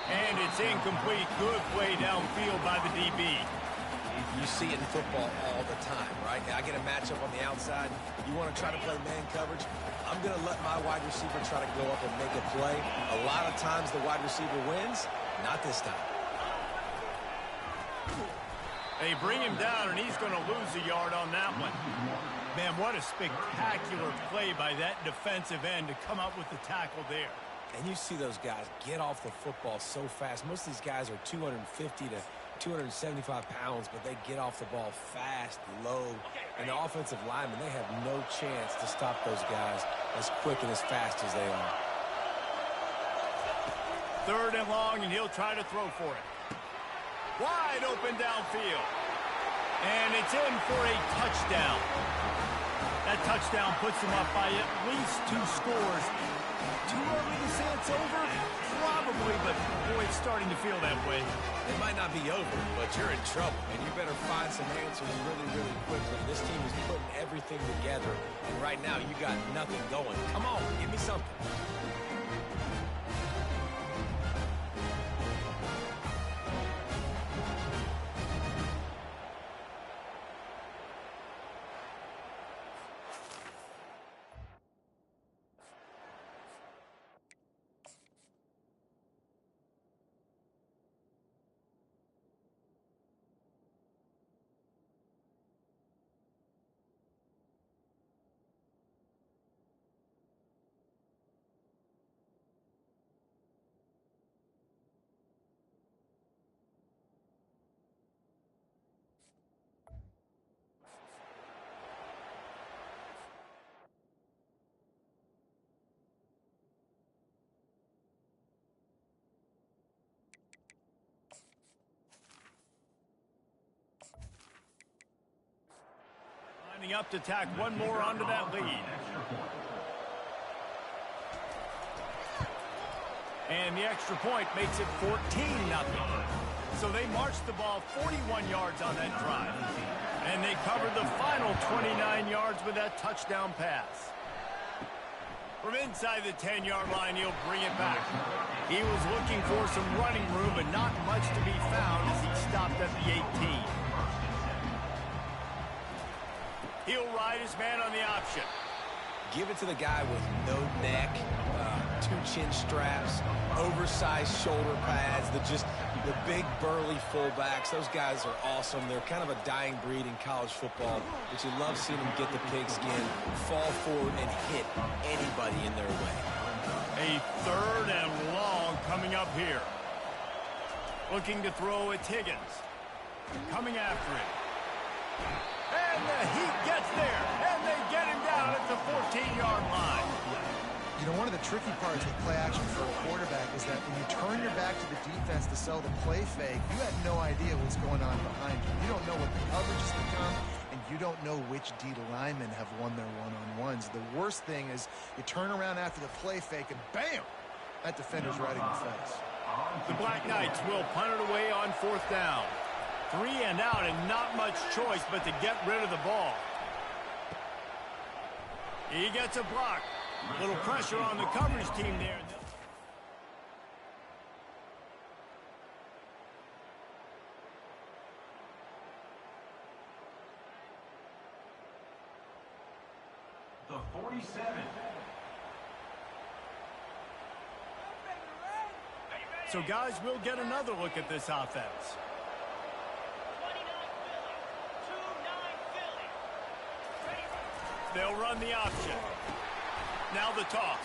And it's incomplete. Good play downfield by the DB. You see it in football all the time, right? I get a matchup on the outside. You want to try to play man coverage? I'm going to let my wide receiver try to go up and make a play. A lot of times the wide receiver wins. Not this time. They bring him down, and he's going to lose a yard on that one. Man, what a spectacular play by that defensive end to come up with the tackle there. And you see those guys get off the football so fast. Most of these guys are 250 to 275 pounds, but they get off the ball fast, low. And the offensive linemen, they have no chance to stop those guys as quick and as fast as they are. 3rd and long, and he'll try to throw for it. Wide open downfield. And it's in for a touchdown. That touchdown puts them up by at least 2 scores. Too early to say it's over? Probably, but boy, it's starting to feel that way. It might not be over, but you're in trouble, and you better find some answers really, really quickly. This team is putting everything together, and right now you got nothing going. Come on, give me something. Lining up to tack one more onto that lead. And the extra point makes it 14-0. So they marched the ball 41 yards on that drive. And they covered the final 29 yards with that touchdown pass. From inside the 10-yard line, he'll bring it back. He was looking for some running room, but not much to be found as he stopped at the 18. He'll ride his man on the option. Give it to the guy with no neck, 2 chin straps, oversized shoulder pads, the big burly fullbacks. Those guys are awesome. They're kind of a dying breed in college football, but you love seeing them get the pigskin, fall forward, and hit anybody in their way. A 3rd and long coming up here. Looking to throw at Higgins. Coming after it. And the Heat gets there, and they get him down at the 14-yard line. You know, one of the tricky parts with play action for a quarterback is that when you turn your back to the defense to sell the play fake, you have no idea what's going on behind you. You don't know what the coverage has become, and you don't know which D linemen have won their one-on-ones. The worst thing is you turn around after the play fake, and bam! That defender's right in your face. The Black Knights will punt it away on 4th down. 3 and out, and not much choice but to get rid of the ball. He gets a block. Little pressure on the coverage team there. The 47. So, guys, we'll get another look at this offense. 29 Philly. 2-9 Philly. Ready? They'll run the option. Now the toss.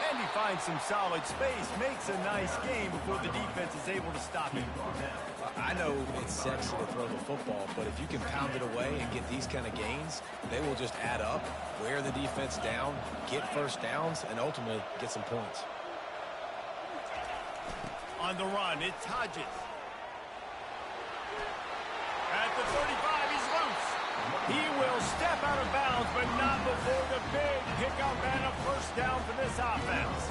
And he finds some solid space, makes a nice game before the defense is able to stop him. I know it's sexy to throw the football, but if you can pound it away and get these kind of gains, they will just add up, wear the defense down, get first downs, and ultimately get some points. On the run, it's Hodges. At the 35, he's loose. He will step out of bounds, but not before the big pickup and a first down for this offense.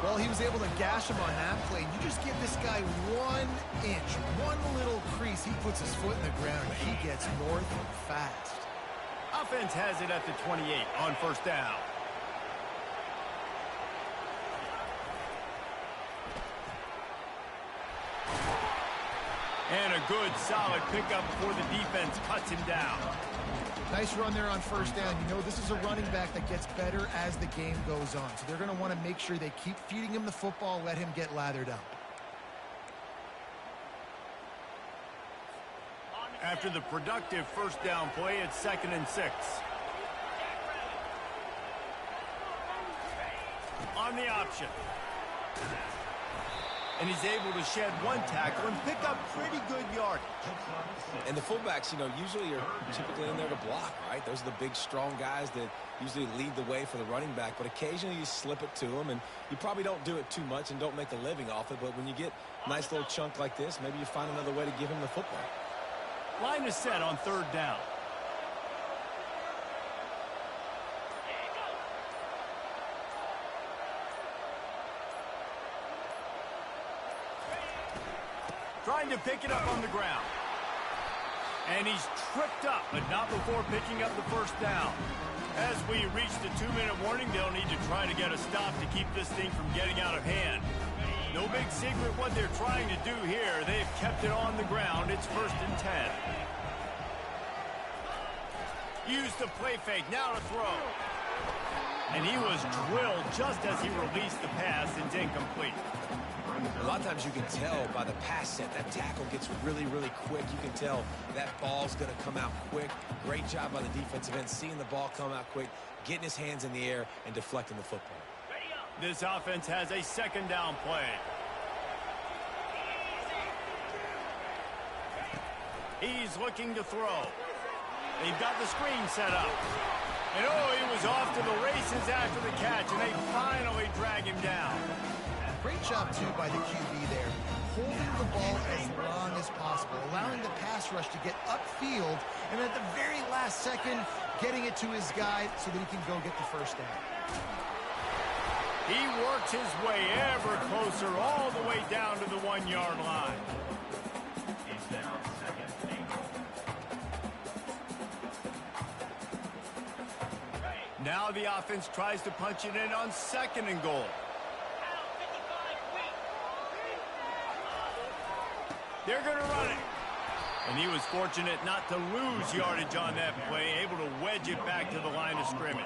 Well, he was able to gash him on that play. You just give this guy 1 inch, one little crease, he puts his foot in the ground, and he gets north fast. Offense has it at the 28 on first down. And a good, solid pickup before the defense cuts him down. Nice run there on first down. You know, this is a running back that gets better as the game goes on. So they're going to want to make sure they keep feeding him the football, let him get lathered up. After the productive first down play, it's 2nd and 6. On the option. And he's able to shed 1 tackle and pick up pretty good yardage. And the fullbacks, you know, usually are typically in there to block, right? Those are the big, strong guys that usually lead the way for the running back. But occasionally you slip it to them, and you probably don't do it too much and don't make a living off it. But when you get a nice little chunk like this, maybe you find another way to give him the football. Line is set on 3rd down. Trying to pick it up on the ground. And he's tripped up, but not before picking up the first down. As we reach the 2-minute warning, they'll need to try to get a stop to keep this thing from getting out of hand. No big secret what they're trying to do here. They've kept it on the ground. It's 1st and 10. Use the play fake, now to throw. And he was drilled just as he released the pass. It's incomplete. A lot of times you can tell by the pass set, that tackle gets really, really quick. You can tell that ball's going to come out quick. Great job by the defensive end, seeing the ball come out quick, getting his hands in the air, and deflecting the football. This offense has a 2nd down play. He's looking to throw. They've got the screen set up. And oh, he was off to the races after the catch, and they finally drag him down. Great job, too, by the QB there. Holding the ball as long as possible, allowing the pass rush to get upfield, and at the very last second, getting it to his guy so that he can go get the first down. He works his way ever closer all the way down to the 1-yard line. It's now 2nd and goal. Now the offense tries to punch it in on 2nd and goal. They're going to run it. And he was fortunate not to lose yardage on that play, able to wedge it back to the line of scrimmage.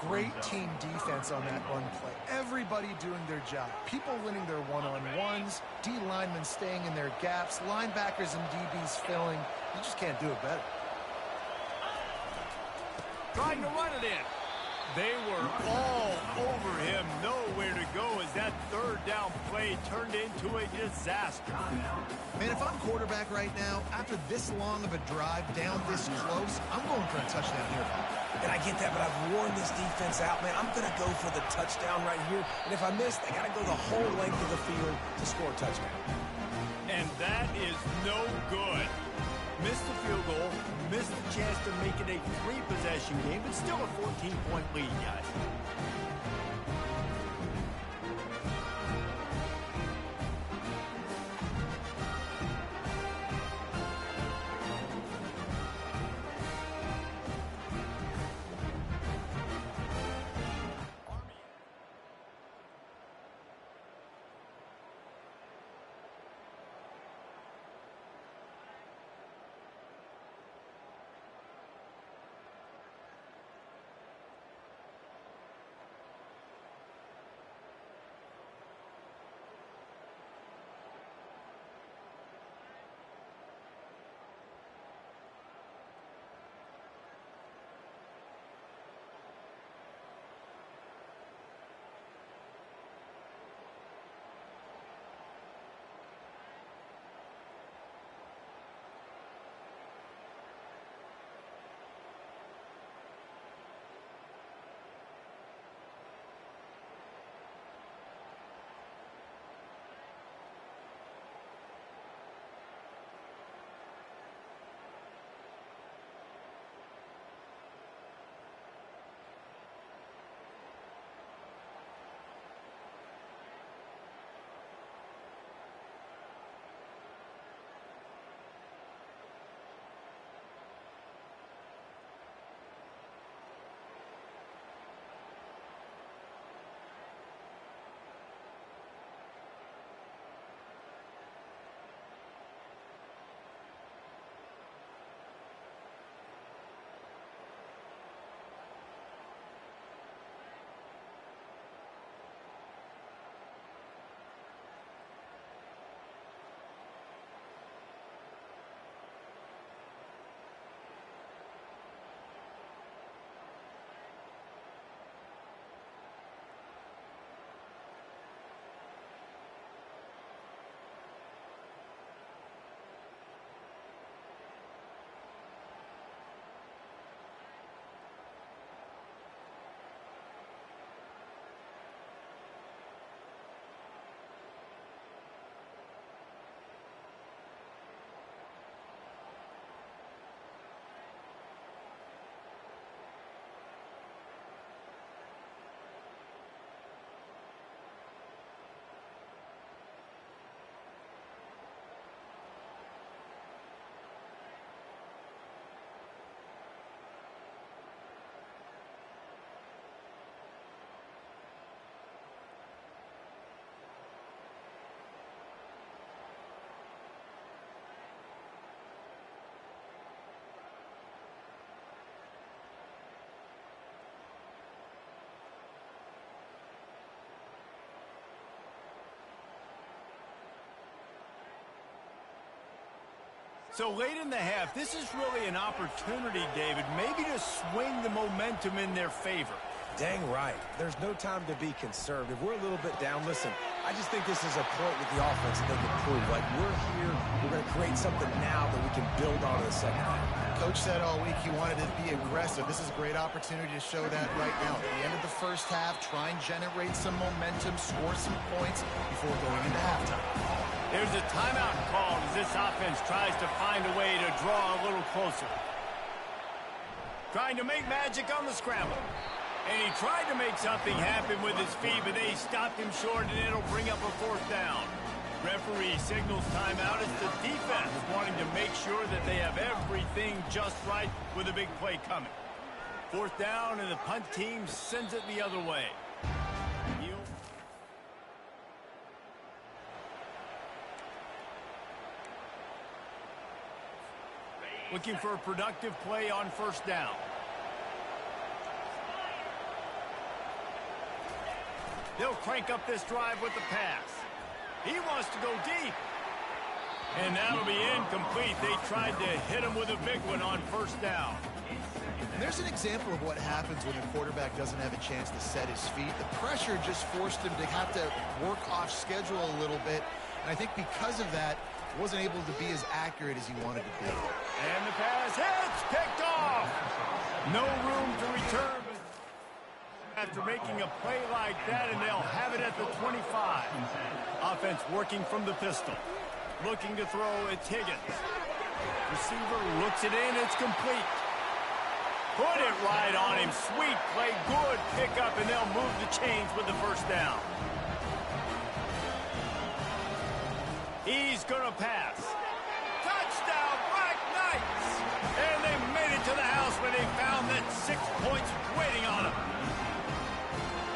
Great team defense on that run play. Everybody doing their job. People winning their one-on-ones, D linemen staying in their gaps, linebackers and DBs filling. You just can't do it better. Trying to run it in. They were all over him, nowhere to go as that third down play turned into a disaster. Man, if I'm quarterback right now, after this long of a drive down this close, I'm going for a touchdown here. And I get that, but I've worn this defense out, man. I'm going to go for the touchdown right here. And if I miss, I got to go the whole length of the field to score a touchdown. And that is no good. Missed the field goal, missed the chance to make it a 3-possession game, but still a 14-point lead, guys. So late in the half, this is really an opportunity, David, maybe to swing the momentum in their favor. Dang right. There's no time to be conservative. We're a little bit down. Listen, I just think this is a point with the offense that they can prove. Like, we're here, we're going to create something now that we can build on in the second half. Coach said all week he wanted to be aggressive. This is a great opportunity to show that right now. At the end of the first half, try and generate some momentum, score some points before going into halftime. There's a timeout called as this offense tries to find a way to draw a little closer. Trying to make magic on the scramble. And he tried to make something happen with his feet, but they stopped him short, and it'll bring up a 4th down. Referee signals timeout as the defense wanting to make sure that they have everything just right with a big play coming. 4th down, and the punt team sends it the other way. Looking for a productive play on first down. They'll crank up this drive with the pass. He wants to go deep. And that'll be incomplete. They tried to hit him with a big one on first down. And there's an example of what happens when the quarterback doesn't have a chance to set his feet. The pressure just forced him to have to work off schedule a little bit. And I think because of that, wasn't able to be as accurate as he wanted to be. And the pass hits, picked off. No room to return after making a play like that, and they'll have it at the 25. Offense working from the pistol. Looking to throw, it's Higgins. Receiver looks it in, it's complete. Put it right on him, sweet play, good pickup, and they'll move the chains with the first down. He's gonna pass. Touchdown, Black Knights! And they made it to the house when they found that 6 points waiting on them.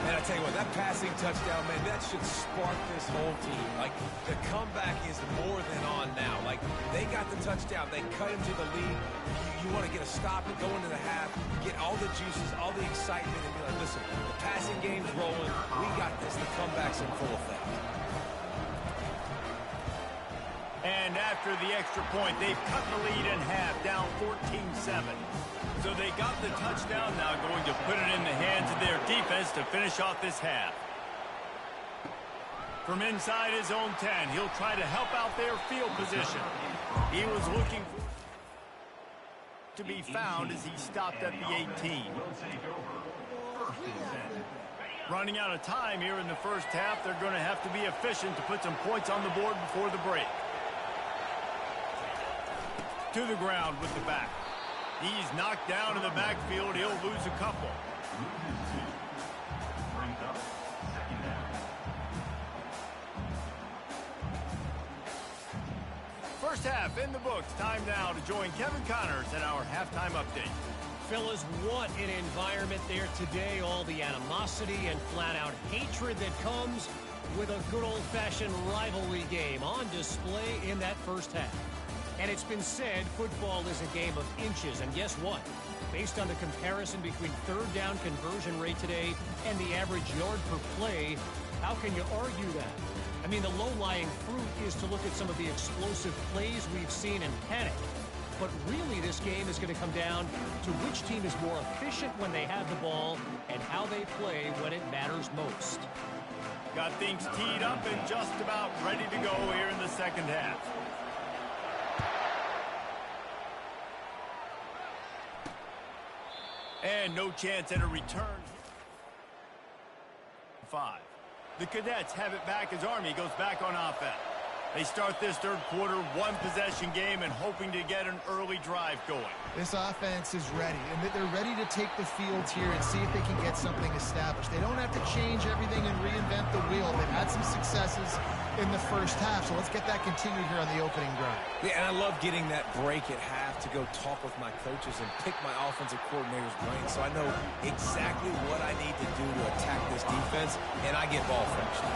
And I tell you what, that passing touchdown, man, that should spark this whole team. Like, the comeback is more than on now. Like, they got the touchdown. They cut him to the lead. You want to get a stop and go into the half, get all the juices, all the excitement, and be like, listen, the passing game's rolling. We got this. The comeback's in full effect. And after the extra point, they've cut the lead in half, down 14-7. So they got the touchdown, now going to put it in the hands of their defense to finish off this half. From inside his own 10, he'll try to help out their field position. He was looking to be found as he stopped at the 18. Running out of time here in the first half, they're going to have to be efficient to put some points on the board before the break. To the ground with the back. He's knocked down in the backfield. He'll lose a couple. First half in the books. Time now to join Kevin Connors at our halftime update. Fellas, what an environment there today. All the animosity and flat-out hatred that comes with a good old-fashioned rivalry game on display in that first half. And it's been said football is a game of inches. And guess what? Based on the comparison between third down conversion rate today and the average yard per play, how can you argue that? I mean, the low-lying fruit is to look at some of the explosive plays we've seen and panic. But really, this game is going to come down to which team is more efficient when they have the ball and how they play when it matters most. Got things teed up and just about ready to go here in the second half. And no chance at a return. 5. The Cadets have it back as Army goes back on offense. They start this third quarter, one-possession game, and hoping to get an early drive going. This offense is ready, and they're ready to take the field here and see if they can get something established. They don't have to change everything and reinvent the wheel. They've had some successes in the first half, so let's get that continued here on the opening drive. Yeah, and I love getting that break at half to go talk with my coaches and pick my offensive coordinator's brain so I know exactly what I need to do to attack this defense, and I get ball function.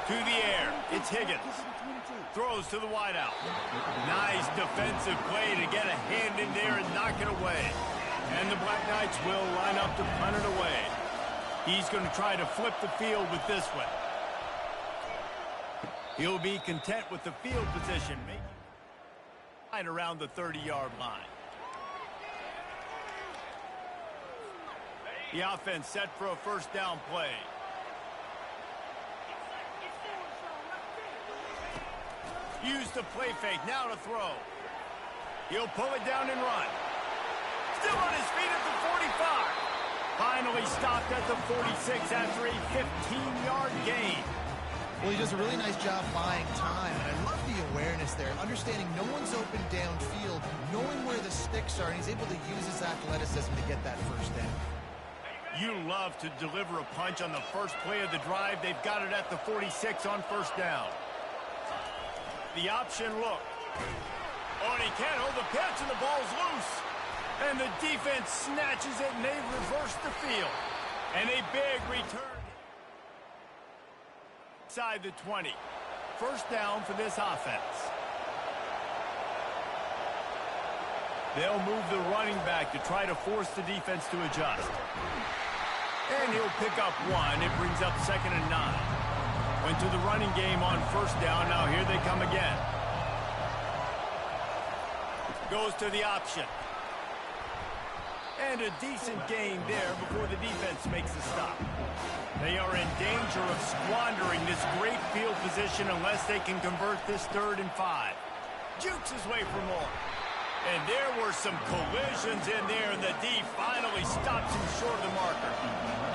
To the air, it's Higgins. Throws to the wideout. Nice defensive play to get a hand in there and knock it away. And the Black Knights will line up to punt it away. He's going to try to flip the field with this one. He'll be content with the field position, making right around the 30-yard line. The offense set for a first down play. Use the play fake, now to throw. He'll pull it down and run. Still on his feet at the 45. Finally stopped at the 46 after a 15-yard gain. Well, he does a really nice job buying time, and I love the awareness there, understanding no one's open downfield, knowing where the sticks are, and he's able to use his athleticism to get that first down. You love to deliver a punch on the first play of the drive. They've got it at the 46 on first down. The option look. Oh, and he can't hold the pitch, and the ball's loose. And the defense snatches it, and they reverse the field. And a big return. Inside the 20. First down for this offense. They'll move the running back to try to force the defense to adjust. And he'll pick up one. It brings up 2nd and 9. Went to the running game on 1st down. Now here they come again. Goes to the option. And a decent gain there before the defense makes the stop. They are in danger of squandering this great field position unless they can convert this 3rd and 5. Jukes his way for more. And there were some collisions in there, and the D finally stops him short of the marker.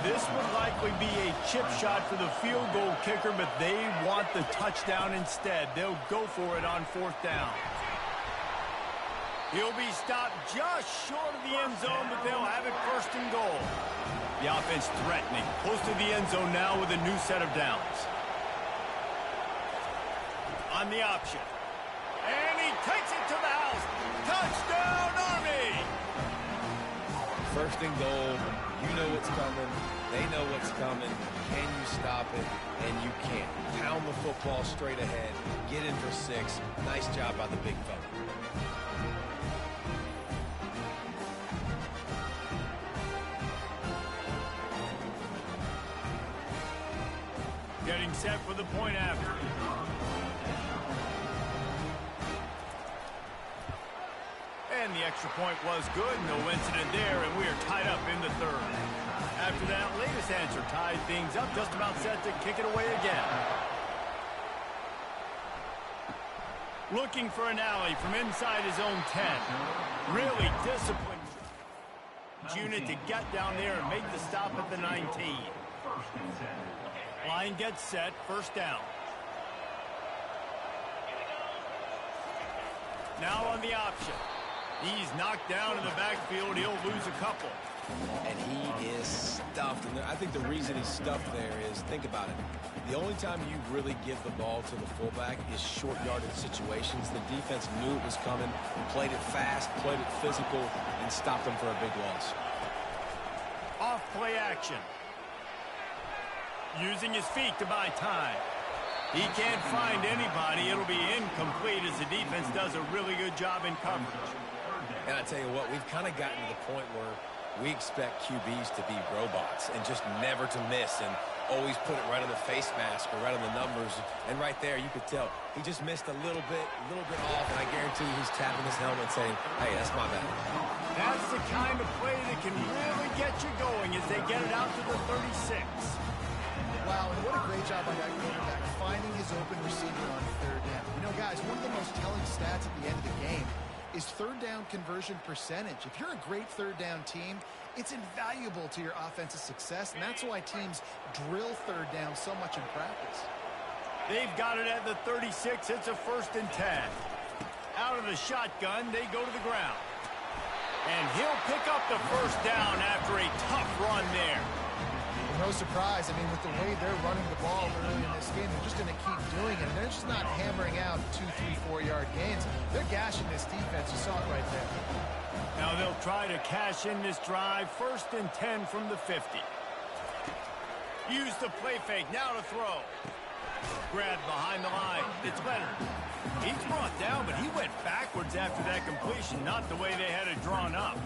This would likely be a chip shot for the field goal kicker, but they want the touchdown instead. They'll go for it on 4th down. He'll be stopped just short of the end zone, but they'll have it 1st and goal. The offense threatening, close to the end zone now with a new set of downs. On the option. And he takes it to the house. Touchdown, Army! 1st and goal. You know what's coming. They know what's coming. Can you stop it? And you can't. Pound the football straight ahead. Get in for 6. Nice job by the big fella. Getting set for the point after. And the extra point was good. No incident there, and we are tied up in the 3rd. After that latest answer tied things up, just about set to kick it away again. Looking for an alley from inside his own 10. Really disciplined unit to get down there and make the stop at the 19. Line gets set, 1st down. Now on the option. He's knocked down in the backfield. He'll lose a couple. And he is stuffed. And I think the reason he's stuffed there is, think about it. The only time you really give the ball to the fullback is short yardage situations. The defense knew it was coming, played it fast, played it physical, and stopped him for a big loss. Off play action. Using his feet to buy time. He can't find anybody. It'll be incomplete as the defense does a really good job in coverage. And I tell you what, we've kind of gotten to the point where we expect QBs to be robots and just never to miss and always put it right on the face mask or right on the numbers. And right there, you could tell he just missed a little bit off, and I guarantee you he's tapping his helmet saying, hey, that's my bad. That's the kind of play that can really get you going as they get it out to the 36. Wow, and what a great job by that quarterback finding his open receiver on 3rd down. You know, guys, one of the most telling stats at the end of the game is 3rd down conversion percentage. If you're a great 3rd down team, it's invaluable to your offensive success, and that's why teams drill 3rd down so much in practice. They've got it at the 36. It's a 1st and 10. Out of the shotgun, they go to the ground. And he'll pick up the 1st down after a tough run there. Well, no surprise. I mean, with the way they're running the ball early in this game, they're just going to keep doing it. And they're just not hammering out 2, 3, 4-yard gains. They're gashing this defense. You saw it right there. Now they'll try to cash in this drive. 1st and 10 from the 50. Use the play fake. Now to throw. Grabbed behind the line. It's Leonard. He's brought down, but he went backwards after that completion, not the way they had it drawn up.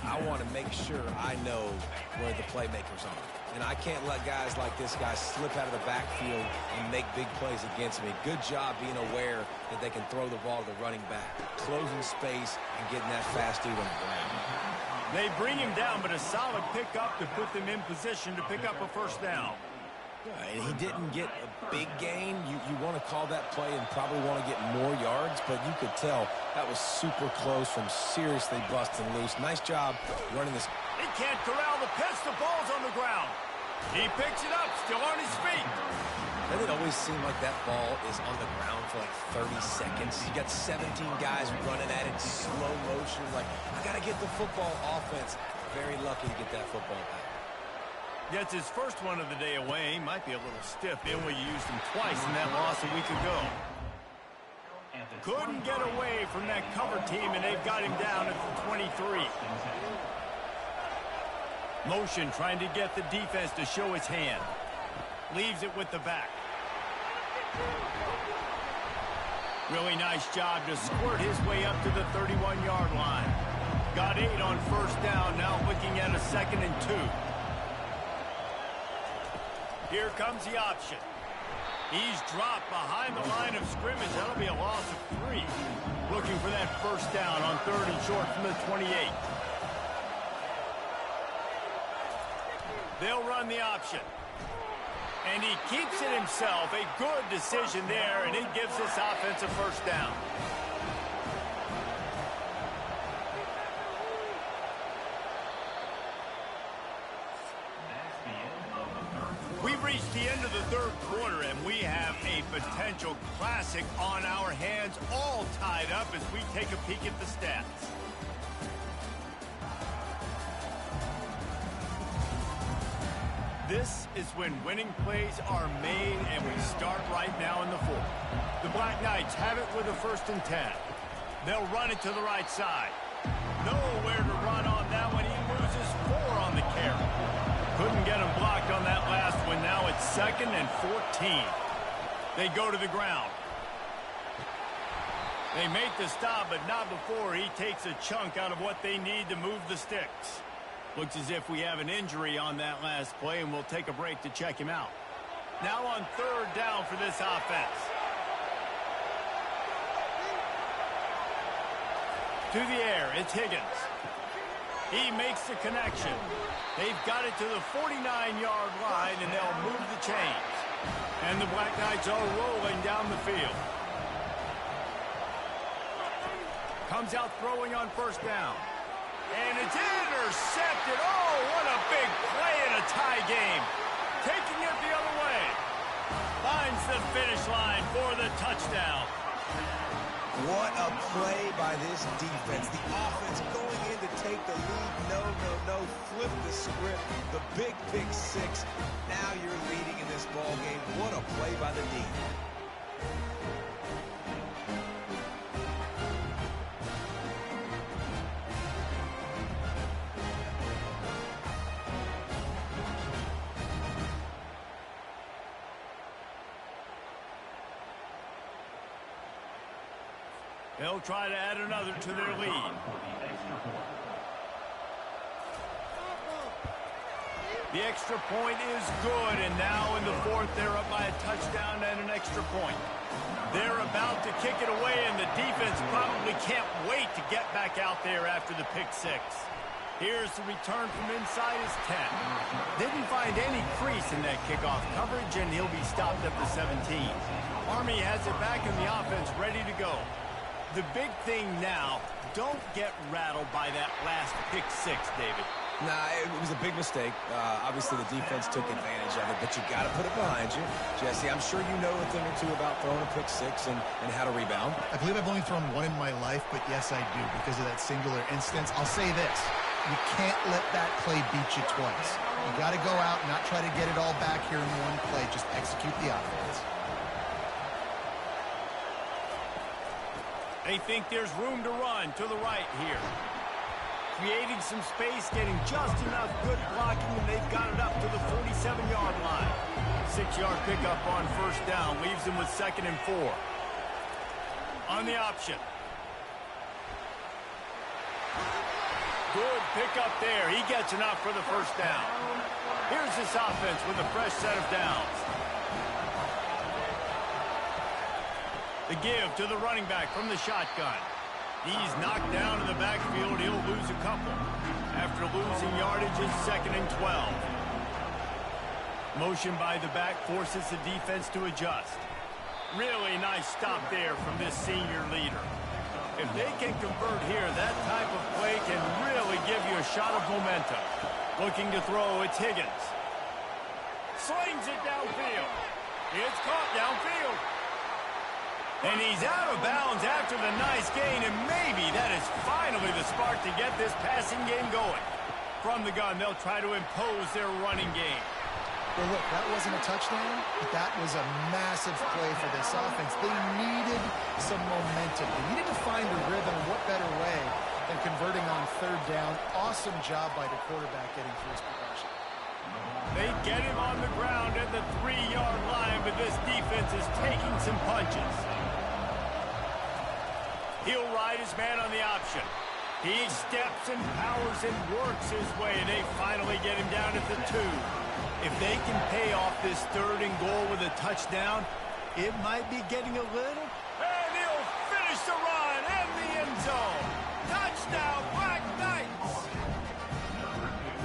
I want to make sure I know where the playmakers are. And I can't let guys like this guy slip out of the backfield and make big plays against me. Good job being aware that they can throw the ball to the running back, closing space and getting that fast dude on the ground. They bring him down, but a solid pickup to put them in position to pick up a 1st down. And he didn't get a big gain. You want to call that play and probably want to get more yards, but you could tell that was super close from seriously busting loose. Nice job running this. He can't corral the pitch. The ball's on the ground. He picks it up, still on his feet. Doesn't it always seem like that ball is on the ground for like 30 seconds? You got 17 guys running at it, slow motion. Like, I got to get the football offense. Very lucky to get that football back. Gets his first one of the day away. He might be a little stiff. They only used him twice in that loss a week ago. Couldn't get away from that cover team, and they've got him down at the 23. Motion trying to get the defense to show his hand. Leaves it with the back. Really nice job to squirt his way up to the 31-yard line. got 8 on first down, now looking at a 2nd and 2. Here comes the option. He's dropped behind the line of scrimmage. That'll be a loss of 3. Looking for that first down on 3rd and short from the 28. They'll run the option. And he keeps it himself. A good decision there, and it gives this offense a first down. We've reached the end of the 3rd quarter, and we have a potential classic on our hands, all tied up as we take a peek at the stats. This is when winning plays are made, and we start right now in the 4th. The Black Knights have it with a 1st and 10. They'll run it to the right side. Nowhere to run on that one. He loses 4 on the carry. Couldn't get him blocked on that last one. Now it's 2nd and 14. They go to the ground. They make the stop, but not before he takes a chunk out of what they need to move the sticks. Looks as if we have an injury on that last play, and we'll take a break to check him out. Now on 3rd down for this offense. To the air, it's Higgins. He makes the connection. They've got it to the 49-yard line, and they'll move the chains. And the Black Knights are rolling down the field. Comes out throwing on 1st down. And it's intercepted. Oh, what a big play in a tie game. Taking it the other way. Finds the finish line for the touchdown. What a play by this defense. The offense going in to take the lead. No. Flip the script. The big pick 6. Now you're leading in this ball game. What a play by the D. They'll try to add another to their lead. The extra point is good, and now in the 4th, they're up by a touchdown and an extra point. They're about to kick it away, and the defense probably can't wait to get back out there after the pick 6. Here's the return from inside his 10. Didn't find any crease in that kickoff coverage, and he'll be stopped at the 17. Army has it back in the offense, ready to go. The big thing now, don't get rattled by that last pick 6, David. Nah, it was a big mistake. Obviously, the defense took advantage of it, but you got to put it behind you. Jesse, I'm sure you know a thing or two about throwing a pick 6 and how to rebound. I believe I've only thrown 1 in my life, but yes, I do because of that singular instance. I'll say this. You can't let that play beat you twice. You got to go out and not try to get it all back here in one play. Just execute the offense. They think there's room to run to the right here. Creating some space, getting just enough good blocking, and they've got it up to the 47-yard line. 6-yard pickup on 1st down leaves them with 2nd and 4. On the option. Good pickup there. He gets enough for the 1st down. Here's this offense with a fresh set of downs. The give to the running back from the shotgun. He's knocked down in the backfield. He'll lose a couple. After losing yardage, it's 2nd and 12. Motion by the back forces the defense to adjust. Really nice stop there from this senior leader. If they can convert here, that type of play can really give you a shot of momentum. Looking to throw, it's Higgins. Slings it downfield. It's caught downfield. And he's out of bounds after the nice gain, and maybe that is finally the spark to get this passing game going. From the gun, they'll try to impose their running game. Well, look, that wasn't a touchdown, but that was a massive play for this offense. They needed some momentum. They needed to find a rhythm. What better way than converting on 3rd down? Awesome job by the quarterback getting through his progression. They get him on the ground at the 3-yard line, but this defense is taking some punches. He'll ride his man on the option. He steps and powers and works his way, and they finally get him down at the 2. If they can pay off this 3rd and goal with a touchdown, it might be getting a little. And he'll finish the run in the end zone. Touchdown, Black Knights!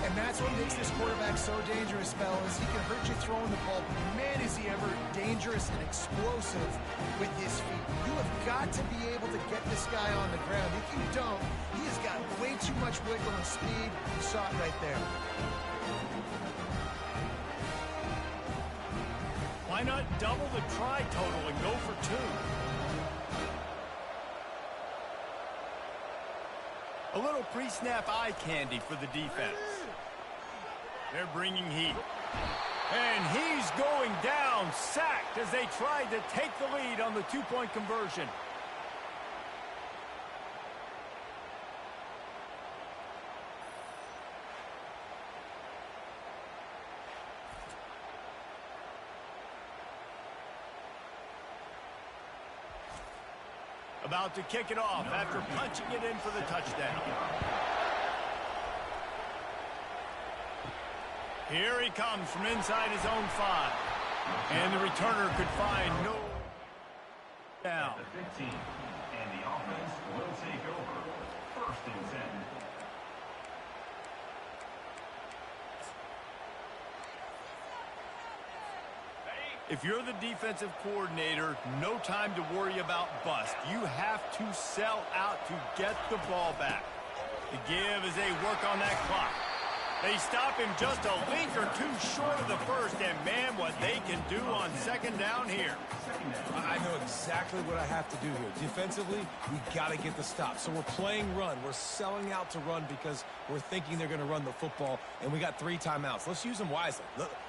And that's what makes this quarterback so dangerous, fellas. He can hurt you throwing the ball, but man, is he ever dangerous and explosive with his feet. You have got to be able to get this guy on the ground. If you don't, he has got way too much wiggle and speed. You saw it right there. Why not double the try total and go for 2? A little pre-snap eye candy for the defense. They're bringing heat. And he's going down, sacked as they tried to take the lead on the 2-point conversion. About to kick it off after punching it in for the touchdown. Here he comes from inside his own 5. And the returner could find no down. At the 15, and the offense will take over. 1st and 10. If you're the defensive coordinator, no time to worry about bust. You have to sell out to get the ball back. The give as they work on that clock. They stop him just a link or 2 short of the 1st, and man, what they can do on 2nd down here. I know exactly what I have to do here. Defensively, we got to get the stop. So we're playing run. We're selling out to run because we're thinking they're going to run the football, and we got 3 timeouts. Let's use them wisely.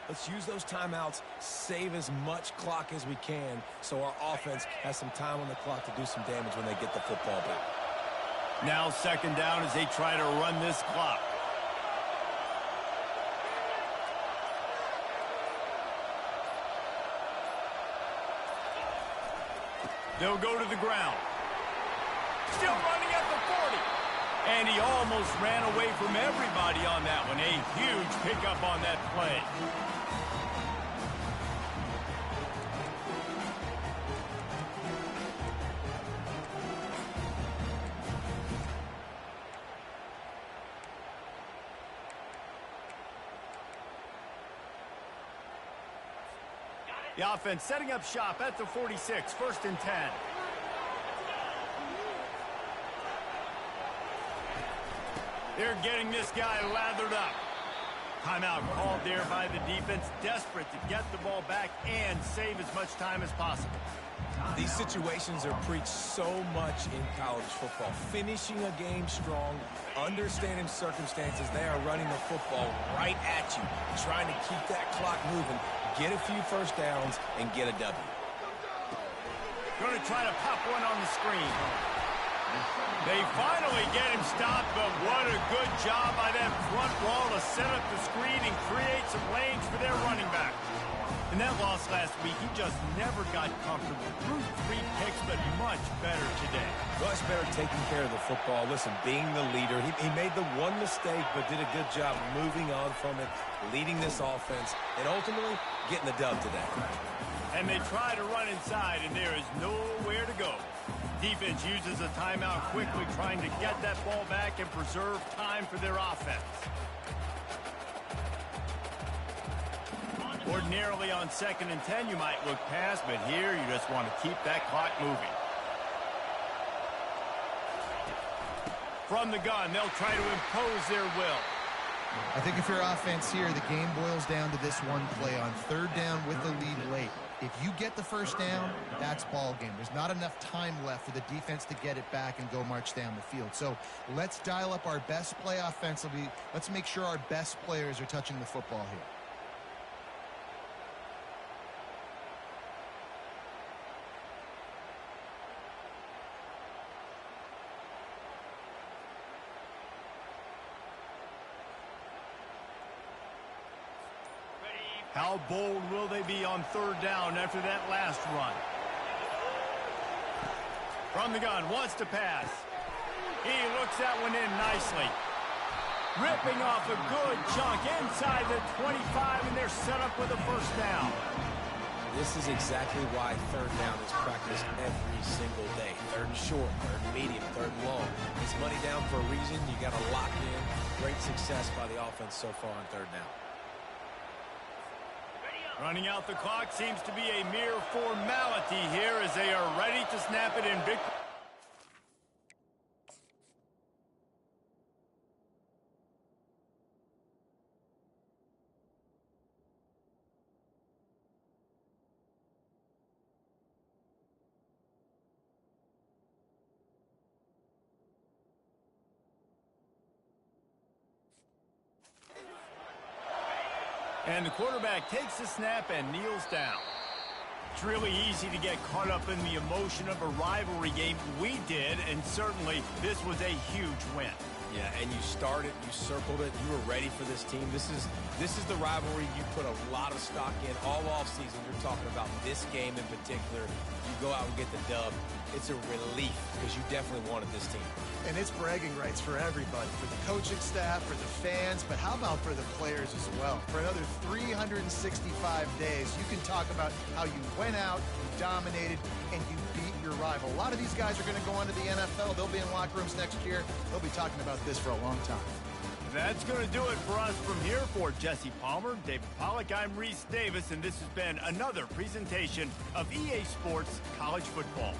Let's use those timeouts, save as much clock as we can so our offense has some time on the clock to do some damage when they get the football back. Now 2nd down as they try to run this clock. They'll go to the ground. Still running at the 40. And he almost ran away from everybody on that one. A huge pickup on that play. The offense setting up shop at the 46, 1st and 10. They're getting this guy lathered up. Timeout called there by the defense, desperate to get the ball back and save as much time as possible. These situations are preached so much in college football. Finishing a game strong, understanding circumstances. They are running the football right at you, trying to keep that clock moving, get a few 1st downs, and get a W. Going to try to pop one on the screen. They finally get him stopped, but what a good job by that front wall to set up the screen and create some lanes for their running back. In that loss last week, he just never got comfortable. Threw 3 picks, but much better today. Much better taking care of the football. Listen, being the leader, he made the one mistake, but did a good job moving on from it, leading this offense, and ultimately getting the dub today. And they try to run inside, and there is nowhere to go. Defense uses a timeout quickly, trying to get that ball back and preserve time for their offense. Ordinarily on 2nd and 10, you might look past, but here you just want to keep that clock moving. From the gun, they'll try to impose their will. I think if you're offense here, the game boils down to this one play on 3rd down with the lead late. If you get the 1st down, that's ball game. There's not enough time left for the defense to get it back and go march down the field. So let's dial up our best play offensively. Let's make sure our best players are touching the football here. How bold will they be on 3rd down after that last run? From the gun, wants to pass. He looks that one in nicely. Ripping off a good chunk inside the 25, and they're set up with a first down. This is exactly why third down is practiced every single day. Third and short, third and medium, third and long. It's money down for a reason. You got to lock in. Great success by the offense so far on third down. Running out the clock seems to be a mere formality here as they are ready to snap it in big. And the quarterback takes the snap and kneels down. It's really easy to get caught up in the emotion of a rivalry game. We did, and certainly this was a huge win. Yeah, and you started, you circled it, you were ready for this team. This is the rivalry you put a lot of stock in all offseason. You're talking about this game in particular. You go out and get the dub. It's a relief because you definitely wanted this team. And it's bragging rights for everybody, for the coaching staff, for the fans, but how about for the players as well? For another 365 days, you can talk about how you went out, you dominated, and you beat your rival. A lot of these guys are going to go on to the NFL. They'll be in locker rooms next year. They'll be talking about this for a long time. That's going to do it for us from here. For Jesse Palmer, David Pollack, I'm Reese Davis, and this has been another presentation of EA Sports College Football.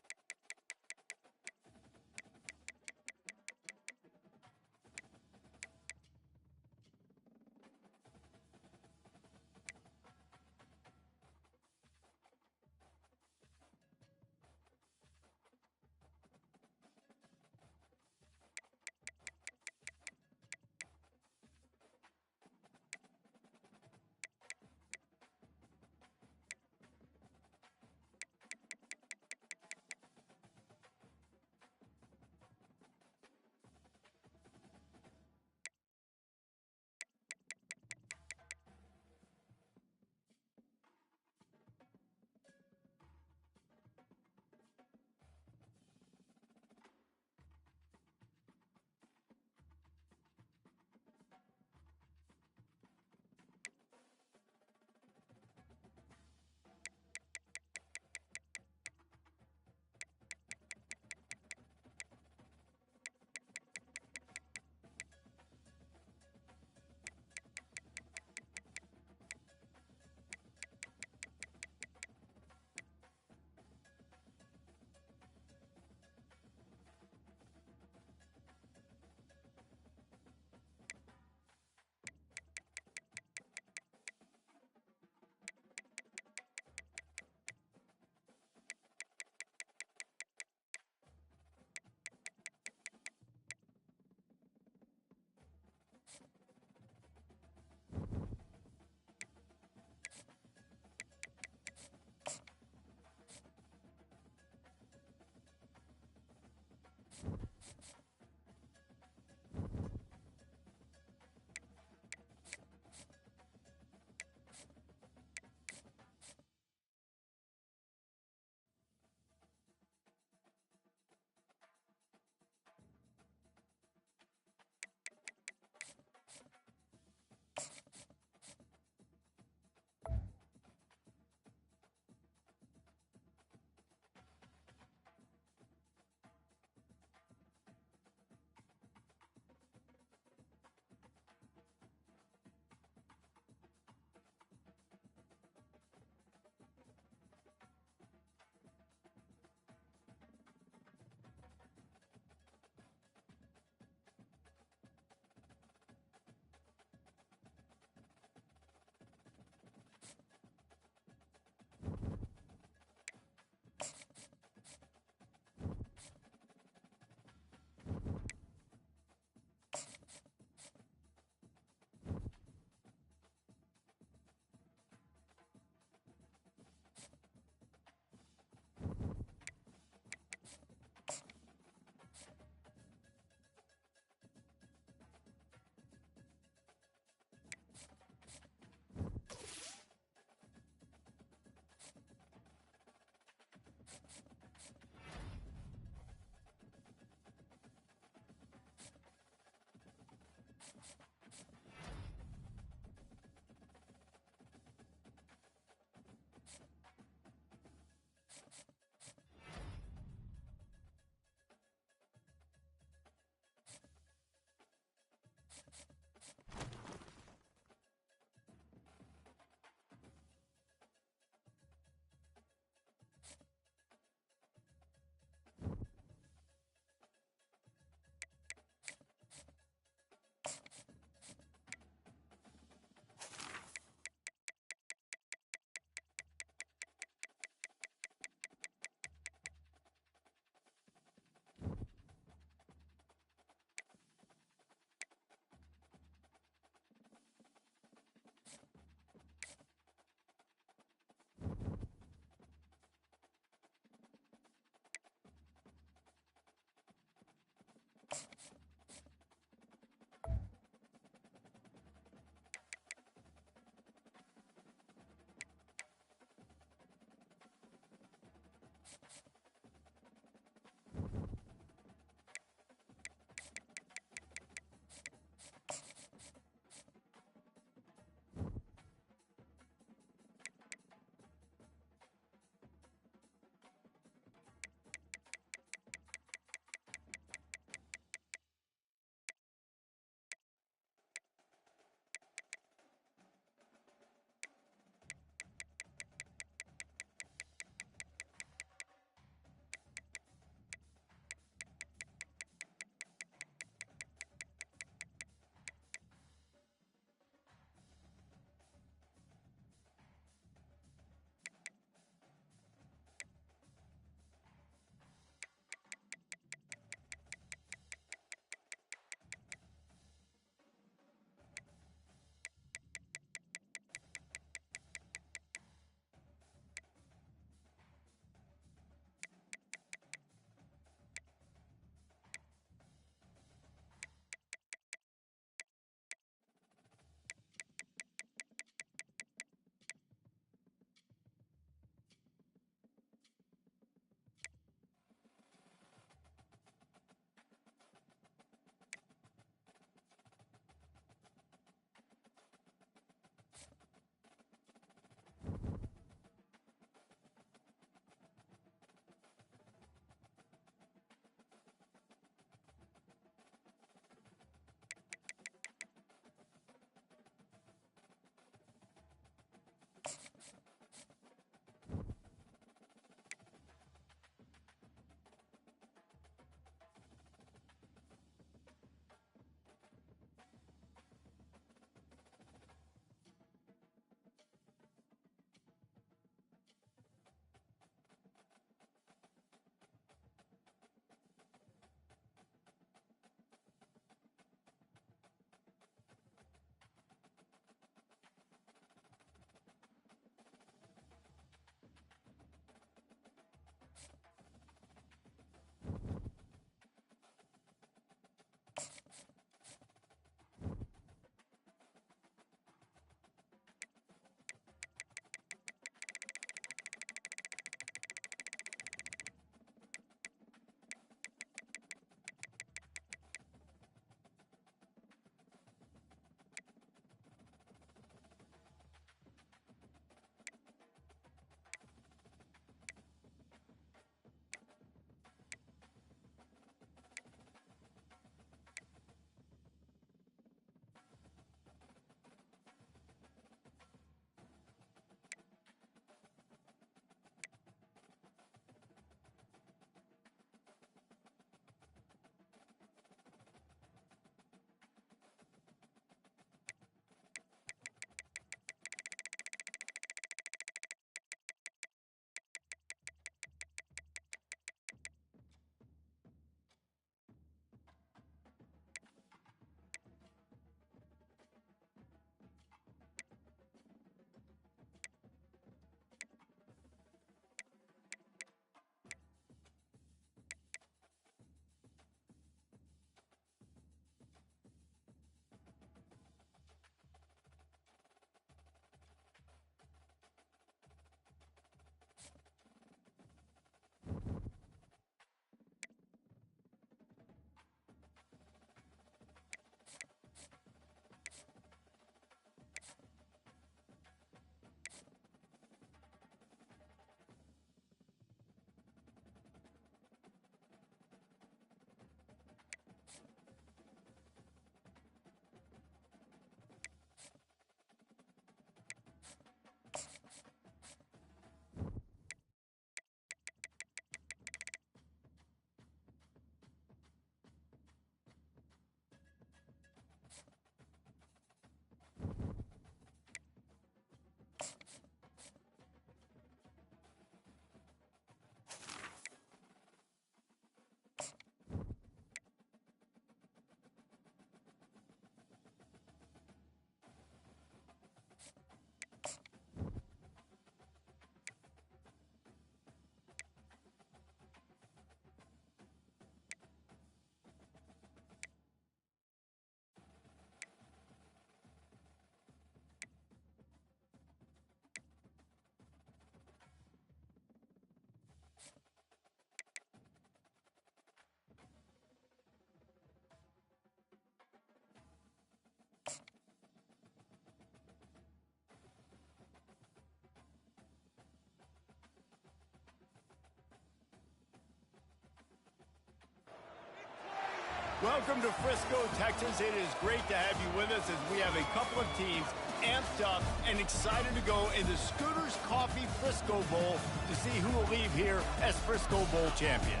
Welcome to Frisco, Texas. It is great to have you with us as we have a couple of teams amped up and excited to go in the Scooters Coffee Frisco Bowl to see who will leave here as Frisco Bowl champions.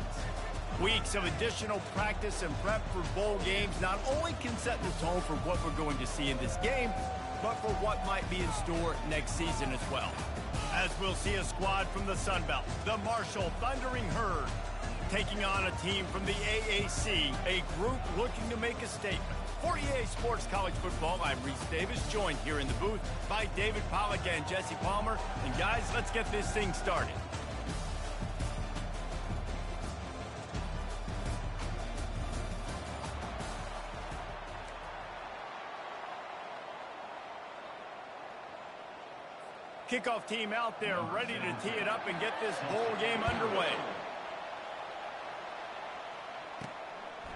Weeks of additional practice and prep for bowl games not only can set the tone for what we're going to see in this game, but for what might be in store next season as well. As we'll see a squad from the Sun Belt, the Marshall Thundering Herd, taking on a team from the AAC, a group looking to make a statement. For EA Sports College Football, I'm Reese Davis, joined here in the booth by David Pollack and Jesse Palmer. And guys, let's get this thing started. Kickoff team out there ready to tee it up and get this bowl game underway.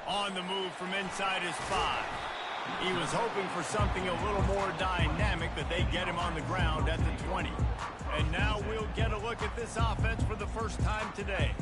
On the move from inside his 5. He was hoping for something a little more dynamic, but they get him on the ground at the 20. And now we'll get a look at this offense for the first time today.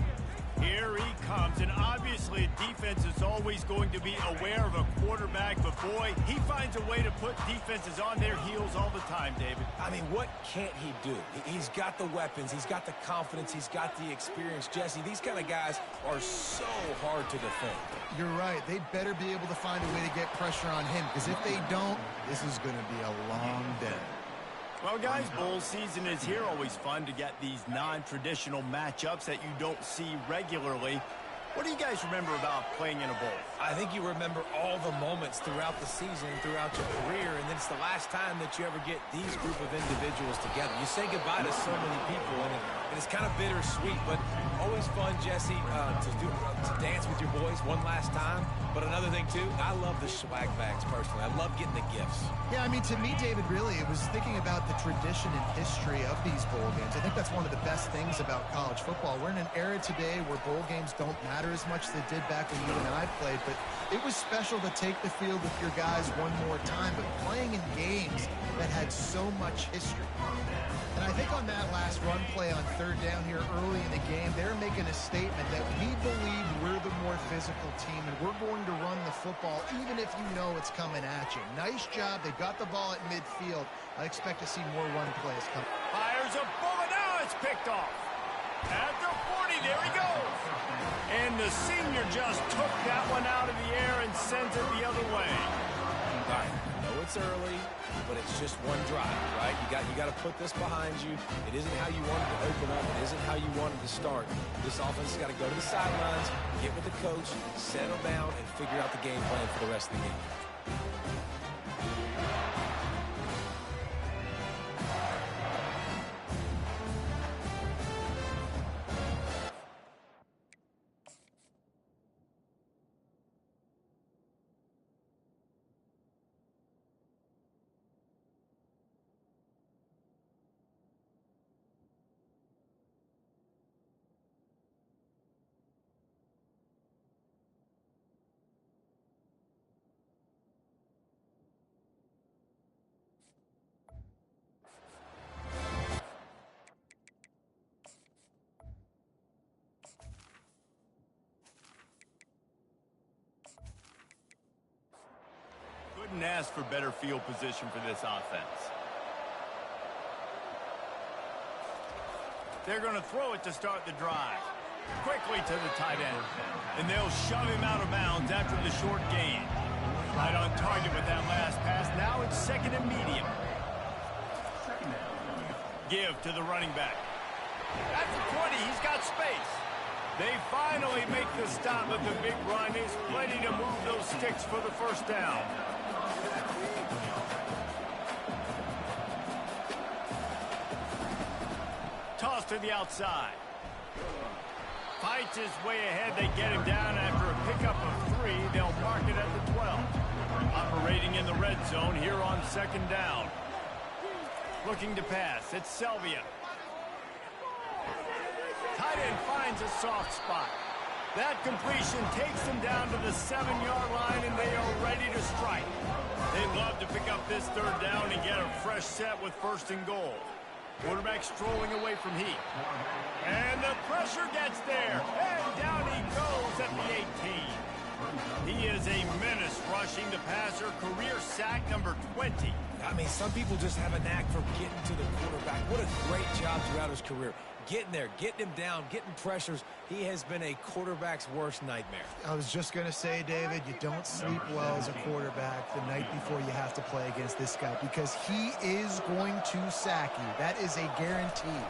Here he comes, and obviously defense is always going to be aware of a quarterback, but boy, he finds a way to put defenses on their heels all the time, David. I mean, what can't he do? He's got the weapons, he's got the confidence, he's got the experience. Jesse, these kind of guys are so hard to defend. You're right. They better be able to find a way to get pressure on him, because if they don't, this is going to be a long day. Well, guys, bowl season is here. Always fun to get these non-traditional matchups that you don't see regularly. What do you guys remember about playing in a bowl? I think you remember all the moments throughout the season, throughout your career, and then it's the last time that you ever get these group of individuals together. You say goodbye to so many people, and it's kind of bittersweet, but always fun, Jesse, to dance with your boys one last time. But another thing, too, I love the swag bags, personally. I love getting the gifts. Yeah, I mean, to me, David, really, it was thinking about the tradition and history of these bowl games. I think that's one of the best things about college football. We're in an era today where bowl games don't matter as much as they did back when you and I played, but it was special to take the field with your guys one more time, but playing in games that had so much history. And I think on that last run play on third down here early in the game, they're making a statement that we believe we're the more physical team and we're going to run the football even if you know it's coming at you. Nice job. They got the ball at midfield. I expect to see more run plays come. Fires a bullet. Now it's picked off. At the 40, there he goes. And the senior just took that one out of the air and sends it the other way. All right, I know it's early, but it's just one drive, right? You got to put this behind you. It isn't how you wanted to open up. It isn't how you wanted to start. This offense has got to go to the sidelines, get with the coach, settle down, and figure out the game plan for the rest of the game. Couldn't ask for better field position for this offense. They're going to throw it to start the drive. Quickly to the tight end. And they'll shove him out of bounds after the short gain. Right on target with that last pass. Now it's second and medium. Give to the running back. At the 20, he's got space. They finally make the stop, but the big run is plenty to move those sticks for the first down. Toss to the outside. Fights his way ahead. They get him down after a pickup of 3. They'll mark it at the 12. Operating in the red zone here on second down. Looking to pass. It's Selvia. Tight end finds a soft spot. That completion takes them down to the 7-yard line, and they are ready to strike. They'd love to pick up this third down and get a fresh set with first and goal. Quarterback strolling away from heat. And the pressure gets there. And down he goes at the 18. He is a menace rushing the passer, career sack number 20. I mean, some people just have a knack for getting to the quarterback. What a great job throughout his career. Getting there, getting him down, getting pressures. He has been a quarterback's worst nightmare. I was just going to say, David, you don't sleep well as a quarterback the night before you have to play against this guy because he is going to sack you. That is a guarantee.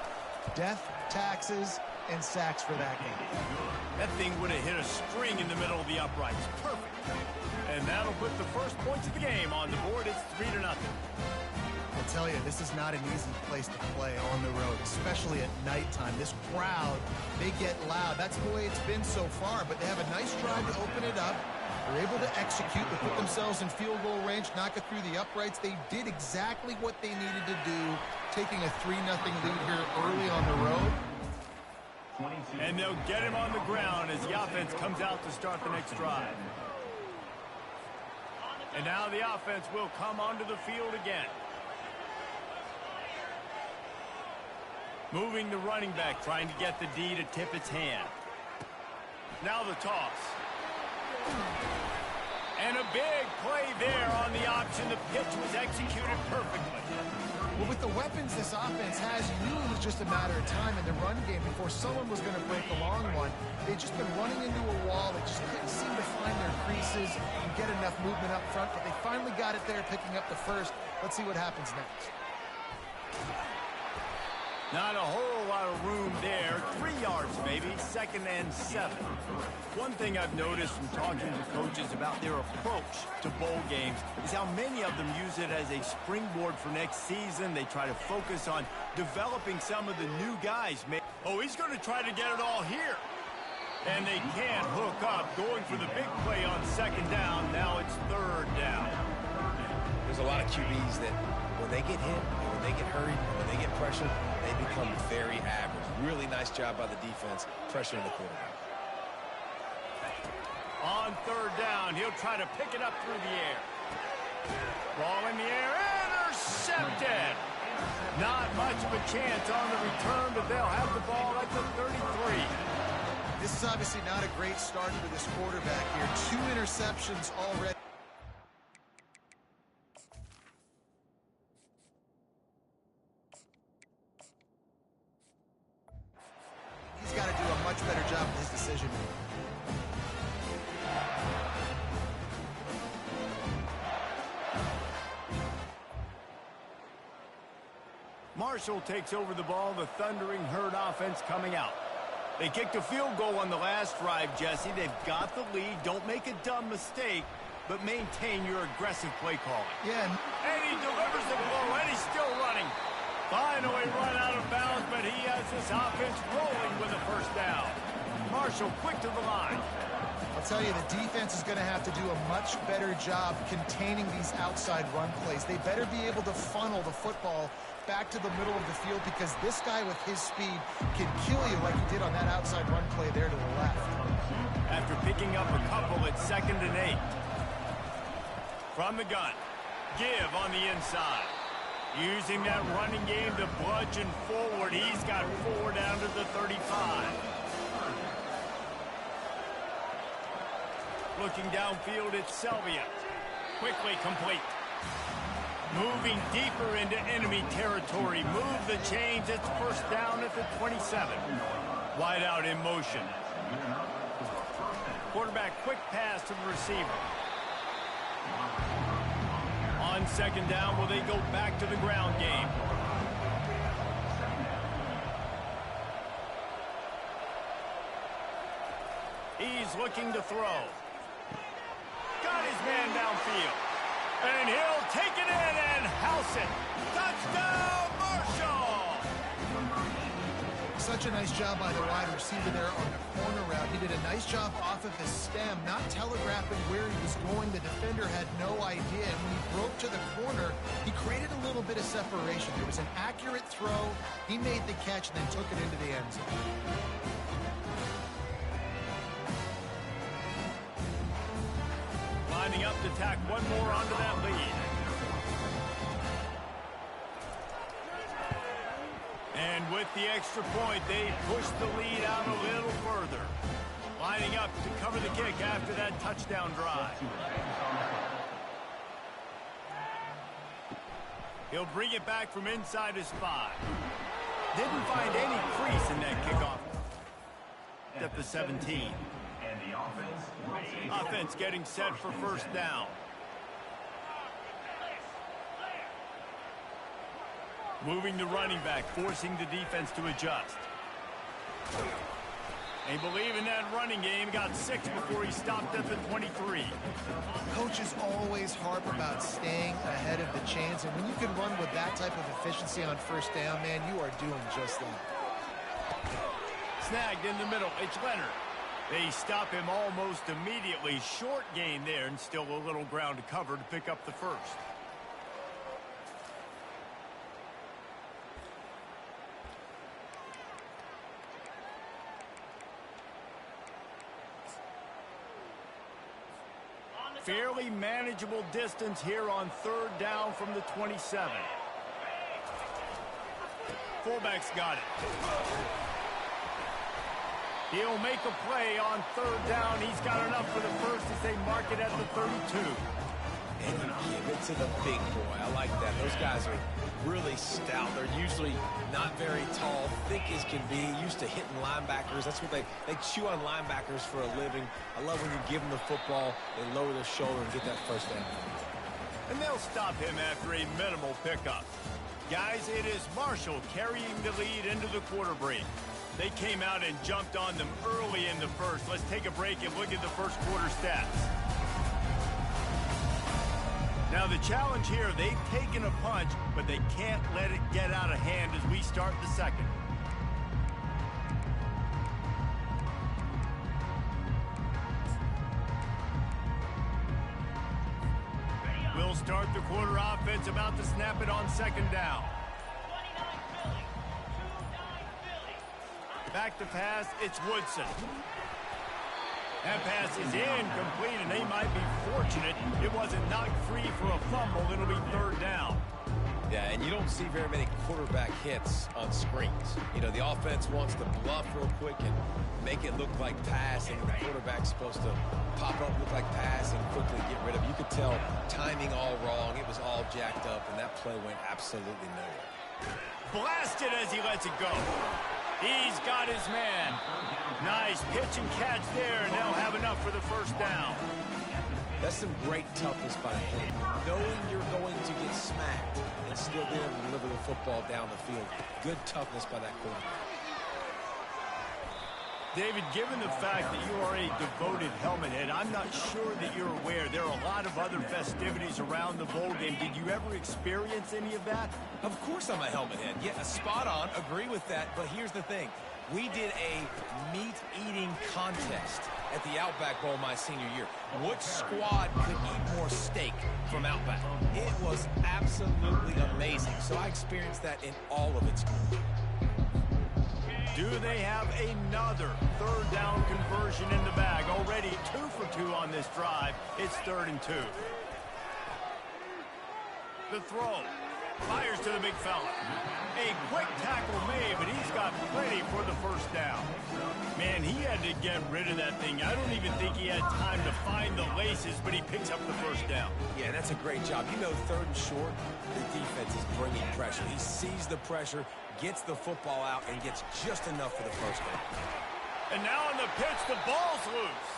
Death, taxes, and sacks for that game. That thing would have hit a string in the middle of the uprights. Perfect. And that'll put the first points of the game on the board. It's 3-0. I'll tell you, this is not an easy place to play on the road, especially at nighttime. This crowd, they get loud. That's the way it's been so far, but they have a nice drive to open it up. They're able to execute. They put themselves in field goal range, knock it through the uprights. They did exactly what they needed to do, taking a 3-0 lead here early on the road. And they'll get him on the ground as the offense comes out to start the next drive. And now the offense will come onto the field again. Moving the running back, trying to get the D to tip its hand. Now the toss. And a big play there on the option. The pitch was executed perfectly. Well, with the weapons this offense has, you knew it was just a matter of time in the run game before someone was going to break a long one. They've just been running into a wall. They just couldn't seem to find their creases and get enough movement up front, but they finally got it there, picking up the first. Let's see what happens next. Not a whole lot of room there. 3 yards, maybe. 2nd and 7. One thing I've noticed from talking to coaches about their approach to bowl games is how many of them use it as a springboard for next season. They try to focus on developing some of the new guys. Oh, he's going to try to get it all here. And they can't hook up. Going for the big play on 2nd down. Now it's 3rd down. There's a lot of QBs that when they get hit, when they get hurried, when they get pressured, they become very average. Really nice job by the defense pressuring the quarterback. On 3rd down, he'll try to pick it up through the air. Ball in the air, intercepted. Not much of a chance on the return, but they'll have the ball at the 33. This is obviously not a great start for this quarterback here. 2 interceptions already. He's got to do a much better job with his decision making. Marshall takes over the ball, the Thundering Herd offense coming out. They kicked a field goal on the last drive, Jesse. They've got the lead. Don't make a dumb mistake, but maintain your aggressive play calling. Yeah. And he delivers the blow, and he's still running. Finally run out of bounds, but he has this offense rolling with a 1st down. Marshall quick to the line. I'll tell you, the defense is going to have to do a much better job containing these outside run plays. They better be able to funnel the football back to the middle of the field because this guy with his speed can kill you like he did on that outside run play there to the left. After picking up a couple at 2nd and 8. From the gun. Give on the inside. Using that running game to bludgeon forward. He's got 4 down to the 35. Looking downfield, it's Selvia. Quickly complete. Moving deeper into enemy territory. Move the chains. It's 1st down at the 27. Wide out in motion. Quarterback quick pass to the receiver. On 2nd down, will they go back to the ground game? He's looking to throw. Got his man downfield. And he'll take it in and house it. Touchdown, Marshall! Such a nice job by the wide receiver there on the corner route. He did a nice job off of his stem, not telegraphing where he was going. The defender had no idea. And when he broke to the corner, he created a little bit of separation. There was an accurate throw. He made the catch and then took it into the end zone. Lining up to tack one more onto that lead. And with the extra point, they push the lead out a little further. Lining up to cover the kick after that touchdown drive. He'll bring it back from inside his 5. Didn't find any crease in that kickoff. At the 17. And the Offense getting set for first down. Moving the running back, forcing the defense to adjust. They believe in that running game. Got 6 before he stopped at the 23. Coaches always harp about staying ahead of the chains, and when you can run with that type of efficiency on first down, man, you are doing just that. Snagged in the middle. It's Leonard. They stop him almost immediately. Short gain there, and still a little ground to cover to pick up the first. Fairly manageable distance here on third down from the 27. Fullback's got it. He'll make a play on third down. He's got enough for the first as they mark it at the 32. And you give it to the big boy. I like that. Those guys are really stout. They're usually not very tall, thick as can be, used to hitting linebackers. That's what they chew on linebackers for a living. I love when you give them the football, they lower their shoulder and get that first down. And they'll stop him after a minimal pickup. Guys, it is Marshall carrying the lead into the quarter break. They came out and jumped on them early in the first. Let's take a break and look at the first quarter stats. Now the challenge here, they've taken a punch, but they can't let it get out of hand as we start the second. We'll start the quarter offense, about to snap it on second down. Back to pass, it's Woodson. That pass is incomplete, and they might be fortunate it wasn't knocked free for a fumble. It'll be third down. Yeah, and you don't see very many quarterback hits on screens. You know, the offense wants to bluff real quick and make it look like pass, and the quarterback's supposed to pop up, look like pass, and quickly get rid of it. You could tell timing all wrong. It was all jacked up, and that play went absolutely nowhere. Blasted as he lets it go. He's got his man. Nice pitch and catch there, and they'll have enough for the first down. That's some great toughness by him. Knowing you're going to get smacked and still being able to deliver the football down the field. Good toughness by that quarterback. David, given the fact that you are a devoted helmet head, I'm not sure that you're aware there are a lot of other festivities around the bowl game. Did you ever experience any of that? Of course I'm a helmet head. Yeah, spot on. Agree with that. But here's the thing. We did a meat-eating contest at the Outback Bowl my senior year. Which squad could eat more steak from Outback? It was absolutely amazing. So I experienced that in all of its glory. Do they have another third down conversion in the bag? Already 2 for 2 on this drive. It's 3rd and 2. The throw. Fires to the big fella. A quick tackle made, but he's got plenty for the first down. Man, he had to get rid of that thing. I don't even think he had time to find the laces, but he picks up the first down. Yeah, that's a great job. You know, 3rd and short, the defense is bringing pressure. He sees the pressure, gets the football out, and gets just enough for the first down. And now on the pitch, the ball's loose.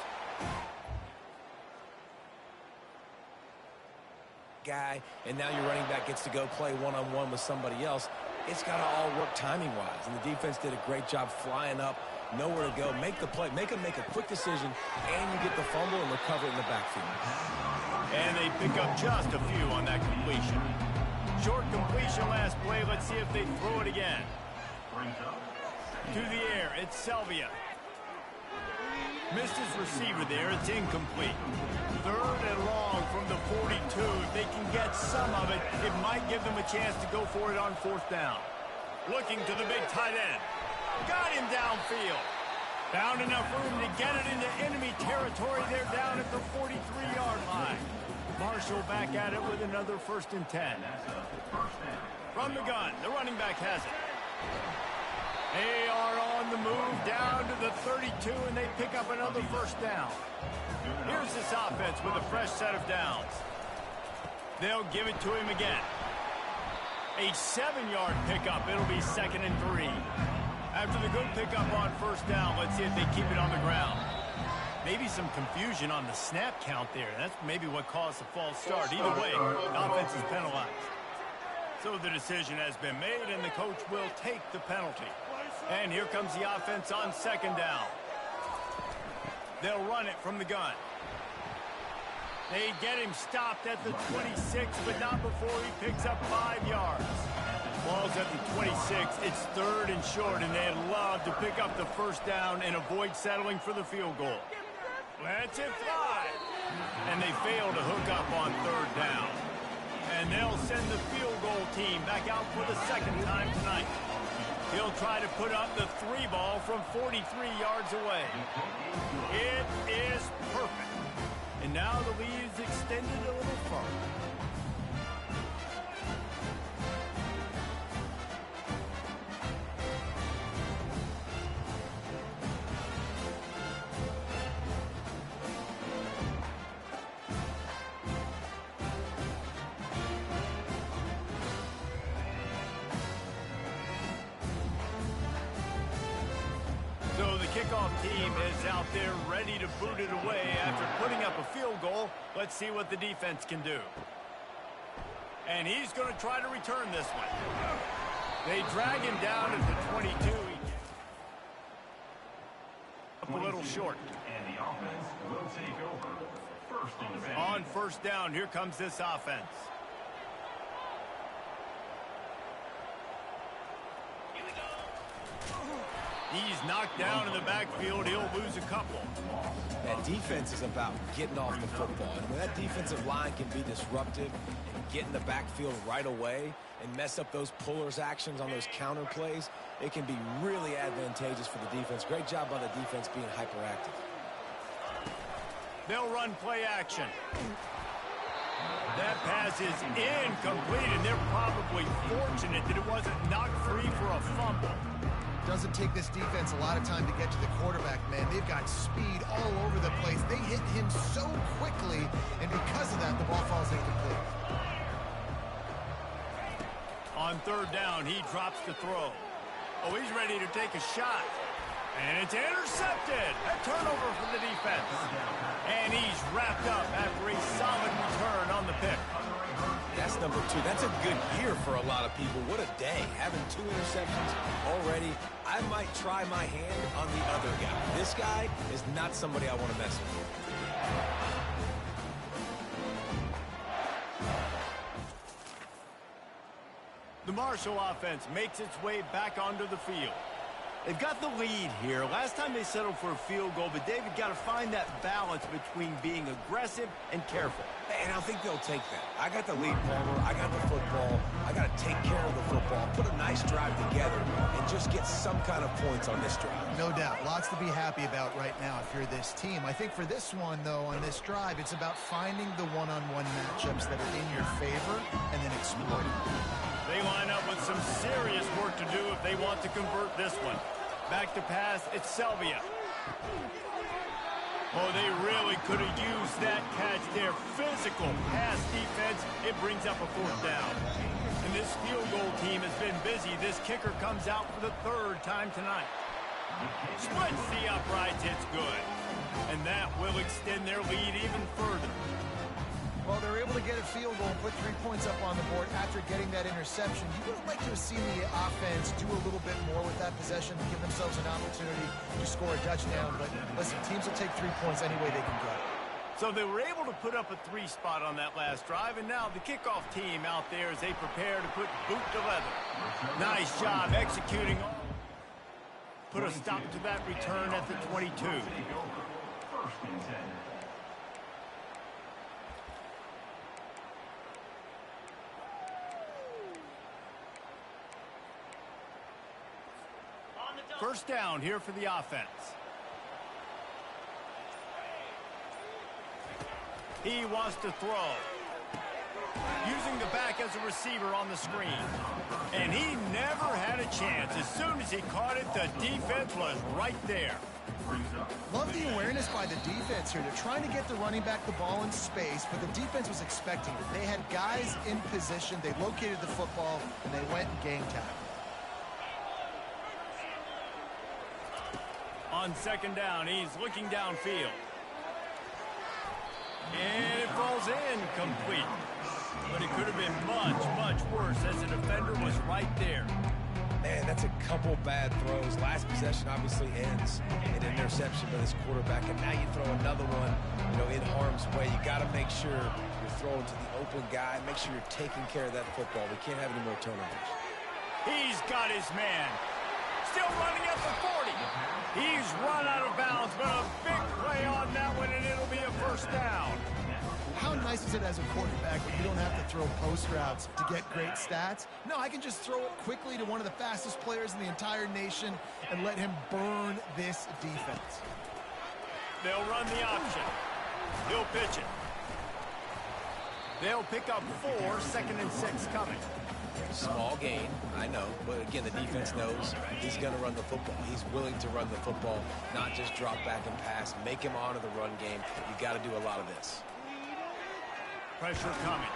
Guy, and now your running back gets to go play one-on-one with somebody else. It's got to all work timing-wise, and the defense did a great job flying up, nowhere to go, make the play, make a quick decision, and you get the fumble and recover it in the backfield. And they pick up just a few on that completion. Short completion last play. Let's see if they throw it again. To the air, it's Selvia. Missed his receiver there. It's incomplete. 3rd and long from the 42. If they can get some of it, it might give them a chance to go for it on 4th down. Looking to the big tight end. Got him downfield. Found enough room to get it into enemy territory. They're down at the 43-yard line. Marshall back at it with another 1st and 10. From the gun, the running back has it. They are on the move down to the 32, and they pick up another first down. Here's this offense with a fresh set of downs. They'll give it to him again. A 7-yard pickup. It'll be 2nd and 3. After the good pickup on first down, let's see if they keep it on the ground. Maybe some confusion on the snap count there. That's maybe what caused the false start. Either way, the offense is penalized. So the decision has been made, and the coach will take the penalty. And here comes the offense on 2nd down. They'll run it from the gun. They get him stopped at the 26, but not before he picks up 5 yards. Ball's at the 26. It's 3rd and short, and they'd love to pick up the first down and avoid settling for the field goal. Lets it fly. And they fail to hook up on 3rd down. And they'll send the field goal team back out for the 2nd time tonight. He'll try to put up the 3 ball from 43 yards away. It is perfect. And now the lead is extended a little further. So the kickoff team is out there ready to boot it away after putting up a field goal. Let's see what the defense can do. And he's going to try to return this one. They drag him down at the 22. A little short. And the offense will take over. 1st and 10. On first down, here comes this offense. He's knocked down in the backfield. He'll lose a couple. That defense is about getting off the football. And when that defensive line can be disruptive and get in the backfield right away and mess up those pullers actions on those counter plays, it can be really advantageous for the defense. Great job by the defense being hyperactive. They'll run play action. That pass is incomplete, and they're probably fortunate that it wasn't knocked free for a fumble. Doesn't take this defense a lot of time to get to the quarterback, man. They've got speed all over the place. They hit him so quickly, and because of that, the ball falls incomplete. On 3rd down, he drops the throw. Oh, he's ready to take a shot. And it's intercepted. A turnover for the defense. And he's wrapped up after a solid return on the pick. That's number 2. That's a good year for a lot of people. What a day. Having 2 interceptions already. I might try my hand on the other guy. This guy is not somebody I want to mess with. The Marshall offense makes its way back onto the field. They've got the lead here. Last time they settled for a field goal, but David got to find that balance between being aggressive and careful. And I think they'll take that. I got the lead, Palmer. I got the football. I got to take care of the football, put a nice drive together, and just get some kind of points on this drive. No doubt. Lots to be happy about right now if you're this team. I think for this one, though, on this drive, it's about finding the one-on-one matchups that are in your favor and then exploiting them. They line up with some serious work to do if they want to convert this one. Back to pass, it's Selvia. Oh, they really could have used that catch there. Physical pass defense, it brings up a 4th down. And this field goal team has been busy. This kicker comes out for the 3rd time tonight. Splits the uprights, it's good. And that will extend their lead even further. Well, they're able to get a field goal and put 3 points up on the board after getting that interception. You would have liked to have seen the offense do a little bit more with that possession to give themselves an opportunity to score a touchdown. But listen, teams will take 3 points any way they can go. So they were able to put up a 3 spot on that last drive, and now the kickoff team out there as they prepare to put boot to leather. Nice job executing. Put a stop to that return at the 22. 1st and 10. First down here for the offense. He wants to throw. Using the back as a receiver on the screen. And he never had a chance. As soon as he caught it, the defense was right there. Love the awareness by the defense here. They're trying to get the running back the ball in space, but the defense was expecting it. They had guys in position. They located the football, and they went and game tackle. On second down, he's looking downfield. And it falls incomplete. But it could have been much, much worse as the defender was right there. Man, that's a couple bad throws. Last possession obviously ends in an interception by this quarterback, and now you throw another one, in harm's way. You got to make sure you're throwing to the open guy. Make sure you're taking care of that football. We can't have any more turnovers. He's got his man. Still running at the 40. He's run out of bounds, but a big play on that one, and it'll be a first down. How nice is it as a quarterback when you don't have to throw post routes to get great stats? No, I can just throw it quickly to one of the fastest players in the entire nation and let him burn this defense. They'll run the option. He'll pitch it. They'll pick up 4, 2nd and 6 coming. Small gain, I know, but again, the defense knows he's going to run the football. He's willing to run the football, not just drop back and pass, make him honor the run game. You got to do a lot of this. Pressure coming.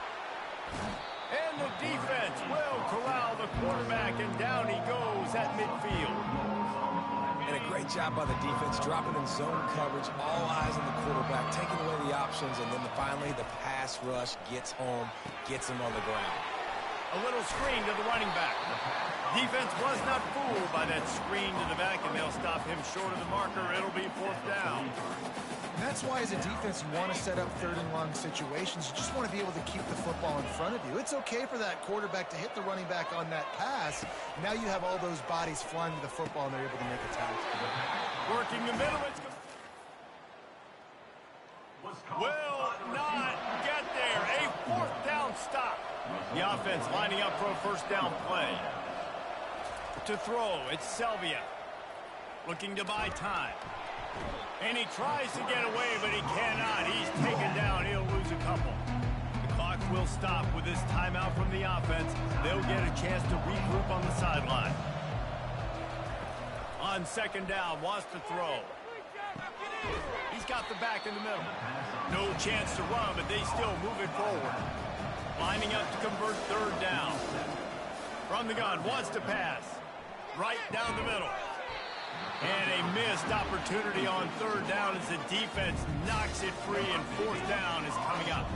And the defense will corral the quarterback, and down he goes at midfield. And a great job by the defense, dropping in zone coverage, all eyes on the quarterback, taking away the options, and then finally the pass rush gets home, gets him on the ground. A little screen to the running back. Defense was not fooled by that screen to the back, and they'll stop him short of the marker. It'll be 4th down. And that's why as a defense you want to set up 3rd and long situations. You just want to be able to keep the football in front of you. It's okay for that quarterback to hit the running back on that pass. Now you have all those bodies flying to the football, and they're able to make a tackle. Working the middle. It's will not get there. A 4th down stop. The offense lining up for a first down play. To throw, it's Selvia. Looking to buy time. And he tries to get away, but he cannot. He's taken down. He'll lose a couple. The clock will stop with this timeout from the offense. They'll get a chance to regroup on the sideline. On second down, wants to throw. He's got the back in the middle. No chance to run, but they still move it forward. Lining up to convert 3rd down. From the gun, wants to pass. Right down the middle. And a missed opportunity on 3rd down as the defense knocks it free, and 4th down is coming up.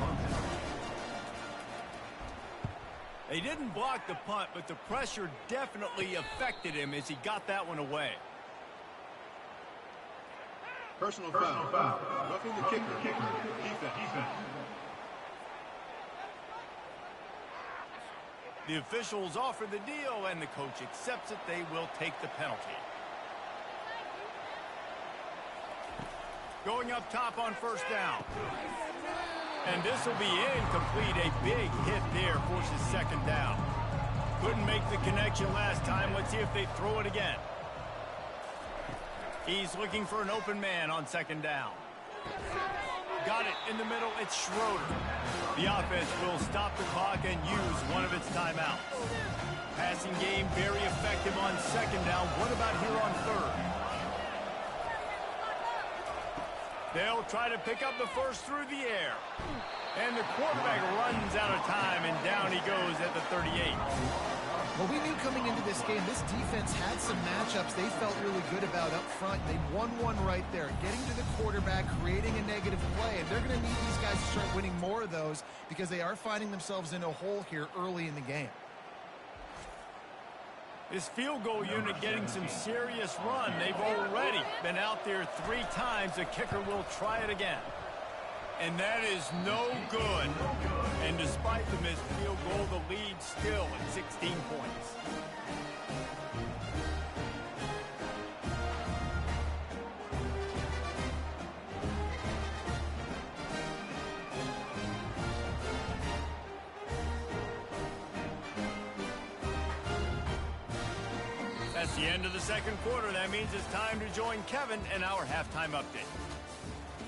They didn't block the punt, but the pressure definitely affected him as he got that one away. Personal foul. Roughing the kicker. Defense. The officials offer the deal, and the coach accepts it. They will take the penalty. Going up top on 1st down. And this will be incomplete. A big hit there forces 2nd down. Couldn't make the connection last time. Let's see if they throw it again. He's looking for an open man on 2nd down. Got it in the middle. It's Schroeder. The offense will stop the clock and use one of its timeouts. Passing game very effective on 2nd down. What about here on 3rd? They'll try to pick up the first through the air. And the quarterback runs out of time, and down he goes at the 38. Well, we knew coming into this game, this defense had some matchups they felt really good about up front. They won one right there, getting to the quarterback, creating a negative play. And they're going to need these guys to start winning more of those because they are finding themselves in a hole here early in the game. This field goal unit getting some serious run. They've already been out there 3 times. The kicker will try it again. And that is no good. And despite the missed field goal, the lead still at 16 points. That's the end of the 2nd quarter. That means it's time to join Kevin in our halftime update.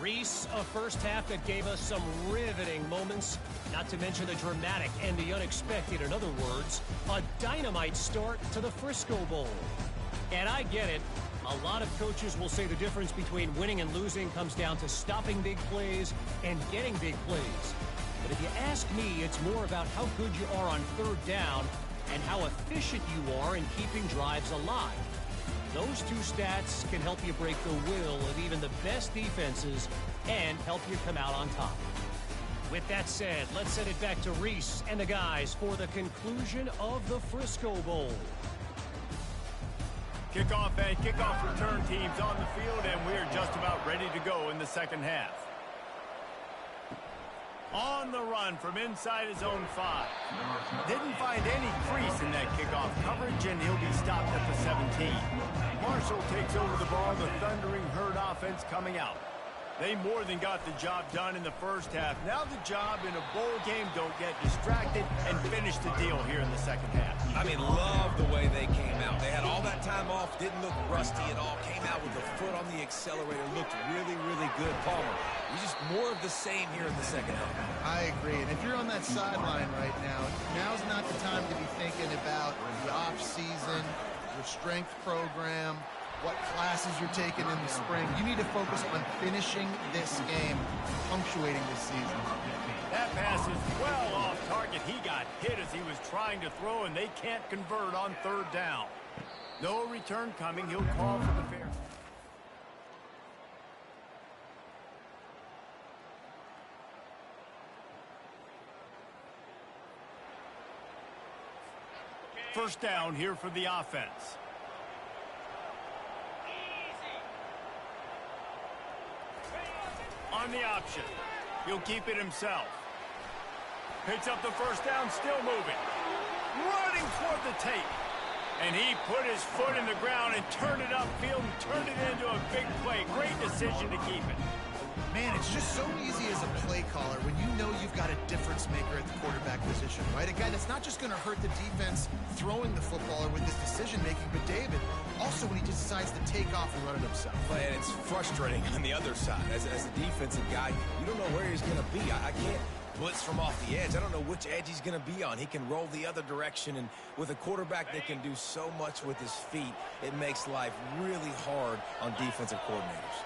Reese, a first half that gave us some riveting moments, not to mention the dramatic and the unexpected. In other words, a dynamite start to the Frisco Bowl. And I get it. A lot of coaches will say the difference between winning and losing comes down to stopping big plays and getting big plays. But if you ask me, it's more about how good you are on third down and how efficient you are in keeping drives alive. Those two stats can help you break the will of even the best defenses and help you come out on top. With that said, let's send it back to Reese and the guys for the conclusion of the Frisco Bowl. Kickoff and kickoff return teams on the field, and we're just about ready to go in the second half. On the run from inside his own 5. Didn't find any crease in that kickoff coverage, and he'll be stopped at the 17. Marshall takes over the ball, the thundering herd offense coming out. They more than got the job done in the first half. Now the job in a bowl game, don't get distracted and finish the deal here in the second half. I mean, love the way they came out. They had all that time off, didn't look rusty at all, came out with a foot on the accelerator, looked really, really good. Palmer, just more of the same here in the second half. I agree. And if you're on that sideline right now, now's not the time to be thinking about the off-season, your strength program, what classes you're taking in the spring. You need to focus on finishing this game, punctuating this season. That pass is well off target. He got hit as he was trying to throw, and they can't convert on third down. No return coming. He'll call for the fair. First down here for the offense. On the option. He'll keep it himself. Picks up the first down, still moving. Running toward the tape. And he put his foot in the ground and turned it upfield and turned it into a big play. Great decision to keep it. Man, it's just so easy as a play caller when you know you've got a difference maker at the quarterback position, right? A guy that's not just going to hurt the defense throwing the football or with his decision-making, but David, also when he just decides to take off and run it himself. And it's frustrating on the other side. As a defensive guy, you don't know where he's going to be. I can't blitz from off the edge. I don't know which edge he's going to be on. He can roll the other direction, and with a quarterback that can do so much with his feet, it makes life really hard on defensive coordinators.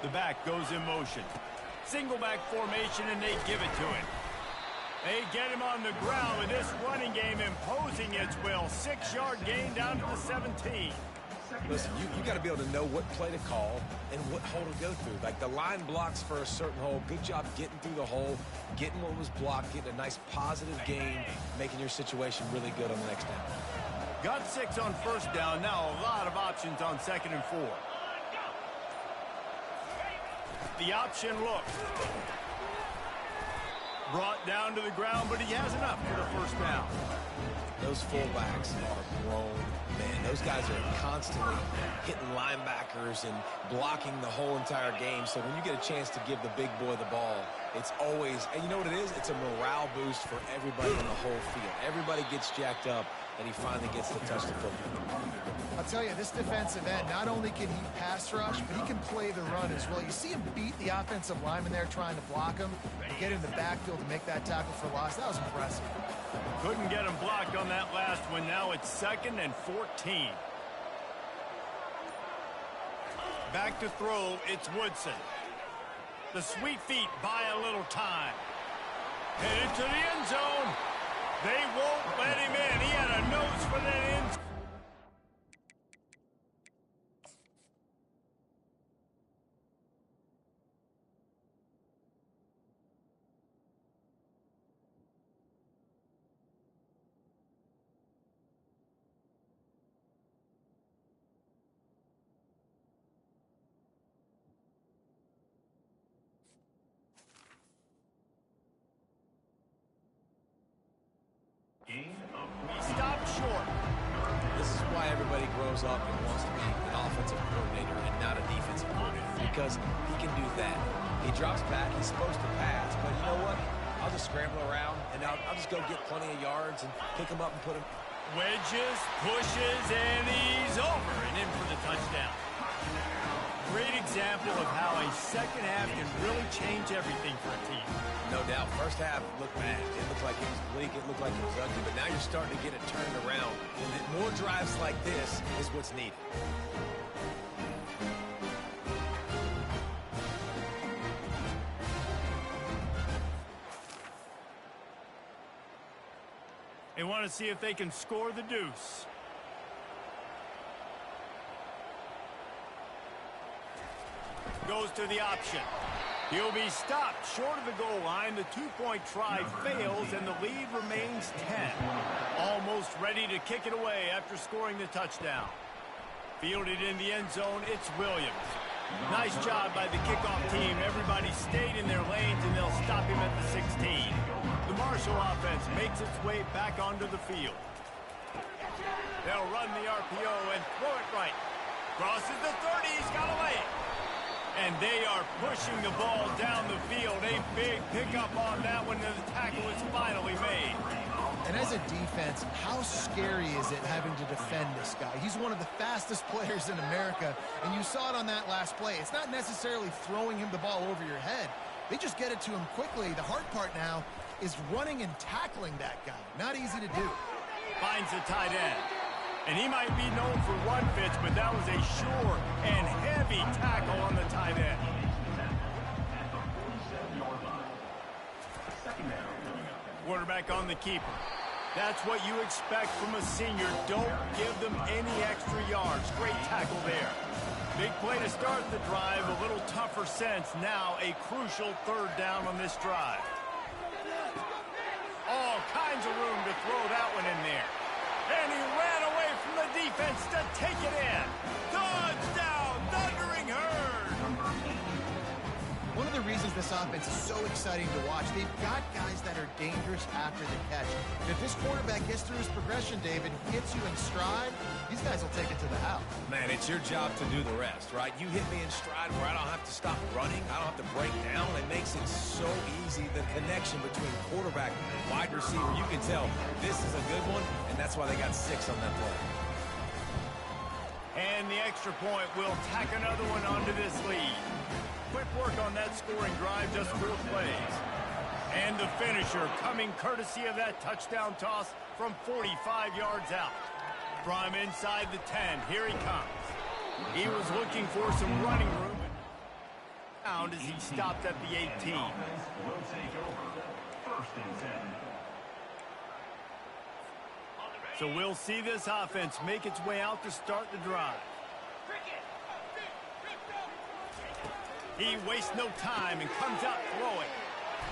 The back goes in motion. Single back formation, and they give it to him. They get him on the ground with this running game imposing its will. 6-yard gain down to the 17. Listen, you got to be able to know what play to call and what hole to go through. Like the line blocks for a certain hole. Good job getting through the hole, getting what was blocked, getting a nice positive gain, making your situation really good on the next down. Got 6 on first down. Now a lot of options on 2nd and 4. The option look. Brought down to the ground, but he has enough for the first down. Those fullbacks are grown men. Those guys are constantly hitting linebackers and blocking the whole entire game. So when you get a chance to give the big boy the ball, it's always, and you know what it is? It's a morale boost for everybody in the whole field. Everybody gets jacked up, and he finally gets to touch the football. I'll tell you, this defensive end, not only can he pass rush, but he can play the run as well. You see him beat the offensive lineman there trying to block him, get in the backfield to make that tackle for loss. That was impressive. Couldn't get him blocked on that last one. Now it's 2nd and 14. Back to throw, it's Woodson. The sweet feet buy a little time. Headed to the end zone. They won't let him in. He had a nose for that end zone. He stopped short. This is why everybody grows up and wants to be an offensive coordinator and not a defensive coordinator, because he can do that. He drops back, he's supposed to pass, but you know what? I'll just scramble around, and I'll just go get plenty of yards and pick him up and put him. Wedges, pushes, and he's over and in for the touchdown. Great example of how a second half can really change everything for a team. No doubt. First half looked bad. It looked like it was bleak. It looked like it was ugly. But now you're starting to get it turned around. And more drives like this is what's needed. They want to see if they can score the deuce. Goes to the option. He'll be stopped short of the goal line. The two-point try fails, and the lead remains 10. Almost ready to kick it away after scoring the touchdown. Fielded in the end zone, it's Williams. Nice job by the kickoff team. Everybody stayed in their lanes, and they'll stop him at the 16. The Marshall offense makes its way back onto the field. They'll run the RPO and throw it right. Crosses the 30. He's got to lay it. And they are pushing the ball down the field. A big pickup on that one, and the tackle is finally made. And as a defense, how scary is it having to defend this guy? He's one of the fastest players in America, and you saw it on that last play. It's not necessarily throwing him the ball over your head. They just get it to him quickly. The hard part now is running and tackling that guy. Not easy to do. Finds a tight end. And he might be known for run fits, but that was a sure and heavy tackle on the tight end. Quarterback on the keeper. That's what you expect from a senior. Don't give them any extra yards. Great tackle there. Big play to start the drive. A little tougher sense. Now a crucial third down on this drive. All kinds of room to throw that one in there. And he ran away from the defense to take it in. Touchdown, Thundering Herd. One of the reasons this offense is so exciting to watch, they've got guys that are dangerous after the catch. And if this quarterback gets through his progression, David, hits you in stride, these guys will take it to the house. Man, it's your job to do the rest, right? You hit me in stride where I don't have to stop running. I don't have to break down. It makes it so easy, the connection between quarterback and wide receiver. You can tell this is a good one, and that's why they got 6 on that play. And the extra point will tack another one onto this lead. Quick work on that scoring drive, just 4 plays. And the finisher coming courtesy of that touchdown toss from 45 yards out. From inside the 10, here he comes. He was looking for some running room. Found as he stopped at the 18. Will take over. First and 10. So we'll see this offense make its way out to start the drive. He wastes no time and comes out throwing.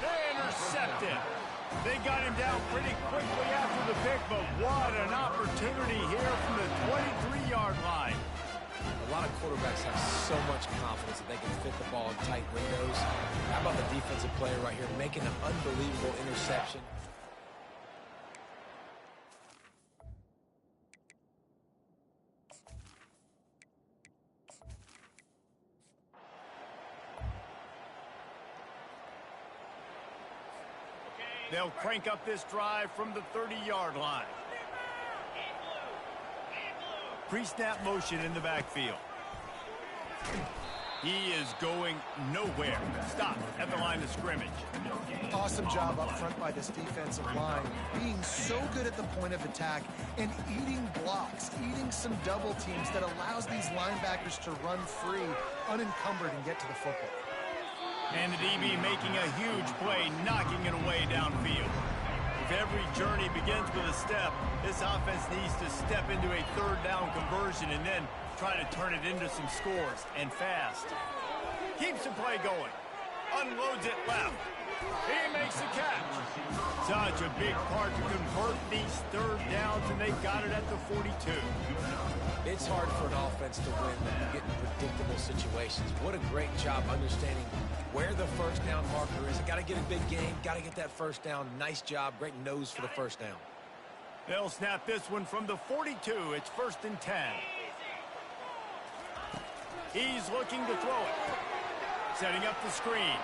They intercept him. They got him down pretty quickly after the pick, but what an opportunity here from the 23-yard line. A lot of quarterbacks have so much confidence that they can fit the ball in tight windows. How about the defensive player right here making an unbelievable interception? They'll crank up this drive from the 30-yard line. Pre-snap motion in the backfield. He is going nowhere. Stop at the line of scrimmage. Awesome job up front by this defensive line, being so good at the point of attack and eating blocks, eating some double teams that allows these linebackers to run free, unencumbered, and get to the football. And the DB making a huge play, knocking it away downfield. If every journey begins with a step, this offense needs to step into a third down conversion and then try to turn it into some scores, and fast. Keeps the play going. Unloads it left. He makes the catch. Such a big part to convert these third downs, and they got it at the 42. It's hard for an offense to win when you get in predictable situations. What a great job understanding where the first down marker is. Got to get a big game, got to get that first down. Nice job, great nose for the first down. They'll snap this one from the 42. It's 1st and 10. He's looking to throw it. Setting up the screen.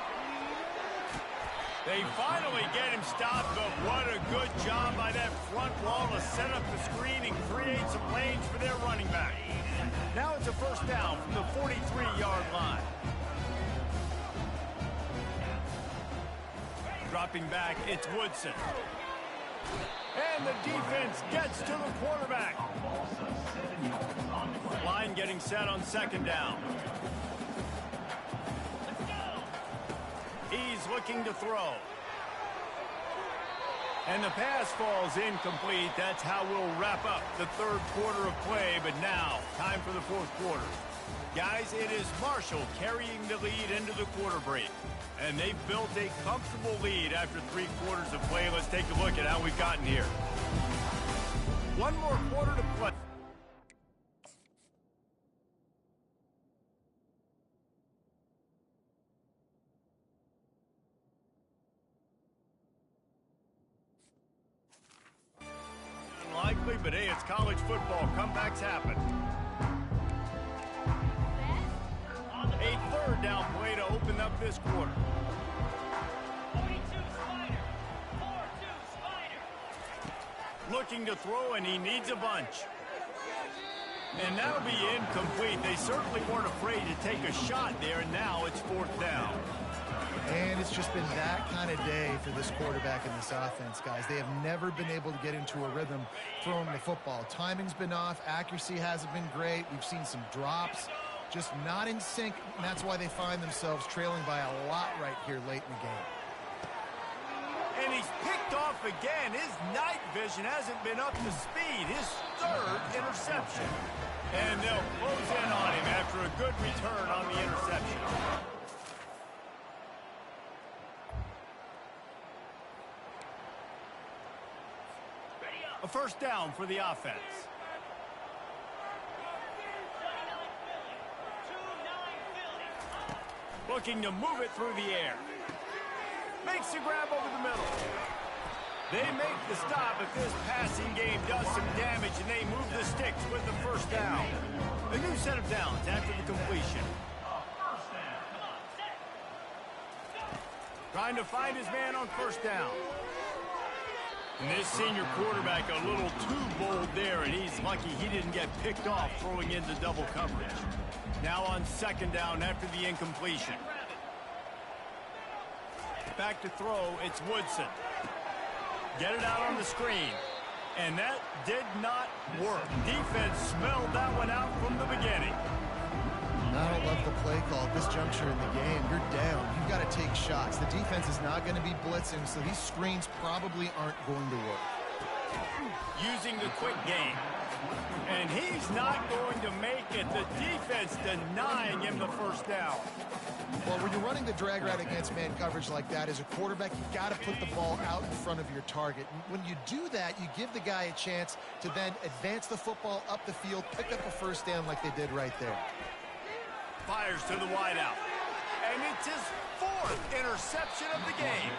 They finally get him stopped, but what a good job by that front wall to set up the screen and create some lanes for their running back. Now it's a first down from the 43-yard line. Dropping back, it's Woodson. And the defense gets to the quarterback. Line getting set on second down. He's looking to throw. And the pass falls incomplete. That's how we'll wrap up the third quarter of play. But now, time for the fourth quarter. Guys, it is Marshall carrying the lead into the quarter break. And they've built a comfortable lead after 3 quarters of play. Let's take a look at how we've gotten here. One more quarter to play. Unlikely, but hey, it's college football. Comebacks happen. A third down play to open up this quarter. 42 Spider. 4-2 Spider. Looking to throw, and he needs a bunch. And that'll be incomplete. They certainly weren't afraid to take a shot there, and now it's fourth down. And it's just been that kind of day for this quarterback and this offense, guys. They have never been able to get into a rhythm throwing the football. Timing's been off. Accuracy hasn't been great. We've seen some drops. Just not in sync, and that's why they find themselves trailing by a lot right here late in the game. And he's picked off again. His night vision hasn't been up to speed. His third interception. And they'll close in on him after a good return on the interception. A first down for the offense. Looking to move it through the air. Makes the grab over the middle. They make the stop, but this passing game does some damage, and they move the sticks with the first down. A new set of downs after the completion. Trying to find his man on first down. And this senior quarterback a little too bold there, and he's lucky he didn't get picked off throwing into double coverage. Now on second down after the incompletion. Back to throw, it's Woodson. Get it out on the screen. And that did not work. Defense smelled that one out from the beginning. I don't love the play call at this juncture in the game. You're down. You've got to take shots. The defense is not going to be blitzing, so these screens probably aren't going to work. Using the quick game. And he's not going to make it. The defense denying him the first down. Well, when you're running the drag route against man coverage like that, as a quarterback, you've got to put the ball out in front of your target. And when you do that, you give the guy a chance to then advance the football up the field, pick up a first down like they did right there. Fires to the wideout. And it's his fourth interception of the game.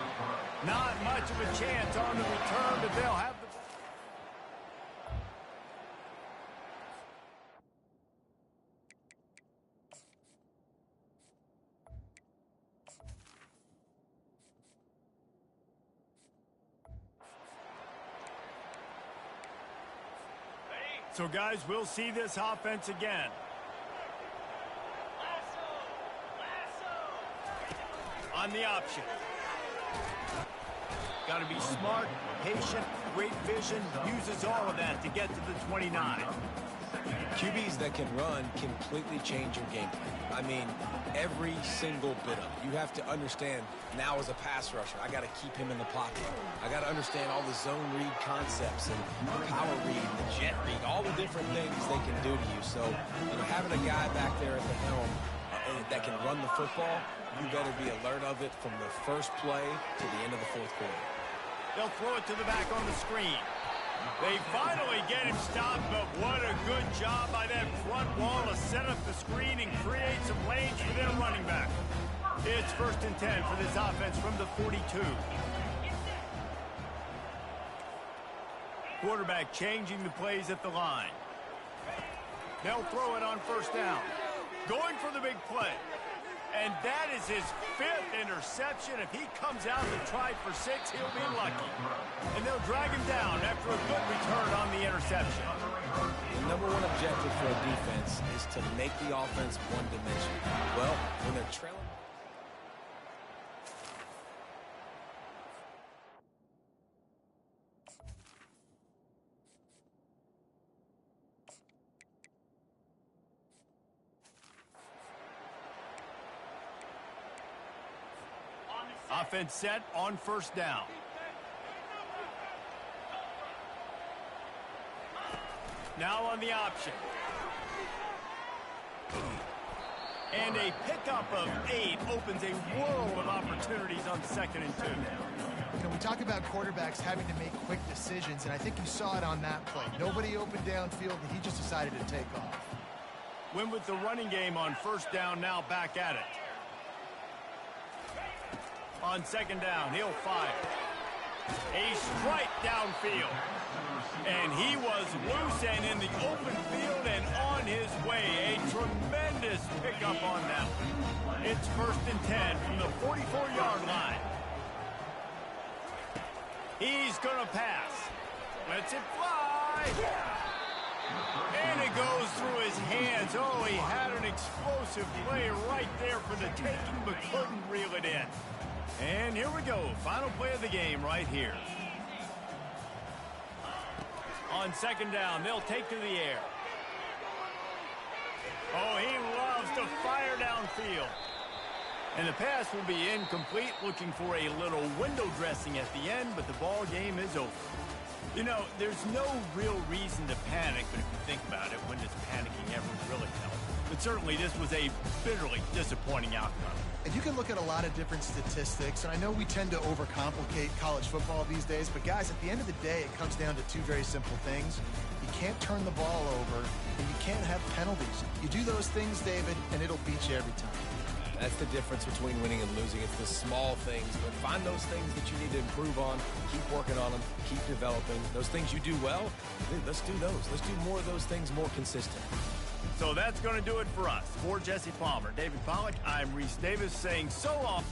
Not much of a chance on the return, but they'll have the... So, guys, we'll see this offense again. On the option. Got to be smart, patient, great vision, uses all of that to get to the 29. QBs that can run completely change your game plan. I mean, every single bit of it. You have to understand, now as a pass rusher, I got to keep him in the pocket. I got to understand all the zone read concepts and the power read, the jet read, all the different things they can do to you. So, you know, having a guy back there at the helm that can run the football, you better be alert of it from the first play to the end of the fourth quarter. They'll throw it to the back on the screen. They finally get him stopped, but what a good job by that front wall to set up the screen and create some lanes for their running back. It's 1st and 10 for this offense from the 42. Quarterback changing the plays at the line. They'll throw it on first down. Going for the big play. And that is his 5th interception. If he comes out to try for 6, he'll be lucky. And they'll drag him down after a good return on the interception. The number one objective for a defense is to make the offense one-dimensional. Well, when they're trailing... Offense set on first down. Now on the option. And a pickup of 8 opens a world of opportunities on 2nd and 2. You know, we talk about quarterbacks having to make quick decisions, and I think you saw it on that play. Nobody opened downfield, and he just decided to take off. Win with the running game on first down, now back at it. On 2nd down, he'll fire. A strike downfield. And he was loose and in the open field and on his way. A tremendous pickup on that one. It's 1st and 10 from the 44-yard line. He's going to pass. Lets it fly. And it goes through his hands. Oh, he had an explosive play right there for the taking, but couldn't reel it in. And here we go. Final play of the game right here. On 2nd down, they'll take to the air. Oh, he loves to fire downfield. And the pass will be incomplete, looking for a little window dressing at the end, but the ball game is over. You know, there's no real reason to panic, but if you think about it, when does panicking ever really help? But certainly this was a bitterly disappointing outcome. And you can look at a lot of different statistics, and I know we tend to overcomplicate college football these days, but guys, at the end of the day, it comes down to 2 very simple things. You can't turn the ball over, and you can't have penalties. You do those things, David, and it'll beat you every time. That's the difference between winning and losing. It's the small things, but find those things that you need to improve on, keep working on them, keep developing. Those things you do well, let's do those. Let's do more of those things more consistent. So that's going to do it for us. For Jesse Palmer, David Pollack, I'm Reese Davis saying so long.